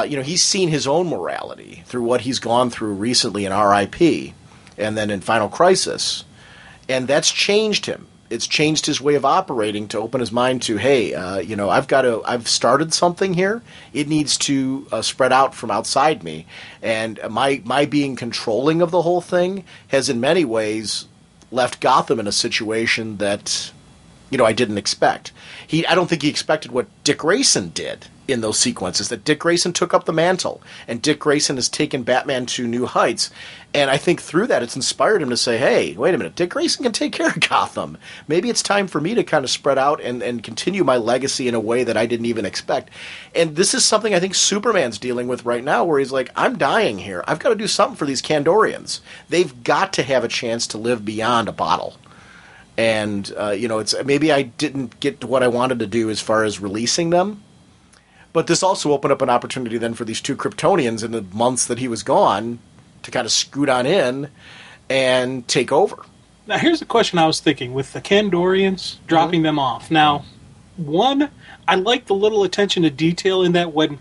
A: He's seen his own morality through what he's gone through recently in R.I.P. and then in Final Crisis. And that's changed him. It's changed his way of operating to open his mind to, hey, I've started something here. It needs to spread out from outside me. And my being controlling of the whole thing has in many ways left Gotham in a situation that, I didn't expect. I don't think he expected what Dick Grayson did in those sequences, that Dick Grayson took up the mantle, and Dick Grayson has taken Batman to new heights. And I think through that, it's inspired him to say, hey, wait a minute, Dick Grayson can take care of Gotham. Maybe it's time for me to kind of spread out and continue my legacy in a way that I didn't even expect. And this is something I think Superman's dealing with right now, where he's like, I'm dying here. I've got to do something for these Kandorians. They've got to have a chance to live beyond a bottle. And, it's maybe I didn't get to what I wanted to do as far as releasing them. But this also opened up an opportunity then for these two Kryptonians in the months that he was gone to kind of scoot on in and take over.
B: Now, here's the question I was thinking with the Kandorians, dropping them off. Now, one, I like the little attention to detail in that when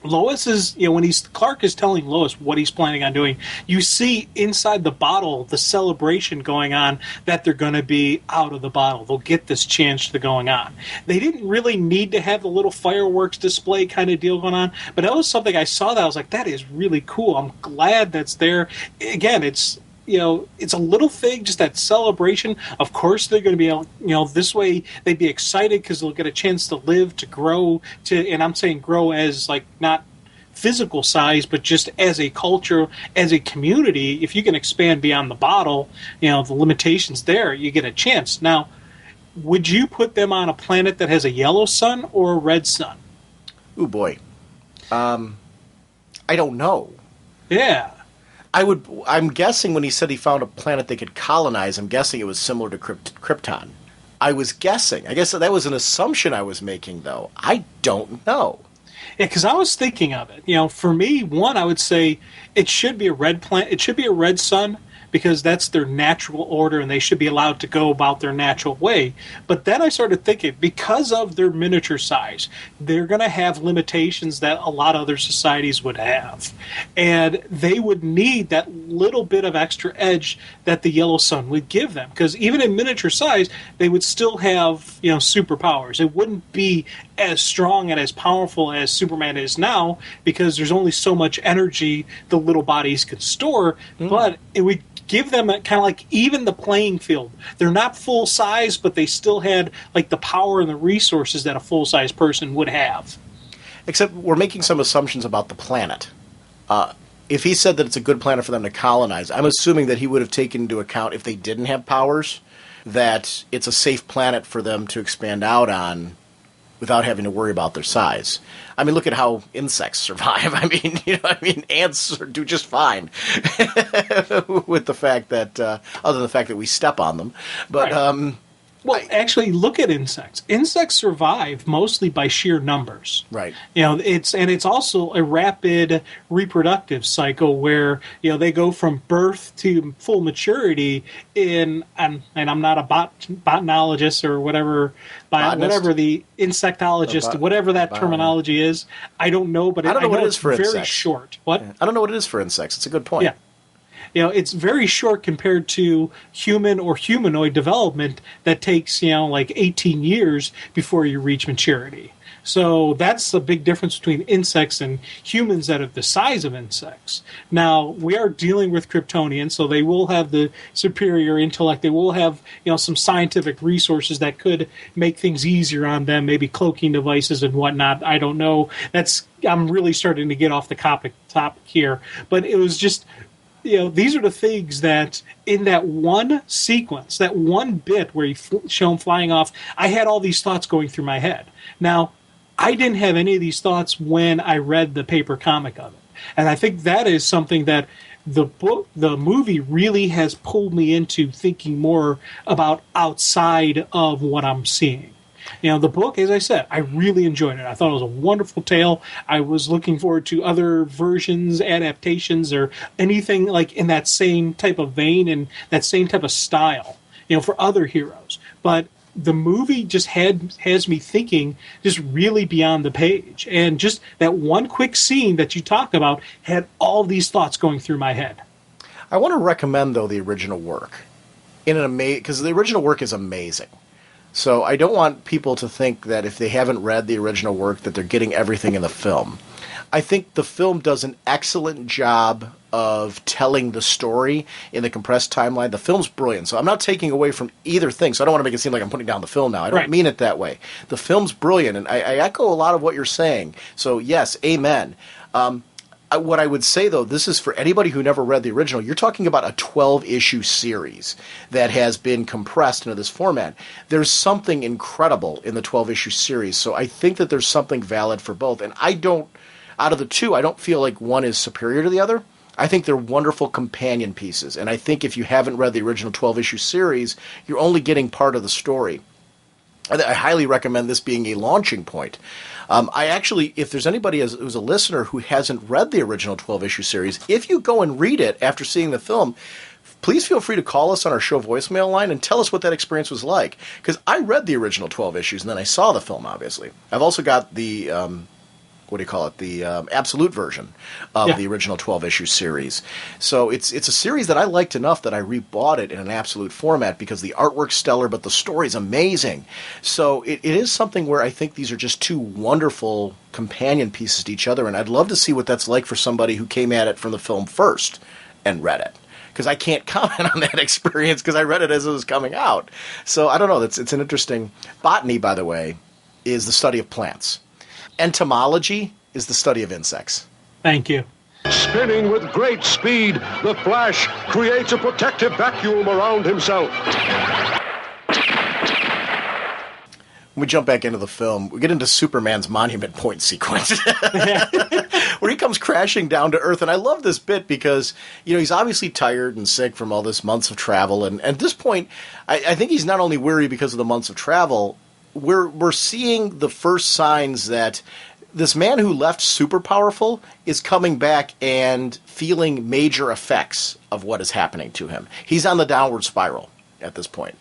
B: Lois is, when Clark is telling Lois what he's planning on doing, you see inside the bottle the celebration going on that they're going to be out of the bottle. They'll get this chance to going on. They didn't really need to have the little fireworks display kind of deal going on, but that was something I saw that I was like, that is really cool. I'm glad that's there. Again, it's a little thing, just that celebration. Of course, they're going to be, this way they'd be excited because they'll get a chance to live, to grow, and I'm saying grow as like not physical size, but just as a culture, as a community. If you can expand beyond the bottle, the limitations there, you get a chance. Now, would you put them on a planet that has a yellow sun or a red sun?
A: Ooh, boy. I don't know.
B: Yeah.
A: I'm guessing when he said he found a planet they could colonize, I'm guessing it was similar to Krypton. I was guessing. I guess that was an assumption I was making, though. I don't know.
B: Yeah, because I was thinking of it. For me, one, I would say it should be a red planet. It should be a red sun, because that's their natural order and they should be allowed to go about their natural way. But then I started thinking, because of their miniature size, they're going to have limitations that a lot of other societies would have. And they would need that little bit of extra edge that the yellow sun would give them. Because even in miniature size, they would still have, superpowers. It wouldn't be as strong and as powerful as Superman is now, because there's only so much energy the little bodies could store, but it would give them a kind of like even the playing field. They're not full size, but they still had like the power and the resources that a full size person would have.
A: Except we're making some assumptions about the planet. If he said that it's a good planet for them to colonize, I'm assuming that he would have taken into account, if they didn't have powers, that it's a safe planet for them to expand out on without having to worry about their size. I mean, look at how insects survive. Ants do just fine with the fact that, other than the fact that we step on them. But,
B: right. Actually, look at insects. Insects survive mostly by sheer numbers.
A: Right.
B: It's also a rapid reproductive cycle where they go from birth to full maturity and I'm not a botanologist or whatever, whatever the insectologist, whatever that terminology is. I don't know, but I don't know what it is for insects. Very short. What?
A: I don't know what it is for insects. It's a good point.
B: Yeah. It's very short compared to human or humanoid development that takes, like 18 years before you reach maturity. So that's a big difference between insects and humans that are the size of insects. Now, we are dealing with Kryptonians, so they will have the superior intellect. They will have, some scientific resources that could make things easier on them, maybe cloaking devices and whatnot. I don't know. I'm really starting to get off the topic here. But it was just... these are the things that in that one sequence, that one bit where you show him flying off, I had all these thoughts going through my head. Now, I didn't have any of these thoughts when I read the paper comic of it. And I think that is something that the movie really has pulled me into thinking more about outside of what I'm seeing. The book, as I said, I really enjoyed it. I thought it was a wonderful tale. I was looking forward to other versions, adaptations, or anything like in that same type of vein and that same type of style, for other heroes. But the movie just has me thinking just really beyond the page. And just that one quick scene that you talk about had all these thoughts going through my head.
A: I want to recommend, though, the original work because the original work is amazing. So I don't want people to think that if they haven't read the original work that they're getting everything in the film. I think the film does an excellent job of telling the story in the compressed timeline. The film's brilliant, so I'm not taking away from either thing, so I don't want to make it seem like I'm putting down the film now. I don't mean it that way. The film's brilliant, and I echo a lot of what you're saying. So, yes, amen. What I would say, though, this is for anybody who never read the original. You're talking about a 12-issue series that has been compressed into this format. There's something incredible in the 12-issue series, so I think that there's something valid for both. And out of the two, I don't feel like one is superior to the other. I think they're wonderful companion pieces, and I think if you haven't read the original 12-issue series, you're only getting part of the story. I highly recommend this being a launching point. If there's anybody who's a listener who hasn't read the original 12-issue series, if you go and read it after seeing the film, please feel free to call us on our show voicemail line and tell us what that experience was like. Because I read the original 12 issues, and then I saw the film, obviously. I've also got the absolute version of the original 12-issue series. So it's a series that I liked enough that I rebought it in an absolute format because the artwork's stellar, but the story's amazing. So it is something where I think these are just two wonderful companion pieces to each other, and I'd love to see what that's like for somebody who came at it from the film first and read it. Because I can't comment on that experience because I read it as it was coming out. So I don't know. It's an interesting... Botany, by the way, is the study of plants. Entomology is the study of insects.
B: Thank you.
E: Spinning with great speed, the Flash creates a protective vacuum around himself.
A: When we jump back into the film, we get into Superman's Monument Point sequence, where he comes crashing down to Earth. And I love this bit because, he's obviously tired and sick from all this months of travel. And at this point, I think he's not only weary because of the months of travel, we're seeing the first signs that this man who left super powerful is coming back and feeling major effects of what is happening to him. He's on the downward spiral at this point.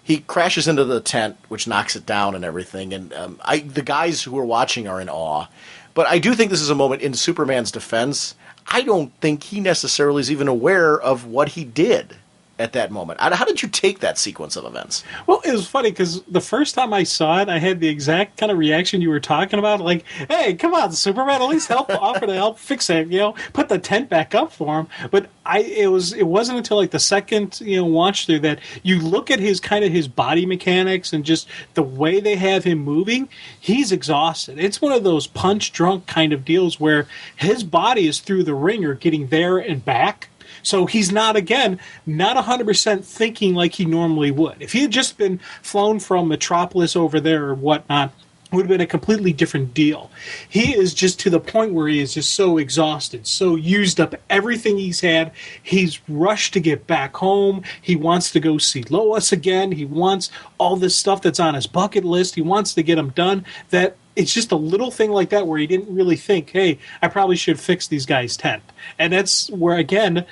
A: He crashes into the tent, which knocks it down and everything. And the guys who are watching are in awe. But I do think this is a moment in Superman's defense. I don't think he necessarily is even aware of what he did at that moment. How did you take that sequence of events?
B: Well, it was funny because the first time I saw it, I had the exact kind of reaction you were talking about. Like, hey, come on, Superman, at least offer to help fix it, put the tent back up for him. But it wasn't until like the second, watch through that you look at his body mechanics and just the way they have him moving, he's exhausted. It's one of those punch drunk kind of deals where his body is through the ringer getting there and back. So he's not 100% thinking like he normally would. If he had just been flown from Metropolis over there or whatnot, it would have been a completely different deal. He is just to the point where he is just so exhausted, so used up everything he's had. He's rushed to get back home. He wants to go see Lois again. He wants all this stuff that's on his bucket list. He wants to get them done. That it's just a little thing like that where he didn't really think, hey, I probably should fix these guys' tent. And that's where, again,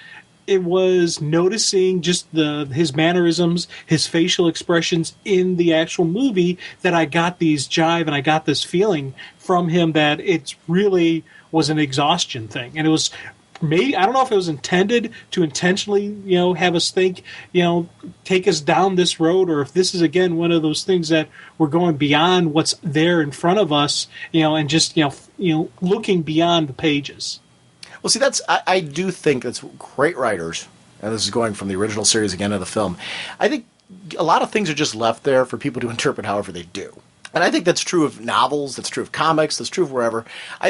B: it was noticing just his mannerisms, his facial expressions in the actual movie that I got these jive and I got this feeling from him that it really was an exhaustion thing. And it was maybe, I don't know if it was intended to intentionally, have us think, take us down this road, or if this is, again, one of those things that we're going beyond what's there in front of us, and just, looking beyond the pages.
A: Well, see, I do think that's great writers, and this is going from the original series again to the film. I think a lot of things are just left there for people to interpret however they do. And I think that's true of novels, that's true of comics, that's true of wherever.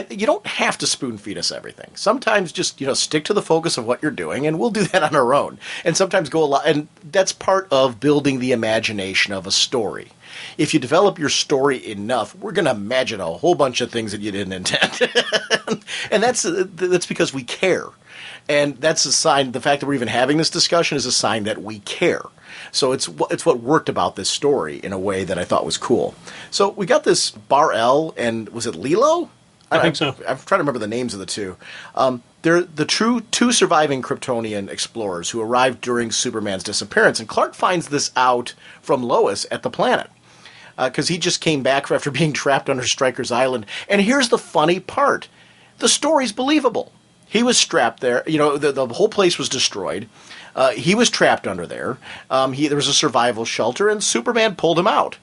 A: You don't have to spoon feed us everything. Sometimes just, stick to the focus of what you're doing, and we'll do that on our own. And sometimes go a lot, and that's part of building the imagination of a story. If you develop your story enough, we're going to imagine a whole bunch of things that you didn't intend. And that's because we care. And that's a sign, the fact that we're even having this discussion is a sign that we care. So it's what worked about this story in a way that I thought was cool. So we got this Bar-El and was it Lilo?
B: I think so.
A: I'm trying to remember the names of the two. They're the two surviving Kryptonian explorers who arrived during Superman's disappearance. And Clark finds this out from Lois at the planet because he just came back after being trapped under Stryker's Island. And here's the funny part. The story's believable. He was strapped there. The whole place was destroyed. He was trapped under there. There was a survival shelter, and Superman pulled him out.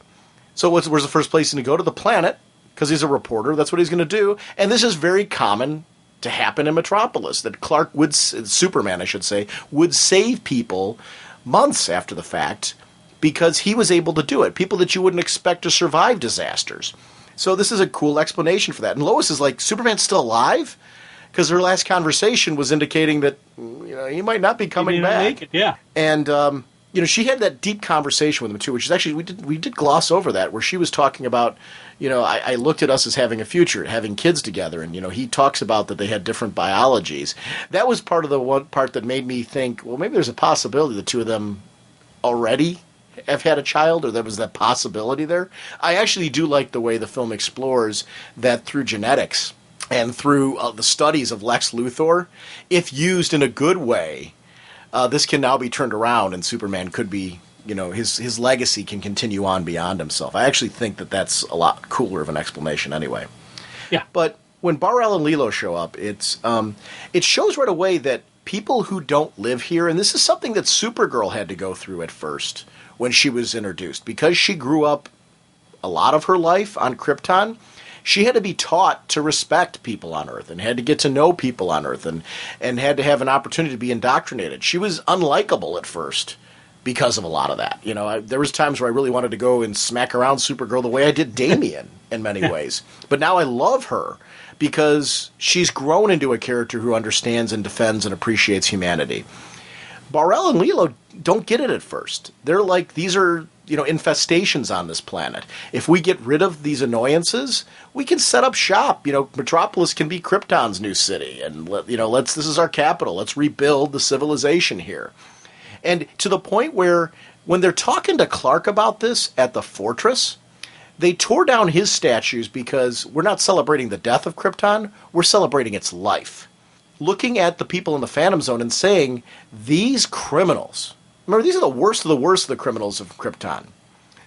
A: So where's the first place to go? To the planet, because he's a reporter. That's what he's going to do. And this is very common to happen in Metropolis, that Superman, I should say, would save people months after the fact because he was able to do it. People that you wouldn't expect to survive disasters. So this is a cool explanation for that. And Lois is like, Superman's still alive? Because her last conversation was indicating that he might not be coming back.
B: Make it, yeah.
A: And she had that deep conversation with him too, which is actually we did gloss over that, where she was talking about I looked at us as having a future, having kids together, and he talks about that they had different biologies. That was part of the one part that made me think, well, maybe there's a possibility the two of them already have had a child, or there was that possibility there. I actually do like the way the film explores that through genetics. And through the studies of Lex Luthor, if used in a good way, this can now be turned around, and Superman could be, his legacy can continue on beyond himself. I actually think that that's a lot cooler of an explanation anyway.
B: Yeah.
A: But when Bar-El and Lilo show up, it shows right away that people who don't live here, and this is something that Supergirl had to go through at first when she was introduced, because she grew up a lot of her life on Krypton. She had to be taught to respect people on Earth and had to get to know people on Earth and had to have an opportunity to be indoctrinated. She was unlikable at first because of a lot of that. There was times where I really wanted to go and smack around Supergirl the way I did Damian in many ways. But now I love her because she's grown into a character who understands and defends and appreciates humanity. Bar-El and Lilo don't get it at first. They're like, these are infestations on this planet. If we get rid of these annoyances, we can set up shop. Metropolis can be Krypton's new city, and this is our capital. Let's rebuild the civilization here. And to the point where when they're talking to Clark about this at the fortress, they tore down his statues because we're not celebrating the death of Krypton, we're celebrating its life. Looking at the people in the Phantom Zone and saying, these criminals, remember, these are the worst of the criminals of Krypton.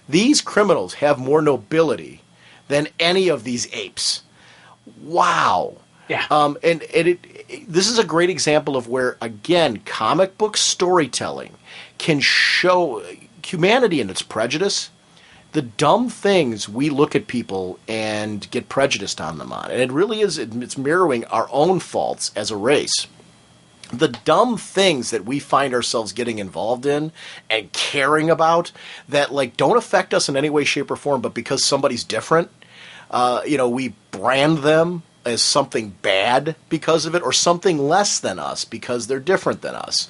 A: These criminals have more nobility than any of these apes. Wow.
B: Yeah.
A: This is a great example of where, again, comic book storytelling can show humanity and its prejudice, the dumb things we look at people and get prejudiced on them on. And it really is, it's mirroring our own faults as a race. The dumb things that we find ourselves getting involved in and caring about that don't affect us in any way, shape, or form, but because somebody's different, we brand them as something bad because of it, or something less than us because they're different than us.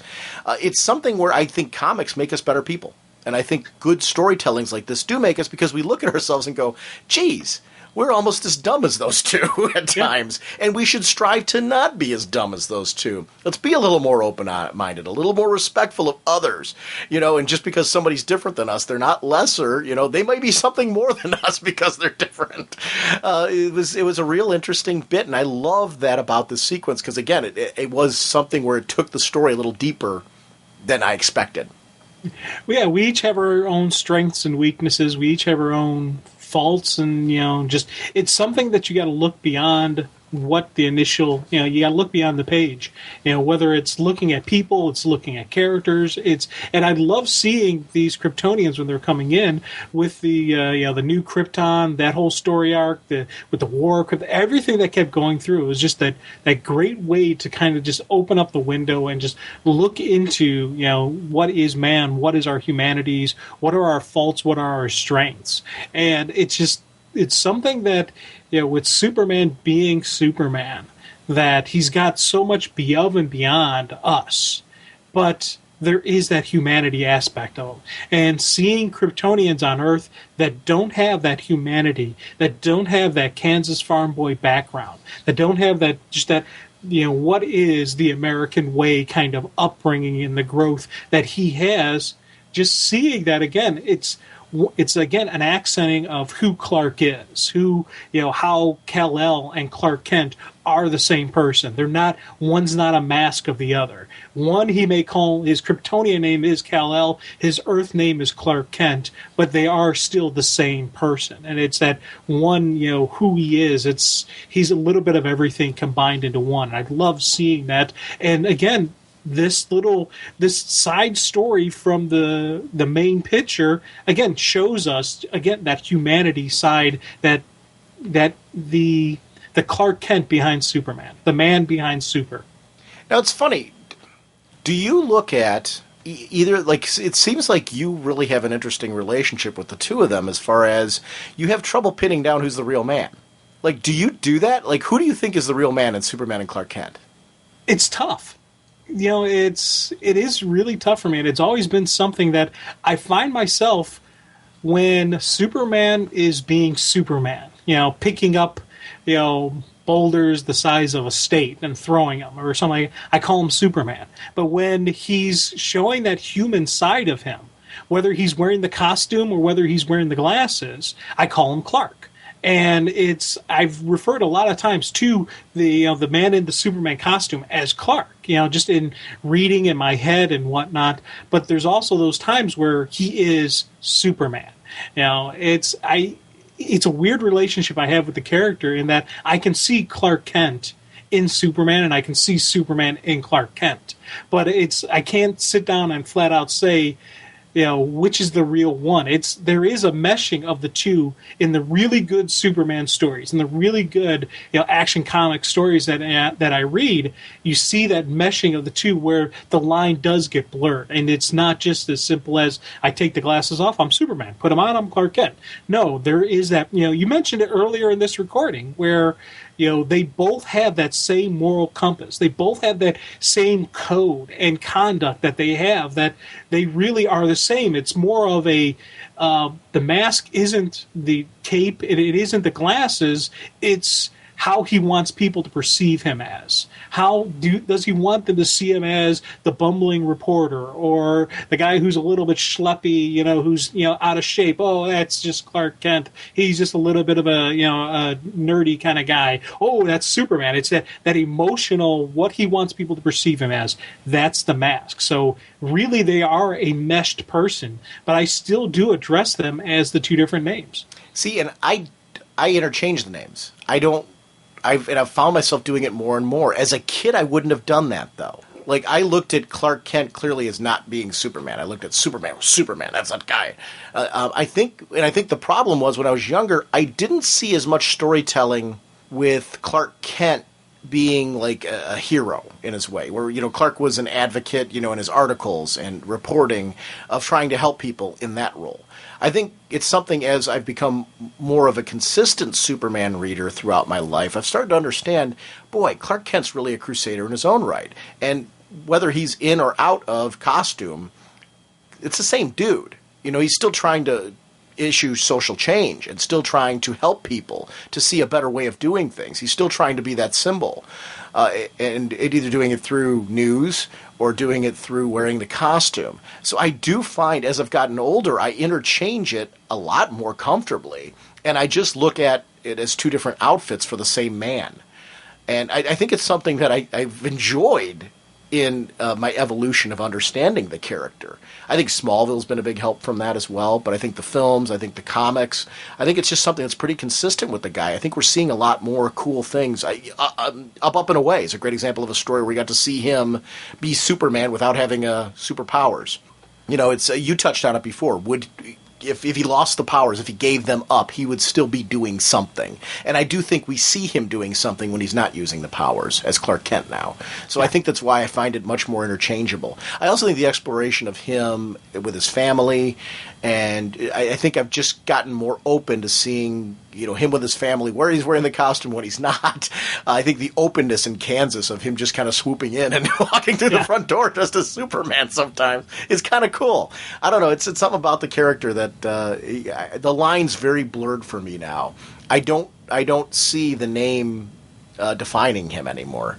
A: It's something where I think comics make us better people. And I think good storytellings like this do make us, because we look at ourselves and go, geez, we're almost as dumb as those two at times. Yeah. And we should strive to not be as dumb as those two. Let's be a little more open-minded, a little more respectful of others. And just because somebody's different than us, they're not lesser. They might be something more than us because they're different. It was a real interesting bit, and I love that about this sequence because, again, it was something where it took the story a little deeper than I expected.
B: Yeah, we each have our own strengths and weaknesses. We each have our own faults, and just it's something that you got to look beyond what the initial, you got to look beyond the page. Whether it's looking at people, it's looking at characters. And I love seeing these Kryptonians when they're coming in with the the new Krypton, that whole story arc, with the war, everything that kept going through. It was just that great way to kind of just open up the window and just look into what is man, what is our humanities, what are our faults, what are our strengths, and it's just it's something that, with Superman being Superman, that he's got so much above and beyond us, but there is that humanity aspect of him. And seeing Kryptonians on Earth that don't have that humanity, that don't have that Kansas farm boy background, that don't have that, just that, what is the American way kind of upbringing and the growth that he has, just seeing that again, it's again an accenting of who Clark is, who, how Kal-El and Clark Kent are the same person. They're not, one's not a mask of the other. One, he may call, his Kryptonian name is Kal-El, his Earth name is Clark Kent, but they are still the same person. And it's that one, who he is, he's a little bit of everything combined into one. And I love seeing that. And again, this side story from the main picture again shows us again that humanity side, that the Clark Kent behind Superman, the man behind Super.
A: Now it's funny. Do you look at either, like, it seems like you really have an interesting relationship with the two of them, as far as you have trouble pinning down who's the real man. Like, do you do that? Like, who do you think is the real man in Superman and Clark Kent?
B: It's tough. It is really tough for me, and it's always been something that I find myself, when Superman is being Superman, picking up, boulders the size of a state and throwing them or something, I call him Superman. But when he's showing that human side of him, whether he's wearing the costume or whether he's wearing the glasses, I call him Clark. And I've referred a lot of times to the man in the Superman costume as Clark, just in reading in my head and whatnot. But there's also those times where he is Superman. It's a weird relationship I have with the character, in that I can see Clark Kent in Superman and I can see Superman in Clark Kent. But I can't sit down and flat out say, which is the real one. There is a meshing of the two in the really good Superman stories, and the really good, action comic stories that I read. You see that meshing of the two, where the line does get blurred, and it's not just as simple as I take the glasses off, I'm Superman, put them on, I'm Clark Kent. No, there is that. You mentioned it earlier in this recording, where they both have that same moral compass. They both have that same code and conduct that they have, that they really are the same. It's more of the mask isn't the cape, it isn't the glasses, it's how he wants people to perceive him as. Does he want them to see him as the bumbling reporter, or the guy who's a little bit schleppy, who's out of shape? Oh, that's just Clark Kent. He's just a little bit of a nerdy kind of guy. Oh, that's Superman. It's that emotional, what he wants people to perceive him as. That's the mask. So really, they are a meshed person, but I still do address them as the two different names.
A: See, and I interchange the names. I've found myself doing it more and more. As a kid, I wouldn't have done that, though. Like, I looked at Clark Kent clearly as not being Superman. I looked at Superman. That's that guy. I think the problem was, when I was younger, I didn't see as much storytelling with Clark Kent being like a hero in his way, where, Clark was an advocate, in his articles and reporting, of trying to help people in that role. I think it's something, as I've become more of a consistent Superman reader throughout my life, I've started to understand, boy, Clark Kent's really a crusader in his own right. And whether he's in or out of costume, it's the same dude. He's still trying to issue social change and still trying to help people to see a better way of doing things. He's still trying to be that symbol. And either doing it through news or doing it through wearing the costume. So I do find, as I've gotten older, I interchange it a lot more comfortably. And I just look at it as two different outfits for the same man. And I think it's something that I've enjoyed in my evolution of understanding the character. I think Smallville's been a big help from that as well, but I think the films, I think the comics, I think it's just something that's pretty consistent with the guy. I think we're seeing a lot more cool things. Up and Away is a great example of a story where we got to see him be Superman without having superpowers. You touched on it before. If he lost the powers, if he gave them up, he would still be doing something. And I do think we see him doing something when he's not using the powers, as Clark Kent now. So I think that's why I find it much more interchangeable. I also think the exploration of him with his family, and I think I've just gotten more open to seeing him with his family, where he's wearing the costume, when he's not. I think the openness in Kansas of him just kind of swooping in and walking through the front door dressed as Superman sometimes is kind of cool. I don't know. It's something about the character that the line's very blurred for me now. I don't see the name defining him anymore.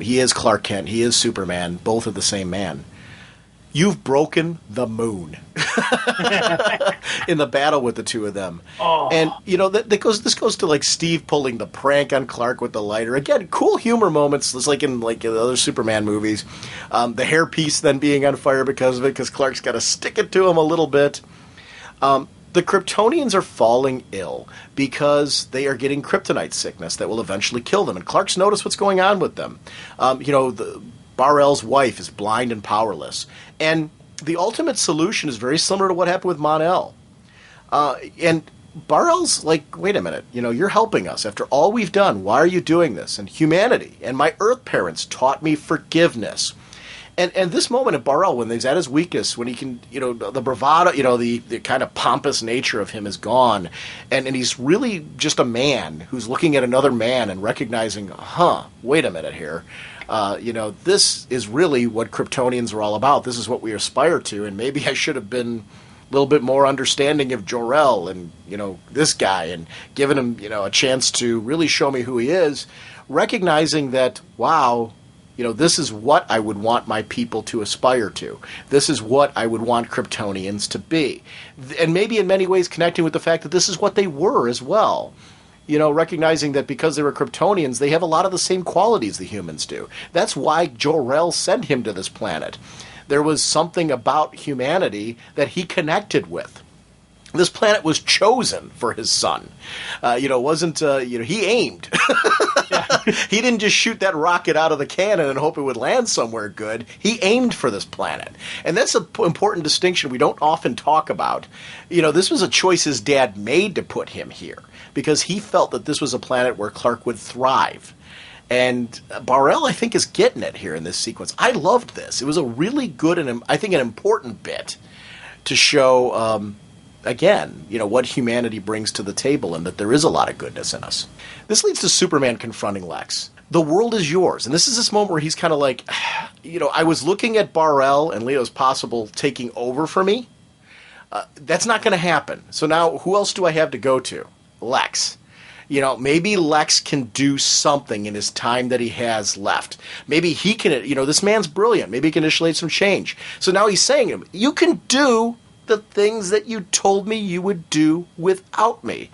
A: He is Clark Kent. He is Superman. Both are the same man. You've broken the moon in the battle with the two of them. Oh. And, this goes to, like, Steve pulling the prank on Clark with the lighter. Again, cool humor moments, just like in the other Superman movies. The hairpiece then being on fire because of it, because Clark's got to stick it to him a little bit. The Kryptonians are falling ill because they are getting kryptonite sickness that will eventually kill them. And Clark's noticed what's going on with them. Bar-El's wife is blind and powerless. And the ultimate solution is very similar to what happened with Mon-El. And Bar-El's like, wait a minute, you're helping us. After all we've done, why are you doing this? And humanity and my Earth parents taught me forgiveness. And this moment at Bar-El, when he's at his weakest, when he can, the bravado, the kind of pompous nature of him is gone. And he's really just a man who's looking at another man and recognizing, wait a minute here. This is really what Kryptonians are all about. This is what we aspire to. And maybe I should have been a little bit more understanding of Jor-El and, this guy and given him, a chance to really show me who he is, recognizing that, wow, this is what I would want my people to aspire to. This is what I would want Kryptonians to be. And maybe in many ways connecting with the fact that this is what they were as well. Recognizing that because they were Kryptonians, they have a lot of the same qualities the humans do. That's why Jor-El sent him to this planet. There was something about humanity that he connected with. This planet was chosen for his son. Wasn't, he aimed. He didn't just shoot that rocket out of the cannon and hope it would land somewhere good. He aimed for this planet. And that's an important distinction we don't often talk about. This was a choice his dad made to put him here because he felt that this was a planet where Clark would thrive. And Bar-El, I think, is getting it here in this sequence. I loved this. It was a really good and, I think, an important bit to show, again, what humanity brings to the table and that there is a lot of goodness in us. This leads to Superman confronting Lex. The world is yours. And this is this moment where he's kind of like, I was looking at Bar-El and Leo's possible taking over for me. That's not going to happen. So now who else do I have to go to? Lex. Maybe Lex can do something in his time that he has left. Maybe he can, this man's brilliant. Maybe he can initiate some change. So now he's saying to him, you can do the things that you told me you would do without me.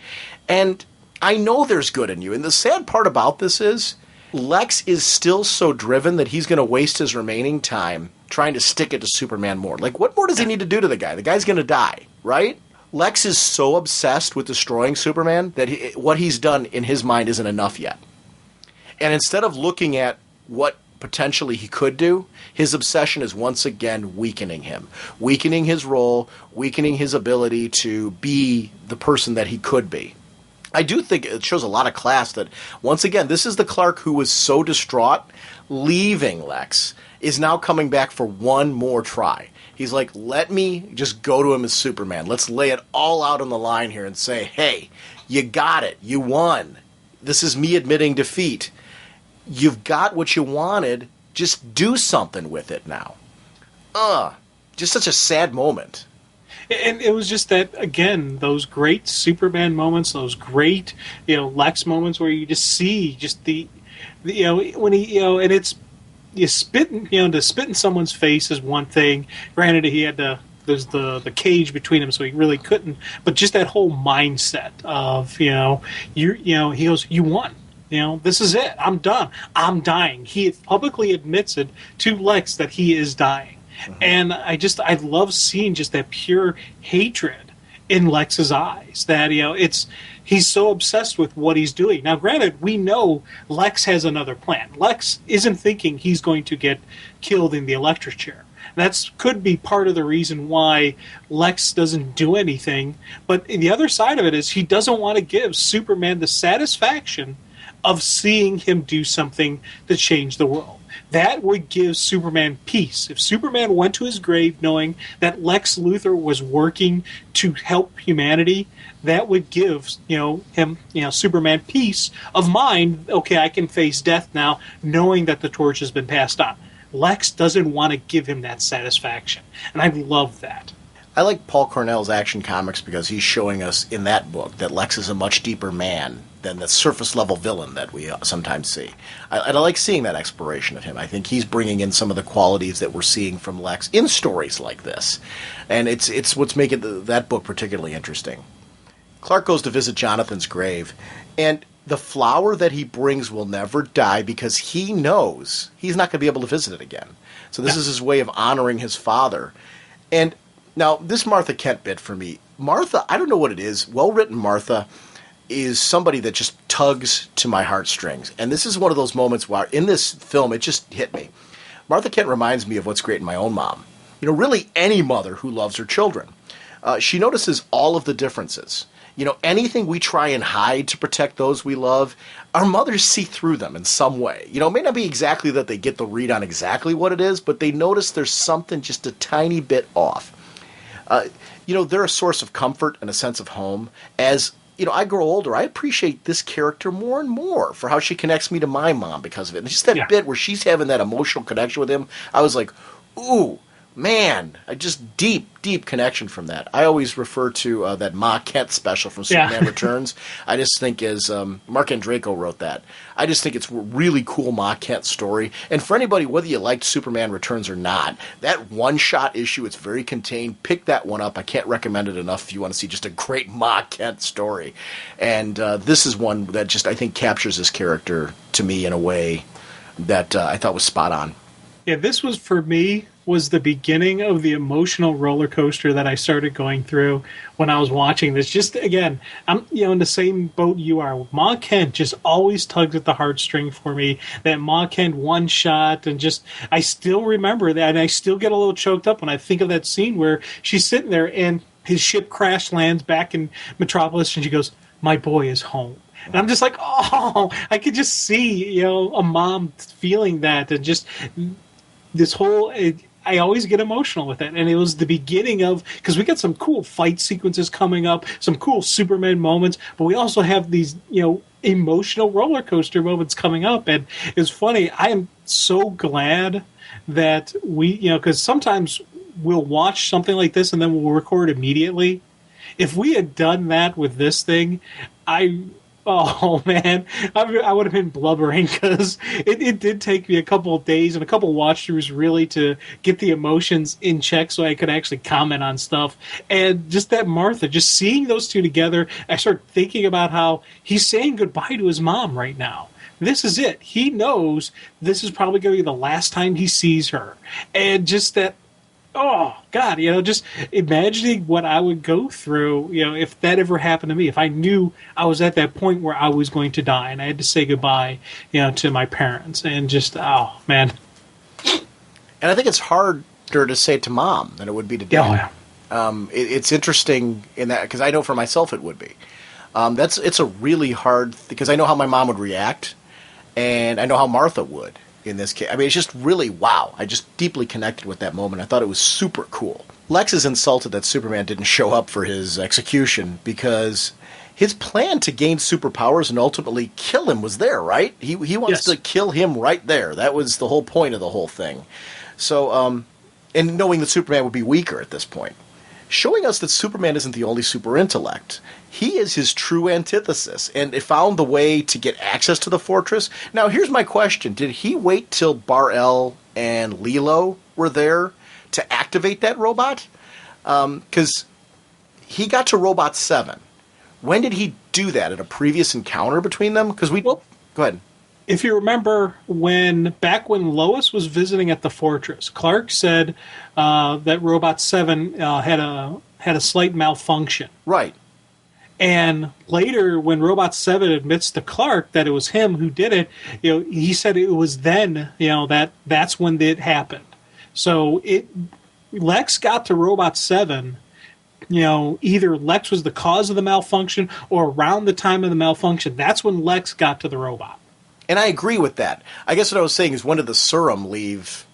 A: And I know there's good in you. And the sad part about this is Lex is still so driven that he's going to waste his remaining time trying to stick it to Superman more. Like, what more does he need to do to the guy? The guy's going to die, right? Lex is so obsessed with destroying Superman that what he's done in his mind isn't enough yet. And instead of looking at what potentially he could do, his obsession is once again weakening him, weakening his role, weakening his ability to be the person that he could be. I do think it shows a lot of class that, once again, this is the Clark who was so distraught, leaving Lex, is now coming back for one more try. He's like, let me just go to him as Superman. Let's lay it all out on the line here and say, hey, you got it. You won. This is me admitting defeat. You've got what you wanted. Just do something with it now. Just such a sad moment.
B: And it was just that, again, those great Superman moments, those great, Lex moments where you just see just the when he, and it's, you spit, to spit in someone's face is one thing. Granted, he had there's the cage between them, so he really couldn't. But just that whole mindset of, he goes, you won. This is it. I'm done. I'm dying. He publicly admits it to Lex that he is dying. Mm-hmm. And I love seeing just that pure hatred in Lex's eyes. That, he's so obsessed with what he's doing. Now, granted, we know Lex has another plan. Lex isn't thinking he's going to get killed in the electric chair. That could be part of the reason why Lex doesn't do anything. But the other side of it is he doesn't want to give Superman the satisfaction of seeing him do something to change the world. that would give Superman peace. If Superman went to his grave knowing that Lex Luthor was working to help humanity, that would give him Superman peace of mind. Okay, I can face death now, knowing that the torch has been passed on. Lex doesn't want to give him that satisfaction, and I love that.
A: I like Paul Cornell's Action Comics because he's showing us in that book that Lex is a much deeper man than the surface-level villain that we sometimes see. I like seeing that exploration of him. I think he's bringing in some of the qualities that we're seeing from Lex in stories like this. And it's what's making that book particularly interesting. Clark goes to visit Jonathan's grave, and the flower that he brings will never die because he knows he's not going to be able to visit it again. So this is his way of honoring his father. And now, this Martha Kent bit for me. Martha, I don't know what it is. Well-written Martha is somebody that just tugs to my heartstrings. And this is one of those moments where in this film, it just hit me. Martha Kent reminds me of what's great in my own mom. Really any mother who loves her children. She notices all of the differences. Anything we try and hide to protect those we love, our mothers see through them in some way. It may not be exactly that they get the read on exactly what it is, but they notice there's something just a tiny bit off. They're a source of comfort and a sense of home. As, I grow older, I appreciate this character more and more for how she connects me to my mom because of it. And just that bit where she's having that emotional connection with him, I was like, ooh, man, just deep connection from that. I always refer to that Ma Kent special from Superman Returns. I just think as Mark Andreyko wrote that. I just think it's a really cool Ma Kent story. And for anybody, whether you liked Superman Returns or not, that one-shot issue, it's very contained. Pick that one up. I can't recommend it enough if you want to see just a great Ma Kent story. And this is one that just, I think, captures this character to me in a way that I thought was spot on.
B: Yeah, this was, for me, was the beginning of the emotional roller coaster that I started going through when I was watching this. Just, again, I'm in the same boat you are. Ma Kent just always tugged at the heartstring for me. That Ma Kent one shot, and just, I still remember that, and I still get a little choked up when I think of that scene where she's sitting there and his ship crash lands back in Metropolis, and she goes, "My boy is home." And I'm just like, oh, I could just see, a mom feeling that, and just this whole, I always get emotional with it. And it was the beginning of, because we got some cool fight sequences coming up, some cool Superman moments, but we also have these, emotional roller coaster moments coming up. And it's funny, I am so glad that we, because sometimes we'll watch something like this and then we'll record immediately. If we had done that with this thing, oh, man, I would have been blubbering because it did take me a couple of days and a couple of watch-throughs really to get the emotions in check so I could actually comment on stuff. And just that Martha, just seeing those two together, I started thinking about how he's saying goodbye to his mom right now. This is it. He knows this is probably going to be the last time he sees her. And just that, oh, God, just imagining what I would go through, if that ever happened to me, if I knew I was at that point where I was going to die and I had to say goodbye, to my parents, and just, oh, man.
A: And I think it's harder to say to mom than it would be to dad. Yeah. It's interesting in that, because I know for myself it would be. It's a really hard, because I know how my mom would react, and I know how Martha would. In this case, I mean, it's just really, wow. I just deeply connected with that moment. I thought it was super cool. Lex is insulted that Superman didn't show up for his execution because his plan to gain superpowers and ultimately kill him was there, right? He wants to kill him right there. That was the whole point of the whole thing. So, and knowing that Superman would be weaker at this point. Showing us that Superman isn't the only super intellect. He is his true antithesis, and it found the way to get access to the fortress. Now, here's my question. Did he wait till Bar-El and Lilo were there to activate that robot? Because he got to Robot 7. When did he do that? At a previous encounter between them? Because go ahead.
B: If you remember, back when Lois was visiting at the fortress, Clark said that Robot 7 had a slight malfunction.
A: Right.
B: And later, when Robot 7 admits to Clark that it was him who did it, he said it was then, that's when it happened. So Lex got to Robot 7, either Lex was the cause of the malfunction or around the time of the malfunction. That's when Lex got to the robot.
A: And I agree with that. I guess what I was saying is, when did the serum leave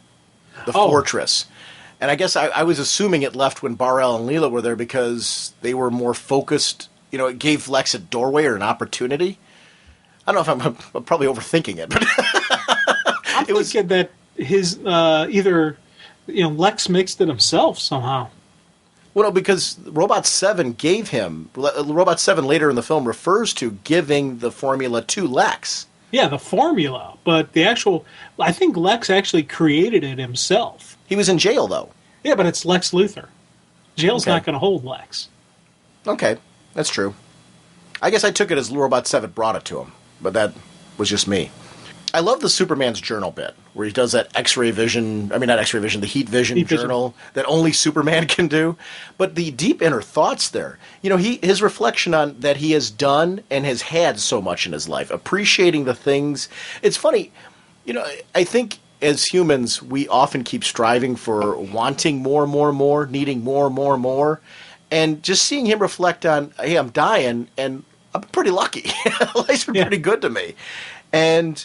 A: the fortress? And I guess I was assuming it left when Bar-El and Leela were there because they were more focused. It gave Lex a doorway or an opportunity. I don't know if I'm probably overthinking it, but
B: I'm thinking that his either Lex mixed it himself somehow.
A: Well, no, because Robot 7 gave him... Robot 7 later in the film refers to giving the formula to Lex.
B: Yeah, the formula, but the actual... I think Lex actually created it himself.
A: He was in jail, though.
B: Yeah, but it's Lex Luthor. Jail's not going to hold Lex.
A: Okay, that's true. I guess I took it as Robot 7 brought it to him, but that was just me. I love the Superman's journal bit, where he does that X-ray vision... I mean, not X-ray vision, the heat vision journal that only Superman can do. But the deep inner thoughts there. His reflection on that he has done and has had so much in his life, appreciating the things... It's funny, I think as humans, we often keep striving for wanting more, needing more. And just seeing him reflect on, hey, I'm dying, and I'm pretty lucky. Life's been pretty good to me. And...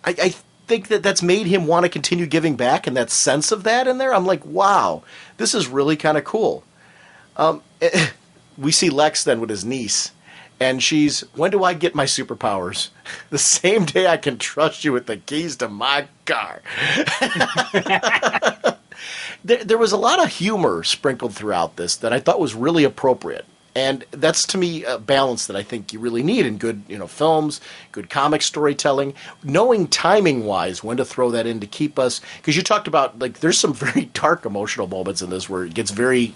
A: I think that's made him want to continue giving back, and that sense of that in there, I'm like, wow, this is really kind of cool. We see Lex then with his niece, and she's, when do I get my superpowers? The same day I can trust you with the keys to my car. There was a lot of humor sprinkled throughout this that I thought was really appropriate. And that's, to me, a balance that I think you really need in good, films, good comic storytelling, knowing timing-wise when to throw that in to keep us. Because you talked about, there's some very dark emotional moments in this where it gets very,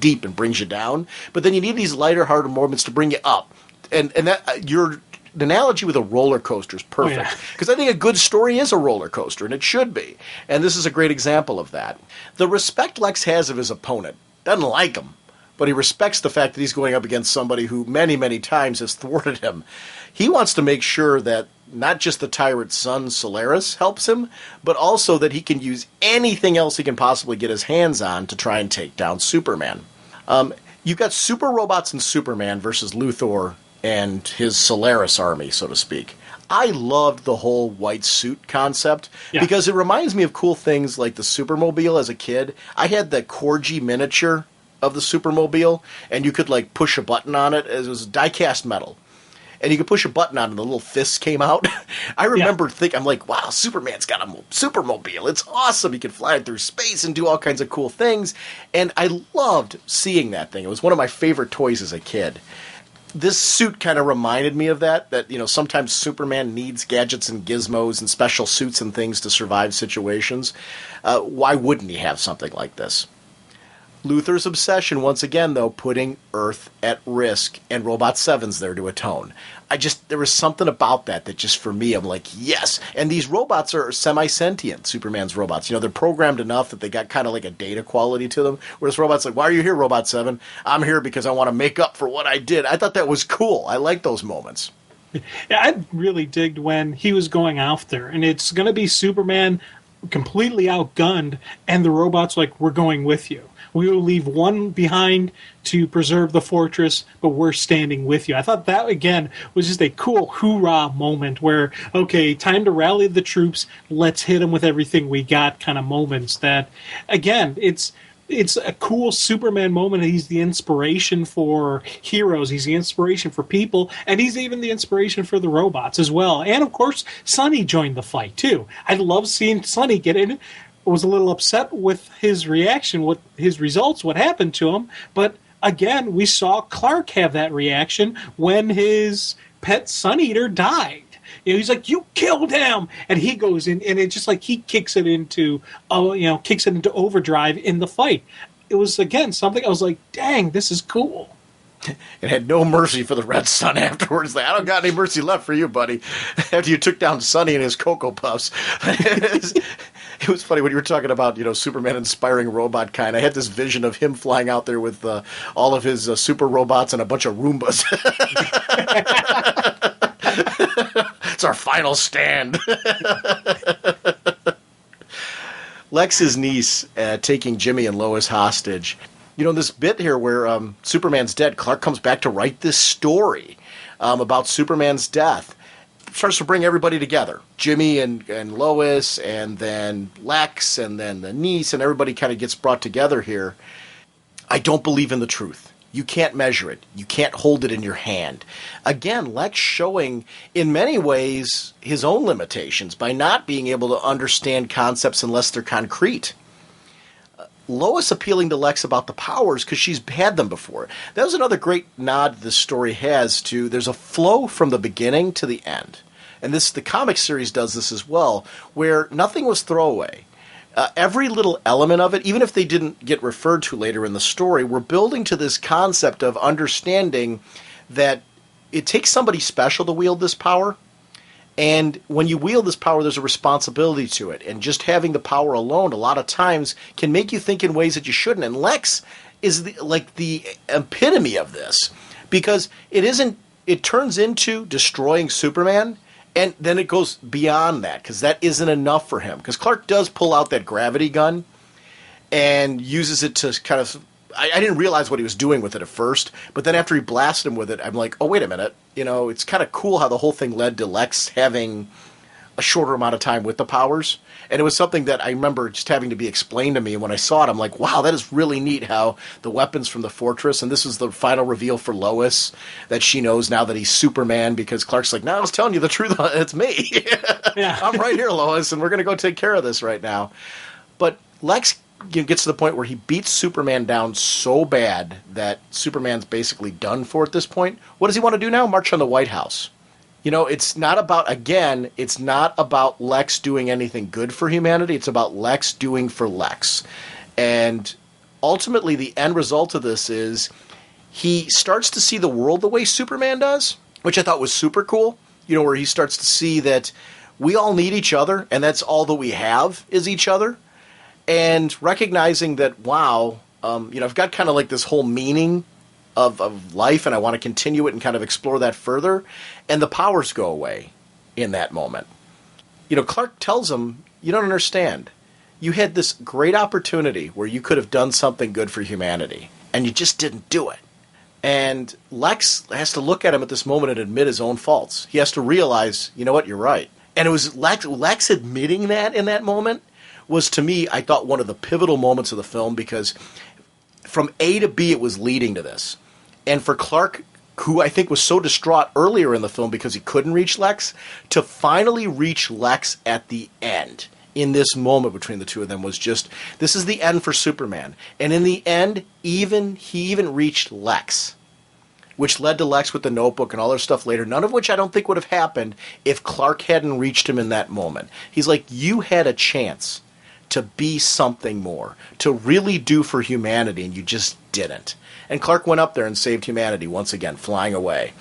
A: deep and brings you down. But then you need these lighter-hearted moments to bring you up. And that the analogy with a roller coaster is perfect. Because I think a good story is a roller coaster, and it should be. And this is a great example of that. The respect Lex has of his opponent, doesn't like him. But he respects the fact that he's going up against somebody who many, many times has thwarted him. He wants to make sure that not just the tyrant's son, Solaris, helps him, but also that he can use anything else he can possibly get his hands on to try and take down Superman. You've got super robots and Superman versus Luthor and his Solaris army, so to speak. I loved the whole white suit concept because it reminds me of cool things like the Supermobile as a kid. I had the Corgi miniature of the Supermobile, and you could push a button on it. It was die-cast metal, and you could push a button on it and the little fists came out. I remember thinking, I'm like, wow, Superman's got a Supermobile. It's awesome. He can fly it through space and do all kinds of cool things, and I loved seeing that thing. It was one of my favorite toys as a kid. This suit kind of reminded me of that sometimes Superman needs gadgets and gizmos and special suits and things to survive situations. Why wouldn't he have something like this? Luthor's obsession, once again, though, putting Earth at risk, and Robot 7's there to atone. There was something about that just, for me, I'm like, yes. And these robots are semi-sentient, Superman's robots. They're programmed enough that they got kind of like a data quality to them. Whereas Robot's like, why are you here, Robot 7? I'm here because I want to make up for what I did. I thought that was cool. I like those moments.
B: Yeah, I really digged when he was going after, and it's going to be Superman completely outgunned, and the robot's like, we're going with you. We will leave one behind to preserve the fortress, but we're standing with you. I thought that, again, was just a cool hoorah moment where, okay, time to rally the troops, let's hit them with everything we got kind of moments that, again, it's a cool Superman moment. He's the inspiration for heroes. He's the inspiration for people, and he's even the inspiration for the robots as well. And, of course, Sonny joined the fight, too. I love seeing Sonny get in. Was a little upset with his reaction, with his results, what happened to him. But again, we saw Clark have that reaction when his pet Sun Eater died. He's like, "You killed him," and he goes in, and it's just like he kicks it into overdrive in the fight. It was again something I was like, "Dang, this is cool."
A: And had no mercy for the Red Sun afterwards. I don't got any mercy left for you, buddy. After you took down Sonny and his Cocoa Puffs. It was funny when you were talking about, Superman inspiring robot kind. I had this vision of him flying out there with all of his super robots and a bunch of Roombas. It's our final stand. Lex's niece taking Jimmy and Lois hostage. This bit here where Superman's dead, Clark comes back to write this story about Superman's death. starts to bring everybody together. Jimmy and Lois, and then Lex, and then the niece, and everybody kind of gets brought together here. I don't believe in the truth. You can't measure it. You can't hold it in your hand. Again, Lex showing, in many ways, his own limitations by not being able to understand concepts unless they're concrete. Lois appealing to Lex about the powers because she's had them before. That was another great nod this story has to, there's a flow from the beginning to the end. And the comic series does this as well, where nothing was throwaway. Every little element of it, even if they didn't get referred to later in the story, we're building to this concept of understanding that it takes somebody special to wield this power. And when you wield this power, there's a responsibility to it. And just having the power alone, a lot of times, can make you think in ways that you shouldn't. And Lex is the epitome of this. Because it turns into destroying Superman, and then it goes beyond that, because that isn't enough for him. Because Clark does pull out that gravity gun and uses it to kind of... I didn't realize what he was doing with it at first, but then after he blasted him with it, I'm like, oh, wait a minute. It's kind of cool how the whole thing led to Lex having a shorter amount of time with the powers. And it was something that I remember just having to be explained to me. And when I saw it, I'm like, wow, that is really neat how the weapons from the fortress, and this is the final reveal for Lois, that she knows now that he's Superman, because Clark's like, no, I was telling you the truth. It's me. Yeah. I'm right here, Lois, and we're going to go take care of this right now. But Lex gets to the point where he beats Superman down so bad that Superman's basically done for at this point. What does he want to do now? March on the White House. It's not about Lex doing anything good for humanity. It's about Lex doing for Lex. And ultimately, the end result of this is he starts to see the world the way Superman does, which I thought was super cool. Where he starts to see that we all need each other, and that's all that we have is each other. And recognizing that, wow, I've got kind of like this whole meaning of life, and I want to continue it and kind of explore that further. And the powers go away in that moment. Clark tells him, you don't understand. You had this great opportunity where you could have done something good for humanity, and you just didn't do it. And Lex has to look at him at this moment and admit his own faults. He has to realize, you know what, you're right. And it was Lex admitting that in that moment was, to me, I thought, one of the pivotal moments of the film, because from A to B it was leading to this. And for Clark, who I think was so distraught earlier in the film because he couldn't reach Lex, to finally reach Lex at the end, in this moment between the two of them, was just, this is the end for Superman. And in the end, he even reached Lex, which led to Lex with the notebook and all their stuff later, none of which I don't think would have happened if Clark hadn't reached him in that moment. He's like, you had a chance to be something more, to really do for humanity, and you just didn't. And Clark went up there and saved humanity once again, flying away.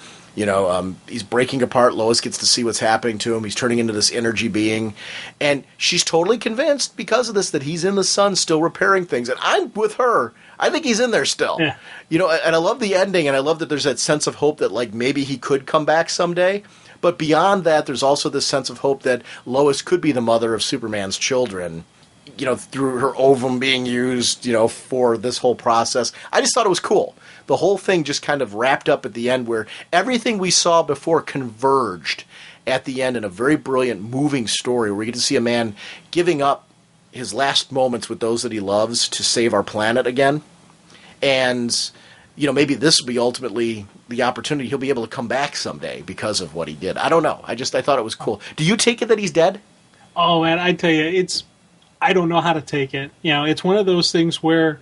A: He's breaking apart. Lois gets to see what's happening to him. He's turning into this energy being. And she's totally convinced because of this that he's in the sun still repairing things. And I'm with her. I think he's in there still. Yeah. And I love the ending, and I love that there's that sense of hope that, like, maybe he could come back someday. But beyond that, there's also this sense of hope that Lois could be the mother of Superman's children, through her ovum being used, for this whole process. I just thought it was cool. The whole thing just kind of wrapped up at the end, where everything we saw before converged at the end in a very brilliant, moving story, where we get to see a man giving up his last moments with those that he loves to save our planet again. And, maybe this will be ultimately the opportunity. He'll be able to come back someday because of what he did. I don't know. I thought it was cool. Do you take it that he's dead?
B: Oh, man, I tell you, I don't know how to take it. It's one of those things where,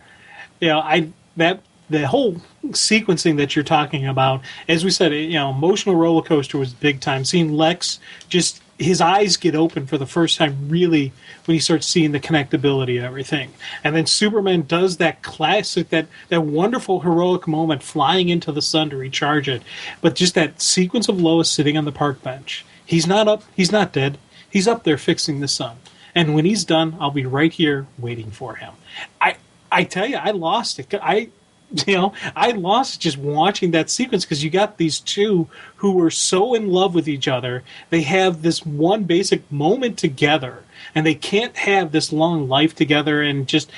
B: the whole sequencing that you're talking about, as we said, emotional roller coaster was big time. Seeing Lex, just his eyes get open for the first time, really, when he starts seeing the connectability of everything. And then Superman does that classic, that wonderful heroic moment, flying into the sun to recharge it. But just that sequence of Lois sitting on the park bench. He's not dead. He's up there fixing the sun. And when he's done, I'll be right here waiting for him. I tell you, I lost it. I lost just watching that sequence, because you got these two who were so in love with each other. They have this one basic moment together and they can't have this long life together and just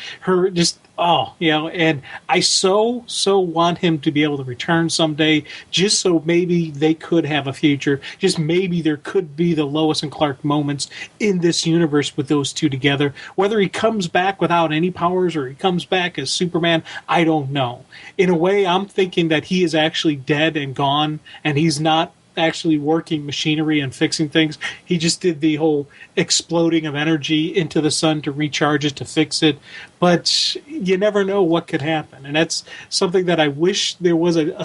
B: and I so want him to be able to return someday, just so maybe they could have a future, just maybe there could be the Lois and Clark moments in this universe with those two together. Whether he comes back without any powers or he comes back as Superman, I don't know. In a way, I'm thinking that he is actually dead and gone, and he's not actually working machinery and fixing things. He just did the whole exploding of energy into the sun to recharge it, to fix it. But you never know what could happen, and that's something that I wish there was a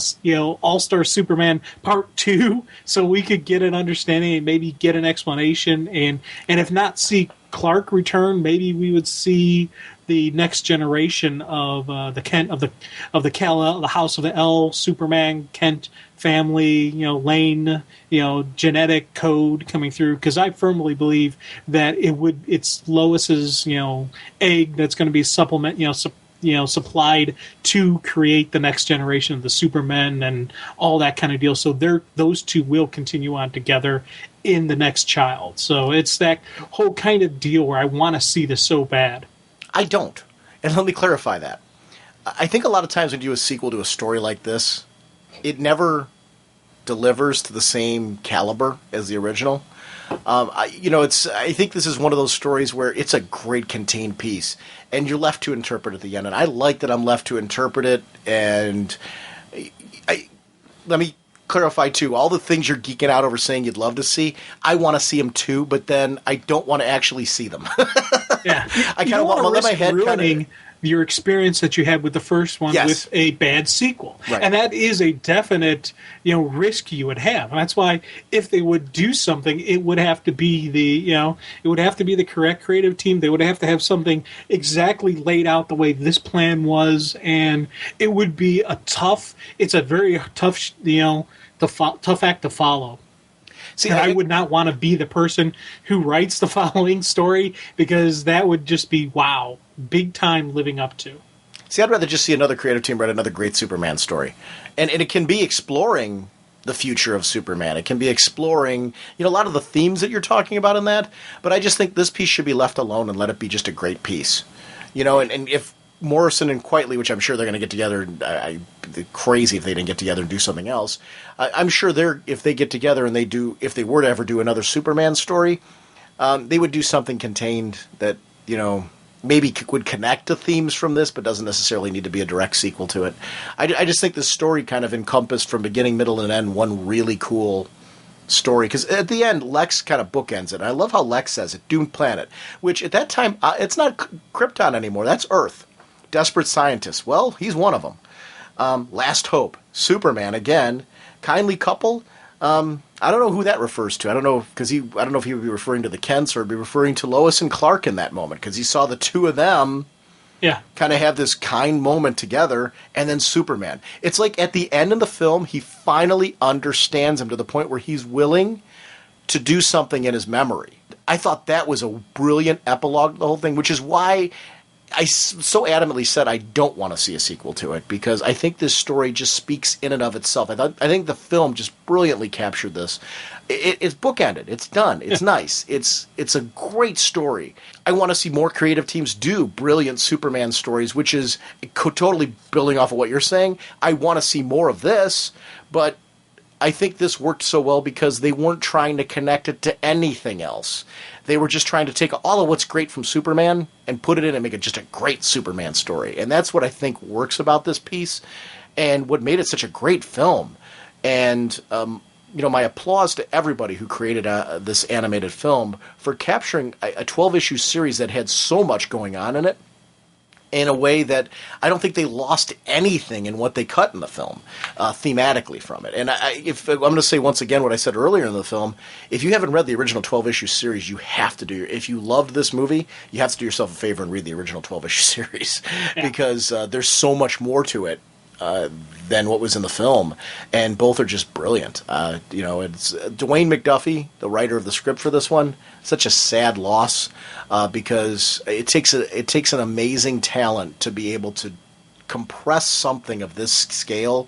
B: All-Star Superman Part 2, so we could get an understanding and maybe get an explanation, and if not see Clark return, maybe we would see the next generation of the House of the L Superman Kent family, Lane, genetic code coming through, because I firmly believe that it's Lois's, egg that's going to be supplied to create the next generation of the Supermen and all that kind of deal. So those two will continue on together in the next child. So it's that whole kind of deal where I want to see this so bad.
A: I don't. And let me clarify that. I think a lot of times when you do a sequel to a story like this, it never delivers to the same caliber as the original. I think this is one of those stories where it's a great contained piece, and you're left to interpret at the end. And I like that I'm left to interpret it. And let me clarify too, all the things you're geeking out over saying you'd love to see, I want to see them too, but then I don't want to actually see them.
B: Yeah,
A: I kind of want to let my head
B: ruining your experience that you had with the first one with a bad sequel,
A: right.
B: And that is a definite risk you would have, and that's why if they would do something, it would have to be the correct creative team. They would have to have something exactly laid out the way this plan was, and it would be it's a very tough tough act to follow. See, I would not want to be the person who writes the following story, because that would just be, wow, big time living up to.
A: See, I'd rather just see another creative team write another great Superman story. And it can be exploring the future of Superman. It can be exploring, a lot of the themes that you're talking about in that. But I just think this piece should be left alone and let it be just a great piece. And if Morrison and Quitely, which I'm sure they're going to get together, crazy if they didn't get together and do something else. I'm sure if they get together and if they were to ever do another Superman story, they would do something contained that, maybe would connect to themes from this, but doesn't necessarily need to be a direct sequel to it. I just think this story kind of encompassed from beginning, middle, and end one really cool story, because at the end Lex kind of bookends it. And I love how Lex says it, doomed planet, which at that time it's not Krypton anymore, that's Earth. Desperate scientists, well, he's one of them. Last hope, Superman again, kindly couple. I don't know who that refers to. I don't know if he would be referring to the Kents or be referring to Lois and Clark in that moment, because he saw the two of them kind of have this kind moment together, and then Superman. It's like at the end of the film, he finally understands him to the point where he's willing to do something in his memory. I thought that was a brilliant epilogue to the whole thing, which is why I so adamantly said I don't want to see a sequel to it, because I think this story just speaks in and of itself. I think the film just brilliantly captured this. It's bookended. It's done. It's nice. It's a great story. I want to see more creative teams do brilliant Superman stories, which is totally building off of what you're saying. I want to see more of this, but I think this worked so well because they weren't trying to connect it to anything else. They were just trying to take all of what's great from Superman and put it in and make it just a great Superman story. And that's what I think works about this piece and what made it such a great film. And, my applause to everybody who created this animated film for capturing a 12-issue series that had so much going on in it, in a way that I don't think they lost anything in what they cut in the film, thematically from it. And I'm going to say once again what I said earlier in the film, if you haven't read the original 12-issue series, you have to if you loved this movie, you have to do yourself a favor and read the original 12-issue series, because there's so much more to it than what was in the film, and both are just brilliant. It's Dwayne McDuffie, the writer of the script for this one. Such a sad loss, because it takes an amazing talent to be able to compress something of this scale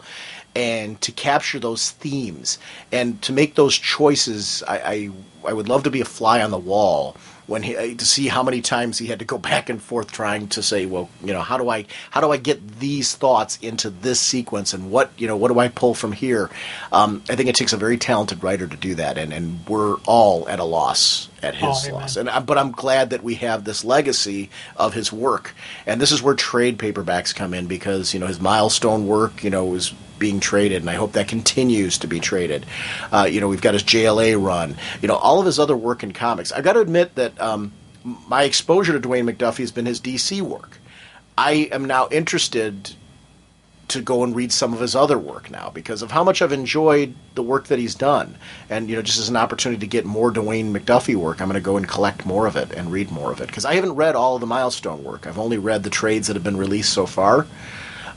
A: and to capture those themes and to make those choices. I would love to be a fly on the wall when to see how many times he had to go back and forth trying to say, well, how do I get these thoughts into this sequence, and what do I pull from here? I think it takes a very talented writer to do that, and we're all at a loss at his loss. But I'm glad that we have this legacy of his work, and this is where trade paperbacks come in, because his milestone work is being traded, and I hope that continues to be traded. We've got his JLA run, all of his other work in comics. I've got to admit that my exposure to Dwayne McDuffie has been his DC work. I am now interested to go and read some of his other work now, because of how much I've enjoyed the work that he's done. And, just as an opportunity to get more Dwayne McDuffie work, I'm going to go and collect more of it and read more of it, because I haven't read all of the milestone work. I've only read the trades that have been released so far.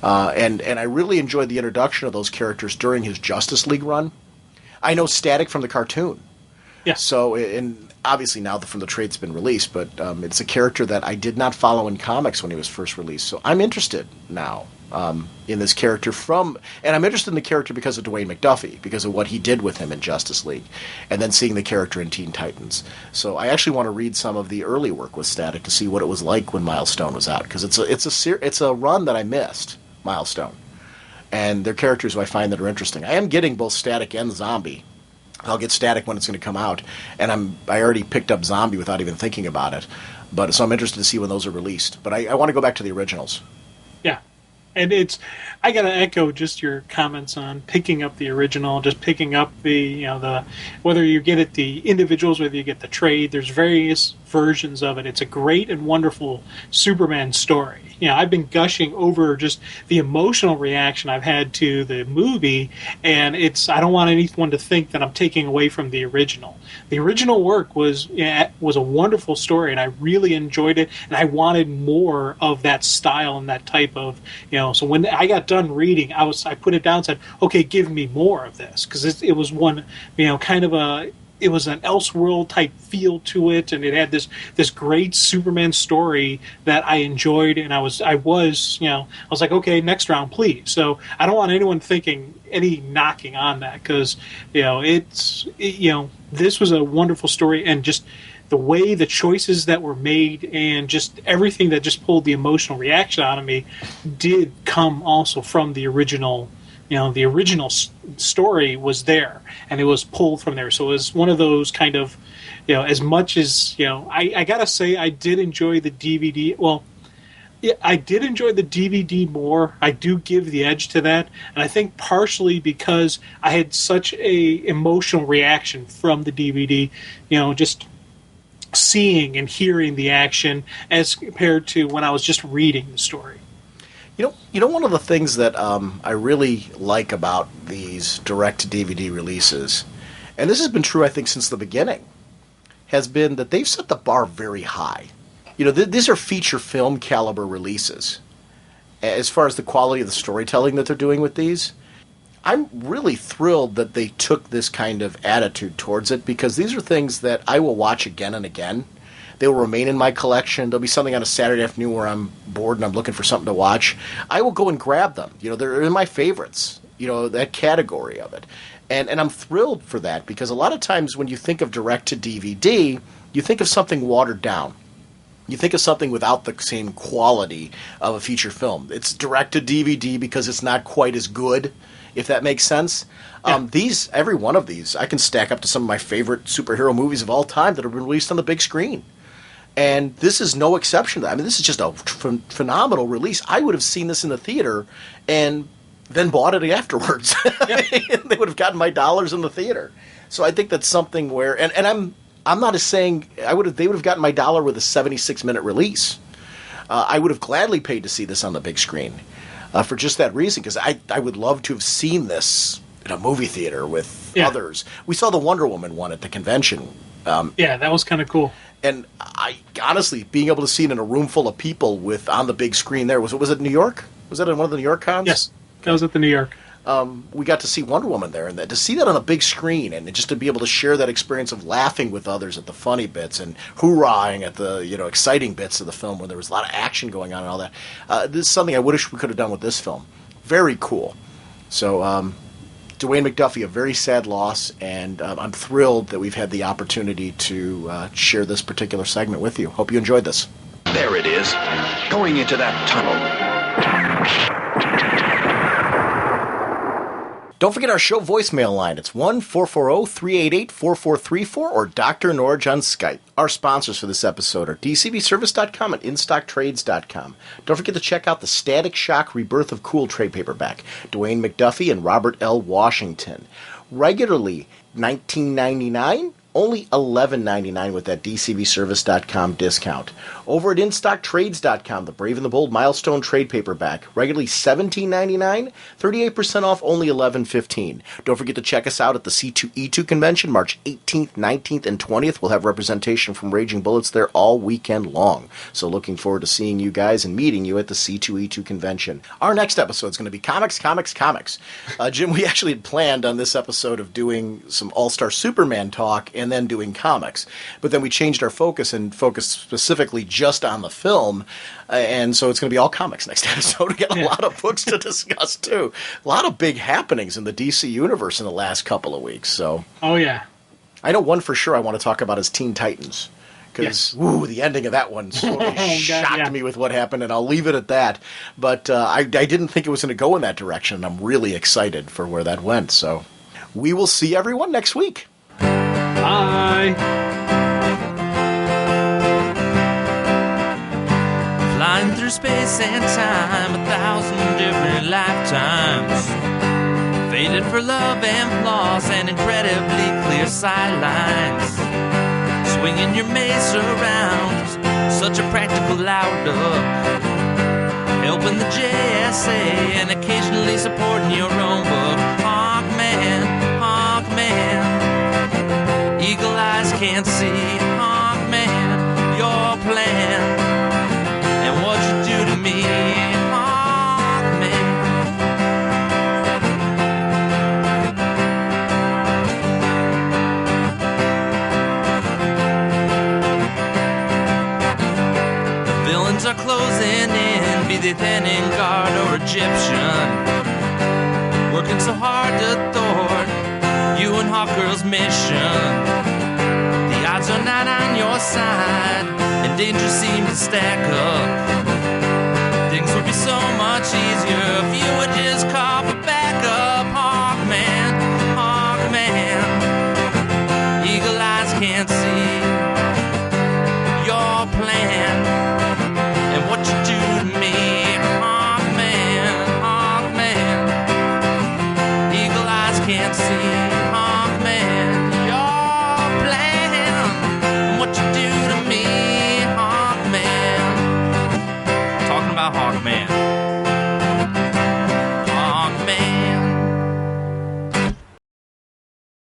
A: And I really enjoyed the introduction of those characters during his Justice League run. I know Static from the cartoon.
B: Yeah.
A: So, and obviously now from the trade's been released, but it's a character that I did not follow in comics when he was first released. So I'm interested now in this character and I'm interested in the character because of Dwayne McDuffie, because of what he did with him in Justice League, and then seeing the character in Teen Titans. So I actually want to read some of the early work with Static to see what it was like when Milestone was out, because it's a run that I missed. Milestone, and their characters who I find that are interesting. I am getting both Static and Zombie. I'll get Static when it's going to come out, and I already picked up Zombie without even thinking about it. So I'm interested to see when those are released. But I want to go back to the originals.
B: Yeah, and I got to echo just your comments on picking up the original, just picking up the whether you get it the individuals, whether you get the trade. There's various versions of it. It's a great and wonderful Superman story. I've been gushing over just the emotional reaction I've had to the movie, and I don't want anyone to think that I'm taking away from the original. The original work was a wonderful story, and I really enjoyed it, and I wanted more of that style and that type of, so when I got done reading, I put it down and said, okay, give me more of this, because it was one, kind of it was an Elseworld type feel to it, and it had this great Superman story that I enjoyed, and I was like, okay, next round, please. So I don't want anyone thinking any knocking on that, because this was a wonderful story, and just the way the choices that were made and just everything that just pulled the emotional reaction out of me did come also from the original. The original story was there, and it was pulled from there. So it was one of those kind of, as much as, I got to say I did enjoy the DVD. Well, yeah, I did enjoy the DVD more. I do give the edge to that. And I think partially because I had such a emotional reaction from the DVD, just seeing and hearing the action as compared to when I was just reading the story.
A: One of the things that I really like about these direct-to-DVD releases, and this has been true, I think, since the beginning, has been that they've set the bar very high. These are feature film caliber releases. As far as the quality of the storytelling that they're doing with these, I'm really thrilled that they took this kind of attitude towards it, because these are things that I will watch again and again. They will remain in my collection. There'll be something on a Saturday afternoon where I'm bored and I'm looking for something to watch. I will go and grab them. They're in my favorites, that category of it. And I'm thrilled for that, because a lot of times when you think of direct-to-DVD, you think of something watered down. You think of something without the same quality of a feature film. It's direct-to-DVD because it's not quite as good, if that makes sense. Yeah. Every one of these, I can stack up to some of my favorite superhero movies of all time that have been released on the big screen. And this is no exception to that. I mean, this is just a phenomenal release. I would have seen this in the theater and then bought it afterwards. Yeah. They would have gotten my dollars in the theater. So I think that's something where, and I'm not as saying they would have gotten my dollar with a 76-minute release. I would have gladly paid to see this on the big screen for just that reason, because I would love to have seen this in a movie theater with others. We saw the Wonder Woman one at the convention.
B: That was kind of cool.
A: And I honestly, being able to see it in a room full of people on the big screen there, was it New York? Was that at one of the New York cons?
B: Yes, that was at the New York.
A: We got to see Wonder Woman there, and to see that on a big screen, and just to be able to share that experience of laughing with others at the funny bits and hoorahing at the exciting bits of the film where there was a lot of action going on and all that. This is something I wish we could have done with this film. Very cool. So Dwayne McDuffie, a very sad loss, and I'm thrilled that we've had the opportunity to share this particular segment with you. Hope you enjoyed this.
F: There it is, going into that tunnel.
A: Don't forget our show voicemail line. It's 1-440-388-4434 or Dr. Norge on Skype. Our sponsors for this episode are DCBService.com and InStockTrades.com. Don't forget to check out the Static Shock Rebirth of Cool trade paperback, Dwayne McDuffie and Robert L. Washington. Regularly $19.99, only $11.99 with that DCBService.com discount. Over at InStockTrades.com, the Brave and the Bold Milestone trade paperback, regularly $17.99, 38% off, only $11.15. Don't forget to check us out at the C2E2 convention, March 18th, 19th, and 20th. We'll have representation from Raging Bullets there all weekend long. So looking forward to seeing you guys and meeting you at the C2E2 convention. Our next episode is going to be Comics. Jim, we actually had planned on this episode of doing some All-Star Superman talk and then doing comics. But then we changed our focus and focused specifically just on the film. And so it's going to be all comics next episode. We got a lot of books to discuss, too. A lot of big happenings in the DC universe in the last couple of weeks. So,
B: oh, yeah.
A: I know one for sure I want to talk about is Teen Titans. Because, the ending of that one shocked me with what happened, and I'll leave it at that. But I didn't think it was going to go in that direction, and I'm really excited for where that went. So we will see everyone next week.
B: Bye.
G: Flying through space and time, 1,000 different lifetimes. Faded for love and flaws and incredibly clear sightlines. Swinging your mace around, such a practical outlook. Helping the JSA and occasionally supporting your own book. Hawkman, eagle eyes can't see. Hawkman, your plan and what you do to me. Hawkman. Villains are closing in, be they Thanin Guard or Egyptian. Working so hard to thwart you and Hawkgirl's mission. The odds are not on your side, and danger seems to stack up. Things would be so much easier if you would just call for backup. Hawkman, eagle eyes can't see your plan and what you do to me. Hawkman, eagle eyes can't see.